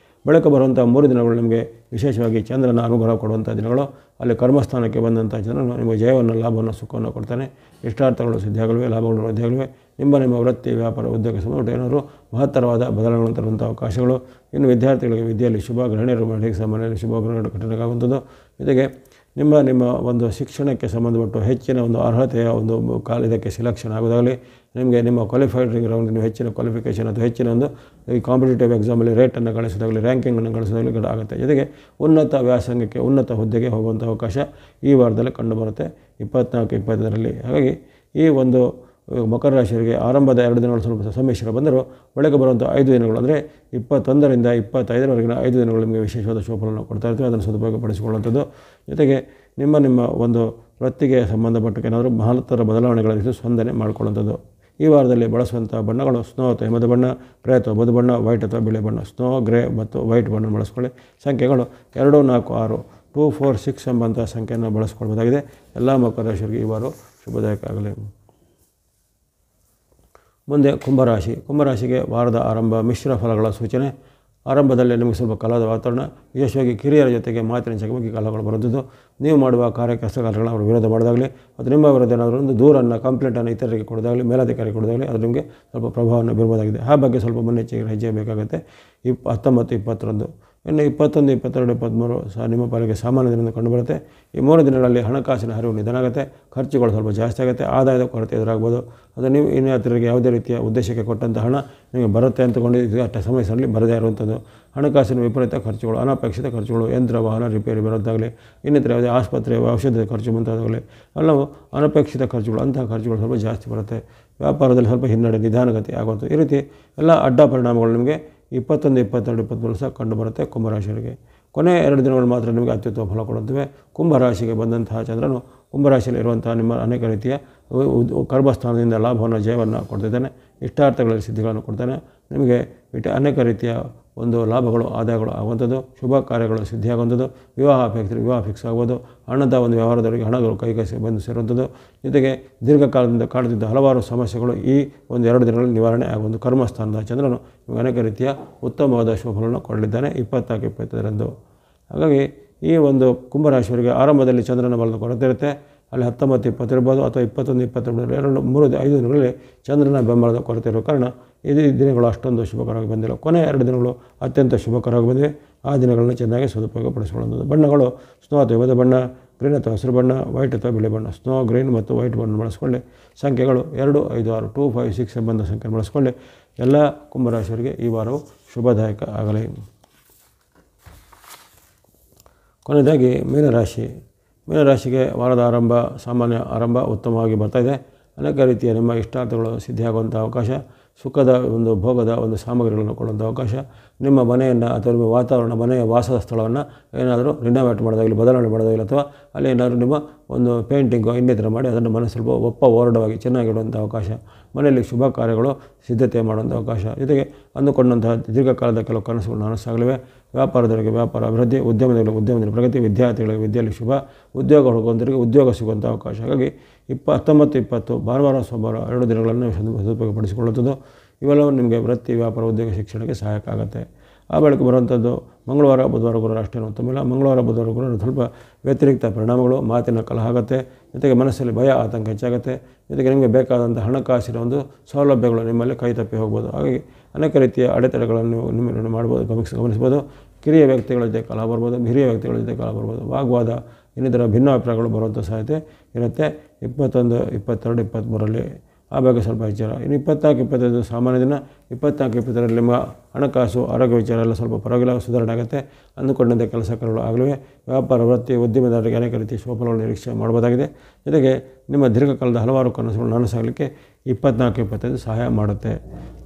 ಬಳಿಕ ಬರುವಂಥ 3 ದಿನಗಳು ನಿಮಗೆ ವಿಶೇಷವಾಗಿ ಚಂದ್ರನ ಅನುಗ್ರಹ ಕೊಡುವಂಥ ದಿನಗಳು. ಅಲ್ಲಿ ಕರ್ಮಸ್ಥಾನಕ್ಕೆ ಬಂದಂಥ ಚಂದ್ರನು ನಿಮಗೆ ಜಯವನ್ನು, ಲಾಭವನ್ನು, ಸುಖವನ್ನು ಕೊಡ್ತಾನೆ. ಇಷ್ಟಾರ್ಥಗಳು ಸಿದ್ಧಿಯಾಗಲಿವೆ, ಲಾಭಗಳು ವೃದ್ಧಿಯಾಗಲಿವೆ. ನಿಮ್ಮ ವೃತ್ತಿ, ವ್ಯಾಪಾರ, ಉದ್ಯೋಗ ಸಂಬಂಧ ಏನಾದರೂ ಮಹತ್ತರವಾದ ಬದಲಾವಣೆಗಳನ್ನು ತರುವಂಥ ಅವಕಾಶಗಳು. ಇನ್ನು ವಿದ್ಯಾರ್ಥಿಗಳಿಗೆ ವಿದ್ಯೆಯಲ್ಲಿ ಶುಭ, ಗೃಹಿಣಿಯರು ಮನೆಯಲ್ಲಿ ಶುಭ ಘಟನೆಗಾಗುವಂಥದ್ದು. ಜೊತೆಗೆ ನಿಮ್ಮ ಒಂದು ಶಿಕ್ಷಣಕ್ಕೆ ಸಂಬಂಧಪಟ್ಟು ಹೆಚ್ಚಿನ ಒಂದು ಅರ್ಹತೆಯ ಒಂದು ಇದಕ್ಕೆ ಸಿಲೆಕ್ಷನ್ ಆಗೋದಾಗಲಿ, ನಿಮಗೆ ನಿಮ್ಮ ಕ್ವಾಲಿಫೈಡ್ ರೌಂಡ್ ನೀವು ಹೆಚ್ಚಿನ ಕ್ವಾಲಿಫಿಕೇಷನ್ ಅಥವಾ ಹೆಚ್ಚಿನ ಒಂದು ಈ ಕಾಂಪಿಟೇಟಿವ್ ಎಕ್ಸಾಮಲ್ಲಿ ರೇಟನ್ನು ಗಳಿಸೋದಾಗಲಿ, ರ್ಯಾಂಕಿಂಗನ್ನು ಗಳಿಸೋದಾಗಲಿ ಆಗುತ್ತೆ. ಜೊತೆಗೆ ಉನ್ನತ ವ್ಯಾಸಂಗಕ್ಕೆ, ಉನ್ನತ ಹುದ್ದೆಗೆ ಹೋಗುವಂಥ ಅವಕಾಶ ಈ ವಾರದಲ್ಲಿ ಕಂಡುಬರುತ್ತೆ 24-25ರಲ್ಲಿ. ಹಾಗಾಗಿ ಈ ಒಂದು ಮಕರ ರಾಶಿಯವರಿಗೆ ಆರಂಭದ 2 ದಿನಗಳು ಸ್ವಲ್ಪ ಸಮ್ಮಿಶ್ರ ಬಂದರೂ ಬಳಿಕ ಬರುವಂಥ 5 ದಿನಗಳು ಅಂದರೆ 21ರಿಂದ 25ರವರೆಗಿನ 5 ದಿನಗಳು ನಿಮಗೆ ವಿಶೇಷವಾದ ಶೋಭವನ್ನು ಕೊಡ್ತಾ ಇರ್ತೀವಿ. ಅದನ್ನು ಸದುಪಯೋಗಪಡಿಸಿಕೊಳ್ಳುವಂಥದ್ದು. ಜೊತೆಗೆ ನಿಮ್ಮ ಒಂದು ವೃತ್ತಿಗೆ ಸಂಬಂಧಪಟ್ಟ ಏನಾದರೂ ಮಹತ್ತರ ಬದಲಾವಣೆಗಳನ್ನು ಸ್ಪಂದನೆ ಮಾಡಿಕೊಳ್ಳುವಂಥದ್ದು. ಈ ವಾರದಲ್ಲಿ ಬಳಸುವಂಥ ಬಣ್ಣಗಳು ಸ್ನೋ ಅಥವಾ ಹಿಮದ ಬಣ್ಣ, ಗ್ರೇ ಅಥವಾ ಬೂದು ಬಣ್ಣ, ವೈಟ್ ಅಥವಾ ಬಿಳಿ ಬಣ್ಣ. ಸ್ನೋ, ಗ್ರೇ ಮತ್ತು ವೈಟ್ ಬಣ್ಣ ಬಳಸ್ಕೊಳ್ಳಿ. ಸಂಖ್ಯೆಗಳು 2, 4, 6, 2, 4, 6 ಎಂಬಂಥ ಸಂಖ್ಯೆಯನ್ನು ಬಳಸ್ಕೊಳ್ಬೋದಾಗಿದೆ. ಎಲ್ಲ ಮಕರ ರಾಶಿಯವರಿಗೆ ಈ ವಾರ ಶುಭದಾಯಕ ಆಗಲಿ. ಮುಂದೆ ಕುಂಭರಾಶಿಗೆ ವಾರದ ಆರಂಭ ಮಿಶ್ರ ಫಲಗಳ ಸೂಚನೆ. ಆರಂಭದಲ್ಲಿ ನಿಮಗೆ ಸ್ವಲ್ಪ ಕಲಹದ ವಾತಾವರಣ, ವಿಶೇಷವಾಗಿ ಕಿರಿಯರ ಜೊತೆಗೆ ಮಾತಿನ ಚಕಮಕಿ ಕಲಹಗಳು ಬರುವಂಥದ್ದು. ನೀವು ಮಾಡುವ ಕೆಲಸಗಳನ್ನು ಅವರು ವಿರೋಧ ಮಾಡೋದಾಗಲಿ ಅಥವಾ ನಿಮ್ಮ ವಿರುದ್ಧ ಏನಾದರೂ ಒಂದು ದೂರನ್ನು, ಕಂಪ್ಲೇಂಟನ್ನು ಇತರರಿಗೆ ಕೊಡೋದಾಗಲಿ, ಮೇಲಾಧಿಕಾರಿ ಕೊಡೋದಾಗಲಿ ಅದು ನಿಮಗೆ ಸ್ವಲ್ಪ ಪ್ರಭಾವವನ್ನು ಬೀರ್ಬೋದಾಗಿದೆ. ಆ ಬಗ್ಗೆ ಸ್ವಲ್ಪ ಮುನ್ನೆಚ್ಚರಿಕೆ ಹೆಜ್ಜೆ ಬೇಕಾಗುತ್ತೆ 19-20ರಂದು. ಇನ್ನು 21, 22, 23 ಸಹ ನಿಮ್ಮ ಪಾಲಿಗೆ ಸಾಮಾನ್ಯ ದಿನದಿಂದ ಕಂಡುಬರುತ್ತೆ. ಈ 3 ದಿನಗಳಲ್ಲಿ ಹಣಕಾಸಿನ ಹರಿವು ನಿಧಾನ ಆಗುತ್ತೆ, ಖರ್ಚುಗಳು ಸ್ವಲ್ಪ ಜಾಸ್ತಿ ಆಗುತ್ತೆ, ಆದಾಯದ ಕೊರತೆ ಎದುರಾಗ್ಬೋದು. ಅದು ನೀವು ಇನ್ನಿತರರಿಗೆ ಯಾವುದೇ ರೀತಿಯ ಉದ್ದೇಶಕ್ಕೆ ಕೊಟ್ಟಂಥ ಹಣ ನಿಮಗೆ ಬರುತ್ತೆ ಅಂತಕೊಂಡಿದ್ದು ಅಷ್ಟು ಸಮಯದಲ್ಲಿ ಬರದೇ ಇರುವಂಥದ್ದು. ಹಣಕಾಸಿನ ವಿಪರೀತ ಖರ್ಚುಗಳು, ಅನಪೇಕ್ಷಿತ ಖರ್ಚುಗಳು, ಯಂತ್ರ ವಾಹನ ರಿಪೇರಿ ಬರೋದಾಗಲಿ, ಇನ್ನಿತರ ಯಾವುದೇ ಆಸ್ಪತ್ರೆ ಔಷಧದ ಖರ್ಚು ಮುಂತಾದಾಗಲಿ ಎಲ್ಲವೂ ಅನಪೇಕ್ಷಿತ ಖರ್ಚುಗಳು. ಅಂತಹ ಖರ್ಚುಗಳು ಸ್ವಲ್ಪ ಜಾಸ್ತಿ ಬರುತ್ತೆ. ವ್ಯಾಪಾರದಲ್ಲಿ ಸ್ವಲ್ಪ ಹಿನ್ನಡೆ, ನಿಧಾನಗತಿ ಆಗುವಂಥದ್ದು. ಈ ರೀತಿ ಎಲ್ಲ ಅಡ್ಡ ಪರಿಣಾಮಗಳು ನಿಮಗೆ 21, 22, 23 ಸಹ ಕಂಡುಬರುತ್ತೆ ಕುಂಭರಾಶಿಯವರಿಗೆ. ಕೊನೆಯ 2 ದಿನಗಳು ಮಾತ್ರ ನಿಮಗೆ ಅತ್ಯುತ್ತಮ ಫಲ ಕೊಡುತ್ತವೆ. ಕುಂಭರಾಶಿಗೆ ಬಂದಂತಹ ಚಂದ್ರನು ಕುಂಭರಾಶಿಯಲ್ಲಿ ಇರುವಂತಹ ನಿಮ್ಮ ಅನೇಕ ರೀತಿಯ ಕರ್ಮಸ್ಥಾನದಿಂದ ಲಾಭವನ್ನು, ಜಯವನ್ನು ಕೊಡ್ತಿದ್ದಾನೆ. ಇಷ್ಟಾರ್ಥಗಳಲ್ಲಿ ಸಿದ್ಧಿಗಳನ್ನು ಕೊಡ್ತಾನೆ. ನಿಮಗೆ ಅನೇಕ ರೀತಿಯ ಒಂದು ಲಾಭಗಳು, ಆದಾಯಗಳು ಆಗುವಂಥದ್ದು, ಶುಭ ಕಾರ್ಯಗಳು ಸಿದ್ಧಿಯಾಗುವಂಥದ್ದು, ವಿವಾಹ ಫಿಕ್ಸ್ ಆಗ್ಬೋದು. ಹಣದ ಒಂದು ವ್ಯವಹಾರದವರಿಗೆ ಹಣಗಳು ಕೈ ಬಂದು ಸೇರುವಂಥದ್ದು. ಜೊತೆಗೆ ದೀರ್ಘಕಾಲದಿಂದ ಕಾಡುತ್ತಿದ್ದ ಹಲವಾರು ಸಮಸ್ಯೆಗಳು ಈ ಒಂದು 2 ದಿನಗಳಲ್ಲಿ ನಿವಾರಣೆ ಆಗುವುದು. ಕರ್ಮಸ್ಥಾನದ ಚಂದ್ರನು ಅನೇಕ ರೀತಿಯ ಉತ್ತಮವಾದ ಶುಭಫಲವನ್ನು ಕೊಡಲಿದ್ದಾನೆ 24-25ರಂದು. ಹಾಗಾಗಿ ಈ ಒಂದು ಕುಂಭರಾಶಿಯವರಿಗೆ ಆರಂಭದಲ್ಲಿ ಚಂದ್ರನ ಬಲದ ಕೊರತೆ ಇರುತ್ತೆ. ಅಲ್ಲಿ 19-20 ಇರ್ಬೋದು ಅಥವಾ 21, 22, 5 ದಿನಗಳಲ್ಲಿ ಚಂದ್ರನ ಬೆಂಬಲದ ಕೊರತೆ ಇರೋ ಕಾರಣ ಈ ದಿನಗಳು ಅಷ್ಟೊಂದು ಶುಭಕರವಾಗಿ ಬಂದಿಲ್ಲ. ಕೊನೆಯ 2 ದಿನಗಳು ಅತ್ಯಂತ ಶುಭಕರವಾಗಿ ಬಂದಿವೆ. ಆ ದಿನಗಳನ್ನು ಚೆನ್ನಾಗಿ ಸದುಪಯೋಗಪಡಿಸಿಕೊಳ್ಳುವುದು. ಬಣ್ಣಗಳು ಸ್ನೋ ಅಥವಾ ಹಿಮದ ಬಣ್ಣ, ಗ್ರೀನ್ ಅಥವಾ ಹಸಿರು ಬಣ್ಣ, ವೈಟ್ ಅಥವಾ ಬಿಳಿ ಬಣ್ಣ. ಸ್ನೋ, ಗ್ರೀನ್ ಮತ್ತು ವೈಟ್ ಬಣ್ಣ ಬಳಸ್ಕೊಳ್ಳಿ. ಸಂಖ್ಯೆಗಳು 2, 5, 6, 2, 5, 6 ಎಂಬಂಥ ಸಂಖ್ಯೆ ಬಳಸ್ಕೊಳ್ಳಿ. ಎಲ್ಲ ಕುಂಭರಾಶಿಯವರಿಗೆ ಈ ವಾರವು ಶುಭದಾಯಕ ಆಗಲಿ. ಕೊನೆಯದಾಗಿ ಮೀನರಾಶಿಗೆ ವಾರದ ಸಾಮಾನ್ಯ ಆರಂಭ ಉತ್ತಮವಾಗಿ ಬರ್ತಾಯಿದೆ. ಅನೇಕ ರೀತಿಯ ನಿಮ್ಮ ಇಷ್ಟಾರ್ಥಗಳು ಸಿದ್ಧಿಯಾಗುವಂಥ ಅವಕಾಶ, ಸುಖದ ಒಂದು ಭೋಗದ ಒಂದು ಸಾಮಗ್ರಿಗಳನ್ನು ಕೊಡುವಂಥ ಅವಕಾಶ, ನಿಮ್ಮ ಮನೆಯನ್ನು ಅಥವಾ ನಿಮ್ಮ ವಾತಾವರಣ, ಮನೆಯ ವಾಸದ ಸ್ಥಳವನ್ನು ಏನಾದರೂ ರಿನೋವೇಟ್ ಮಾಡೋದಾಗಲಿ, ಬದಲಾವಣೆ ಮಾಡೋದಾಗಲಿ ಅಥವಾ ಅಲ್ಲಿ ಏನಾದರೂ ನಿಮ್ಮ ಒಂದು ಪೇಂಟಿಂಗು ಇನ್ನಿತರ ಮಾಡಿ ಅದನ್ನು ಮನೆ ಸ್ವಲ್ಪ ಓರಡವಾಗಿ ಚೆನ್ನಾಗಿಡುವಂಥ ಅವಕಾಶ, ಮನೆಯಲ್ಲಿ ಶುಭ ಕಾರ್ಯಗಳು ಸಿದ್ಧತೆ ಮಾಡುವಂಥ ಅವಕಾಶ, ಜೊತೆಗೆ ಅಂದುಕೊಂಡಂತಹ ದೀರ್ಘಕಾಲದ ಕೆಲವು ಕನಸುಗಳು ನನಸಾಗಲಿವೆ. ವ್ಯಾಪಾರದವರಿಗೆ ವ್ಯಾಪಾರ ಅಭಿವೃದ್ಧಿ, ಉದ್ಯಮದಲ್ಲಿ ಪ್ರಗತಿ, ವಿದ್ಯಾರ್ಥಿಗಳಿಗೆ ವಿದ್ಯೆಯಲ್ಲಿ ಶುಭ, ಉದ್ಯೋಗ ಹುಡುಕುವಂಥವರಿಗೆ ಉದ್ಯೋಗ ಸಿಗುವಂಥ ಅವಕಾಶ. ಹಾಗಾಗಿ 19-20 ಭಾನುವಾರ ಸೋಮವಾರ 2 ದಿನಗಳನ್ನು ಸದುಪಯೋಗಪಡಿಸಿಕೊಳ್ಳುತ್ತದೆ. ಇವೆಲ್ಲವೂ ನಿಮಗೆ ವೃತ್ತಿ, ವ್ಯಾಪಾರ, ಉದ್ಯೋಗ, ಶಿಕ್ಷಣಕ್ಕೆ ಸಹಾಯಕ ಆಗುತ್ತೆ. ಆ ಬಳಿಕ ಬರುವಂಥದ್ದು ಮಂಗಳವಾರ, ಬುಧವಾರ, ಗುರುವಾರ ಅಷ್ಟೇನು ಉತ್ತಮಿಲ್ಲ. ಮಂಗಳವಾರ, ಬುಧವಾರ, ಗುರುವಾರ ಸ್ವಲ್ಪ ವ್ಯತಿರಿಕ್ತ ಪರಿಣಾಮಗಳು, ಮಾತಿನ ಕಲಹ ಆಗುತ್ತೆ. ಜೊತೆಗೆ ಮನಸ್ಸಲ್ಲಿ ಭಯ, ಆತಂಕ ಹೆಚ್ಚಾಗುತ್ತೆ. ಜೊತೆಗೆ ನಿಮಗೆ ಬೇಕಾದಂಥ ಹಣಕಾಸಿನ ಒಂದು ಸೌಲಭ್ಯಗಳು ನಿಮ್ಮಲ್ಲಿ ಕೈ ತಪ್ಪಿ ಹೋಗ್ಬೋದು. ಹಾಗಾಗಿ ಅನೇಕ ರೀತಿಯ ಅಡೆತಡೆಗಳನ್ನು ನಿಮ್ಮ ಮಾಡ್ಬೋದು, ಗಮನಿಸ್ಬೋದು. ಕಿರಿಯ ವ್ಯಕ್ತಿಗಳ ಜೊತೆ ಕಲಹ ಬರ್ಬೋದು, ಹಿರಿಯ ವ್ಯಕ್ತಿಗಳ ಜೊತೆ ಕಲಹ ಬರ್ಬೋದು. ವಾಗ್ವಾದ, ಇನ್ನಿತರ ಭಿನ್ನಾಭಿಪ್ರಾಯಗಳು ಬರುವಂಥ ಸಾಧ್ಯತೆ ಇರುತ್ತೆ 21, 22, 23ರಲ್ಲಿ. ಆ ಬಗ್ಗೆ ಸ್ವಲ್ಪ ವಿಚಾರ. ಇನ್ನು 24-25 ಸಾಮಾನ್ಯ ದಿನ. 24-25ರಲ್ಲಿ ನಿಮ್ಮ ಹಣಕಾಸು ಆರೋಗ್ಯ ವಿಚಾರ ಎಲ್ಲ ಸ್ವಲ್ಪ ಪರವಾಗಿಲ್ಲ, ಸುಧಾರಣೆ ಆಗುತ್ತೆ. ಅಂದುಕೊಂಡಂತೆ ಕೆಲಸ ಕಾರ್ಯಗಳು ಆಗಲಿವೆ. ವ್ಯಾಪಾರ ವೃತ್ತಿ ಉದ್ಯಮದಾರರಿಗೆ ಅನೇಕ ರೀತಿಯ ಶುಭಫಲಗಳನ್ನು ನಿರೀಕ್ಷೆ ಮಾಡ್ಬೋದಾಗಿದೆ. ಜೊತೆಗೆ ನಿಮ್ಮ ದೀರ್ಘಕಾಲದ ಹಲವಾರು ಕನಸುಗಳು ನನಸಾಗಲಿಕ್ಕೆ 24-25 ಸಹಾಯ ಮಾಡುತ್ತೆ.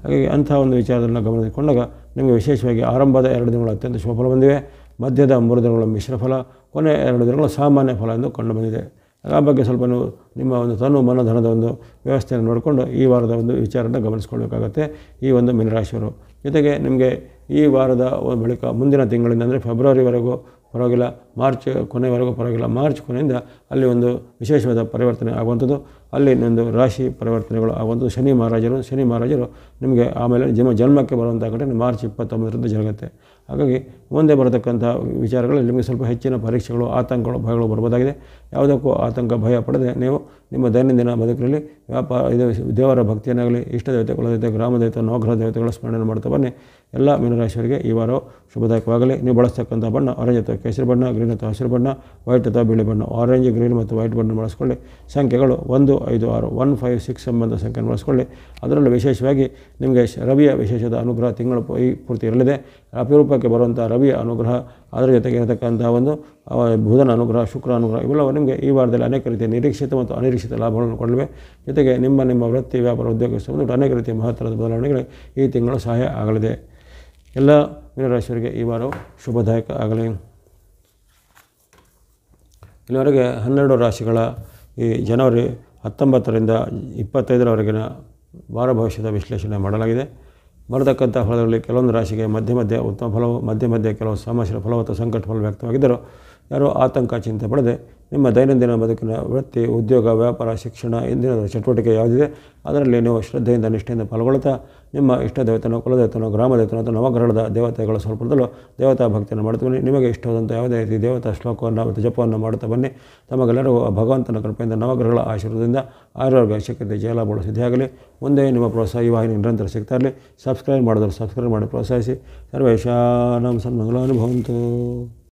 ಹಾಗಾಗಿ ಅಂಥ ಒಂದು ವಿಚಾರವನ್ನು ಗಮನಿಸಿಕೊಂಡಾಗ ನಿಮಗೆ ವಿಶೇಷವಾಗಿ ಆರಂಭದ 2 ದಿನಗಳು ಅತ್ಯಂತ ಶುಭಫಲ ಬಂದಿವೆ. ಮಧ್ಯದ 3 ದಿನಗಳ ಮಿಶ್ರ ಫಲ, ಕೊನೆಯ 2 ದಿನಗಳು ಸಾಮಾನ್ಯ ಫಲ ಎಂದು ಕಂಡು ಬಂದಿದೆ. ಆ ಬಗ್ಗೆ ಸ್ವಲ್ಪ ನೀವು ನಿಮ್ಮ ಒಂದು ತನು ಮನಧನದ ಒಂದು ವ್ಯವಸ್ಥೆಯನ್ನು ನೋಡಿಕೊಂಡು ಈ ವಾರದ ಒಂದು ವಿಚಾರನ ಗಮನಿಸ್ಕೊಳ್ಬೇಕಾಗತ್ತೆ ಈ ಒಂದು ಮೀನರಾಶಿಯವರು. ಜೊತೆಗೆ ನಿಮಗೆ ಈ ವಾರದ ಬಳಿಕ ಮುಂದಿನ ತಿಂಗಳಿಂದ ಅಂದರೆ ಫೆಬ್ರವರಿವರೆಗೂ ಪರವಾಗಿಲ್ಲ, ಮಾರ್ಚ್ ಕೊನೆಯವರೆಗೂ ಪರವಾಗಿಲ್ಲ. ಮಾರ್ಚ್ ಕೊನೆಯಿಂದ ಅಲ್ಲಿ ಒಂದು ವಿಶೇಷವಾದ ಪರಿವರ್ತನೆ ಆಗುವಂಥದ್ದು, ಅಲ್ಲಿ ಒಂದು ರಾಶಿ ಪರಿವರ್ತನೆಗಳು ಆಗುವಂಥದ್ದು. ಶನಿ ಮಹಾರಾಜರು ನಿಮಗೆ ಆಮೇಲೆ ಜನ್ಮಕ್ಕೆ ಬರುವಂಥ ಘಟನೆ ಮಾರ್ಚ್ 29ರಿಂದ ಜರುಗುತ್ತೆ. ಹಾಗಾಗಿ ಮುಂದೆ ಬರತಕ್ಕಂಥ ವಿಚಾರಗಳಲ್ಲಿ ನಿಮಗೆ ಸ್ವಲ್ಪ ಹೆಚ್ಚಿನ ಪರೀಕ್ಷೆಗಳು, ಆತಂಕಗಳು, ಭಯಗಳು ಬರ್ಬೋದಾಗಿದೆ. ಯಾವುದಕ್ಕೂ ಆತಂಕ ಭಯ ಪಡದೆ ನೀವು ನಿಮ್ಮ ದೈನಂದಿನ ಬದುಕಿನಲ್ಲಿ ದೇವರ ಭಕ್ತಿಯನ್ನಾಗಲಿ, ಇಷ್ಟ ದೇವತೆ, ಕುಲದೇವತೆ, ಗ್ರಾಮ ದೇವತೆ, ನವಗ್ರಹ ದೇವತೆಗಳ ಸ್ಮರಣೆ ಮಾಡ್ತಾ ಬನ್ನಿ. ಎಲ್ಲ ಮೀನರಾಶಿಯವರಿಗೆ ಈ ವಾರ ಶುಭದಾಯಕವಾಗಲಿ. ನೀವು ಬಳಸ್ತಕ್ಕಂಥ ಬಣ್ಣ ಆರೆಂಜ್ ಅಥವಾ ಕೇಸರಿ ಬಣ್ಣ, ಗ್ರೀನ್ ಅಥವಾ ಹಸಿರು ಬಣ್ಣ, ವೈಟ್ ಅಥವಾ ಬಿಳಿ ಬಣ್ಣ. ಆರೆಂಜ್, ಗ್ರೀನ್ ಮತ್ತು ವೈಟ್ ಬಣ್ಣ ಬಳಸ್ಕೊಳ್ಳಿ. ಸಂಖ್ಯೆಗಳು 1, 5, 6, 1, 5, 6 ಸಂಬಂಧ ಸಂಖ್ಯೆಯನ್ನು ಬಳಸ್ಕೊಳ್ಳಿ. ಅದರಲ್ಲೂ ವಿಶೇಷವಾಗಿ ನಿಮಗೆ ರವಿಯ ವಿಶೇಷದ ಅನುಗ್ರಹ ತಿಂಗಳು ಪೂರ್ತಿ ಇರಲಿದೆ. ಅಪರೂಪಕ್ಕೆ ಬರುವಂಥ ರವಿಯ ಅನುಗ್ರಹ, ಅದರ ಜೊತೆಗೆ ಇರತಕ್ಕಂಥ ಒಂದು ಬುಧನ ಅನುಗ್ರಹ, ಶುಕ್ರ ಅನುಗ್ರಹ ಇವೆಲ್ಲವೂ ನಿಮಗೆ ಈ ವಾರದಲ್ಲಿ ಅನೇಕ ರೀತಿಯ ನಿರೀಕ್ಷಿತ ಮತ್ತು ಅನಿರೀಕ್ಷಿತ ಲಾಭಗಳನ್ನು ಕೊಡಲಿವೆ. ಜೊತೆಗೆ ನಿಮ್ಮ ವೃತ್ತಿ, ವ್ಯಾಪಾರ, ಉದ್ಯೋಗ ಸಂಬಂಧ ಅನೇಕ ರೀತಿಯ ಮಹತ್ತರದ ಬದಲಾವಣೆಗಳು ಈ ತಿಂಗಳು ಸಹಾಯ ಆಗಲಿದೆ. ಎಲ್ಲ ಮೀನರಾಶಿಯವರಿಗೆ ಈ ವಾರವು ಶುಭದಾಯಕ ಆಗಲಿ. ಇಲ್ಲಿವರೆಗೆ 12 ರಾಶಿಗಳ ಈ ಜನವರಿ 19ರಿಂದ 25ರವರೆಗಿನ ವಾರ ಭವಿಷ್ಯದ ವಿಶ್ಲೇಷಣೆ ಮಾಡಲಾಗಿದೆ. ಬರತಕ್ಕಂಥ ಫಲದಲ್ಲಿ ಕೆಲವೊಂದು ರಾಶಿಗೆ ಮಧ್ಯೆ ಉತ್ತಮ ಫಲವು, ಮಧ್ಯೆ ಕೆಲವು ಸಮಸ್ಯೆ ಫಲ ಅಥವಾ ಸಂಕಟ ಫಲ ವ್ಯಕ್ತವಾಗಿದ್ದರೂ ಯಾರೂ ಆತಂಕ ಚಿಂತೆ ಪಡದೆ ನಿಮ್ಮ ದೈನಂದಿನ ಬದುಕಿನ ವೃತ್ತಿ, ಉದ್ಯೋಗ, ವ್ಯಾಪಾರ, ಶಿಕ್ಷಣ, ಇಂದಿನ ಚಟುವಟಿಕೆ ಯಾವುದಿದೆ ಅದರಲ್ಲಿ ನೀವು ಶ್ರದ್ಧೆಯಿಂದ ನಿಷ್ಠೆಯಿಂದ ಪಾಲ್ಗೊಳ್ಳುತ್ತಾ ನಿಮ್ಮ ಇಷ್ಟ ದೇವತೆನೋ, ಕುಲದೇವತೆನೋ, ಗ್ರಾಮ ದೇವತೆನೋ ಅಥವಾ ನವಗ್ರಹದ ದೇವತೆಗಳ ಸ್ವಲ್ಪದಲ್ಲೂ ದೇವತಾ ಭಕ್ತಿಯನ್ನು ಮಾಡ್ತಾ ಬನ್ನಿ. ನಿಮಗೆ ಇಷ್ಟವಾದಂಥ ಯಾವುದೇ ರೀತಿ ದೇವತಾ ಶ್ಲೋಕವನ್ನು ಮತ್ತು ಜಪವನ್ನು ಮಾಡುತ್ತಾ ಬನ್ನಿ. ತಮಗೆಲ್ಲರಿಗೂ ಭಗವಂತನ ಕೃಪೆಯಿಂದ, ನವಗ್ರಹಗಳ ಆಶೀರ್ವಾದದಿಂದ ಆರೋಗ್ಯ, ಶಕ್ತಿ, ಜಯಲಾಭಗಳು ಸಿದ್ಧಿಯಾಗಲಿ. ಮುಂದೆ ನಿಮ್ಮ ಪ್ರೋತ್ಸಾಹ ಈ ವಾಹಿನಿ ನಿರಂತರ ಸಿಗ್ತಾ ಇರಲಿ. ಸಬ್ಸ್ಕ್ರೈಬ್ ಮಾಡಿದ್ರೆ ಸಬ್ಸ್ಕ್ರೈಬ್ ಮಾಡಿ ಪ್ರೋತ್ಸಾಹಿಸಿ. ಸರ್ವೇಶಾನಾಂ ಸನ್ಮಂಗಲಾನುಭವಂತು.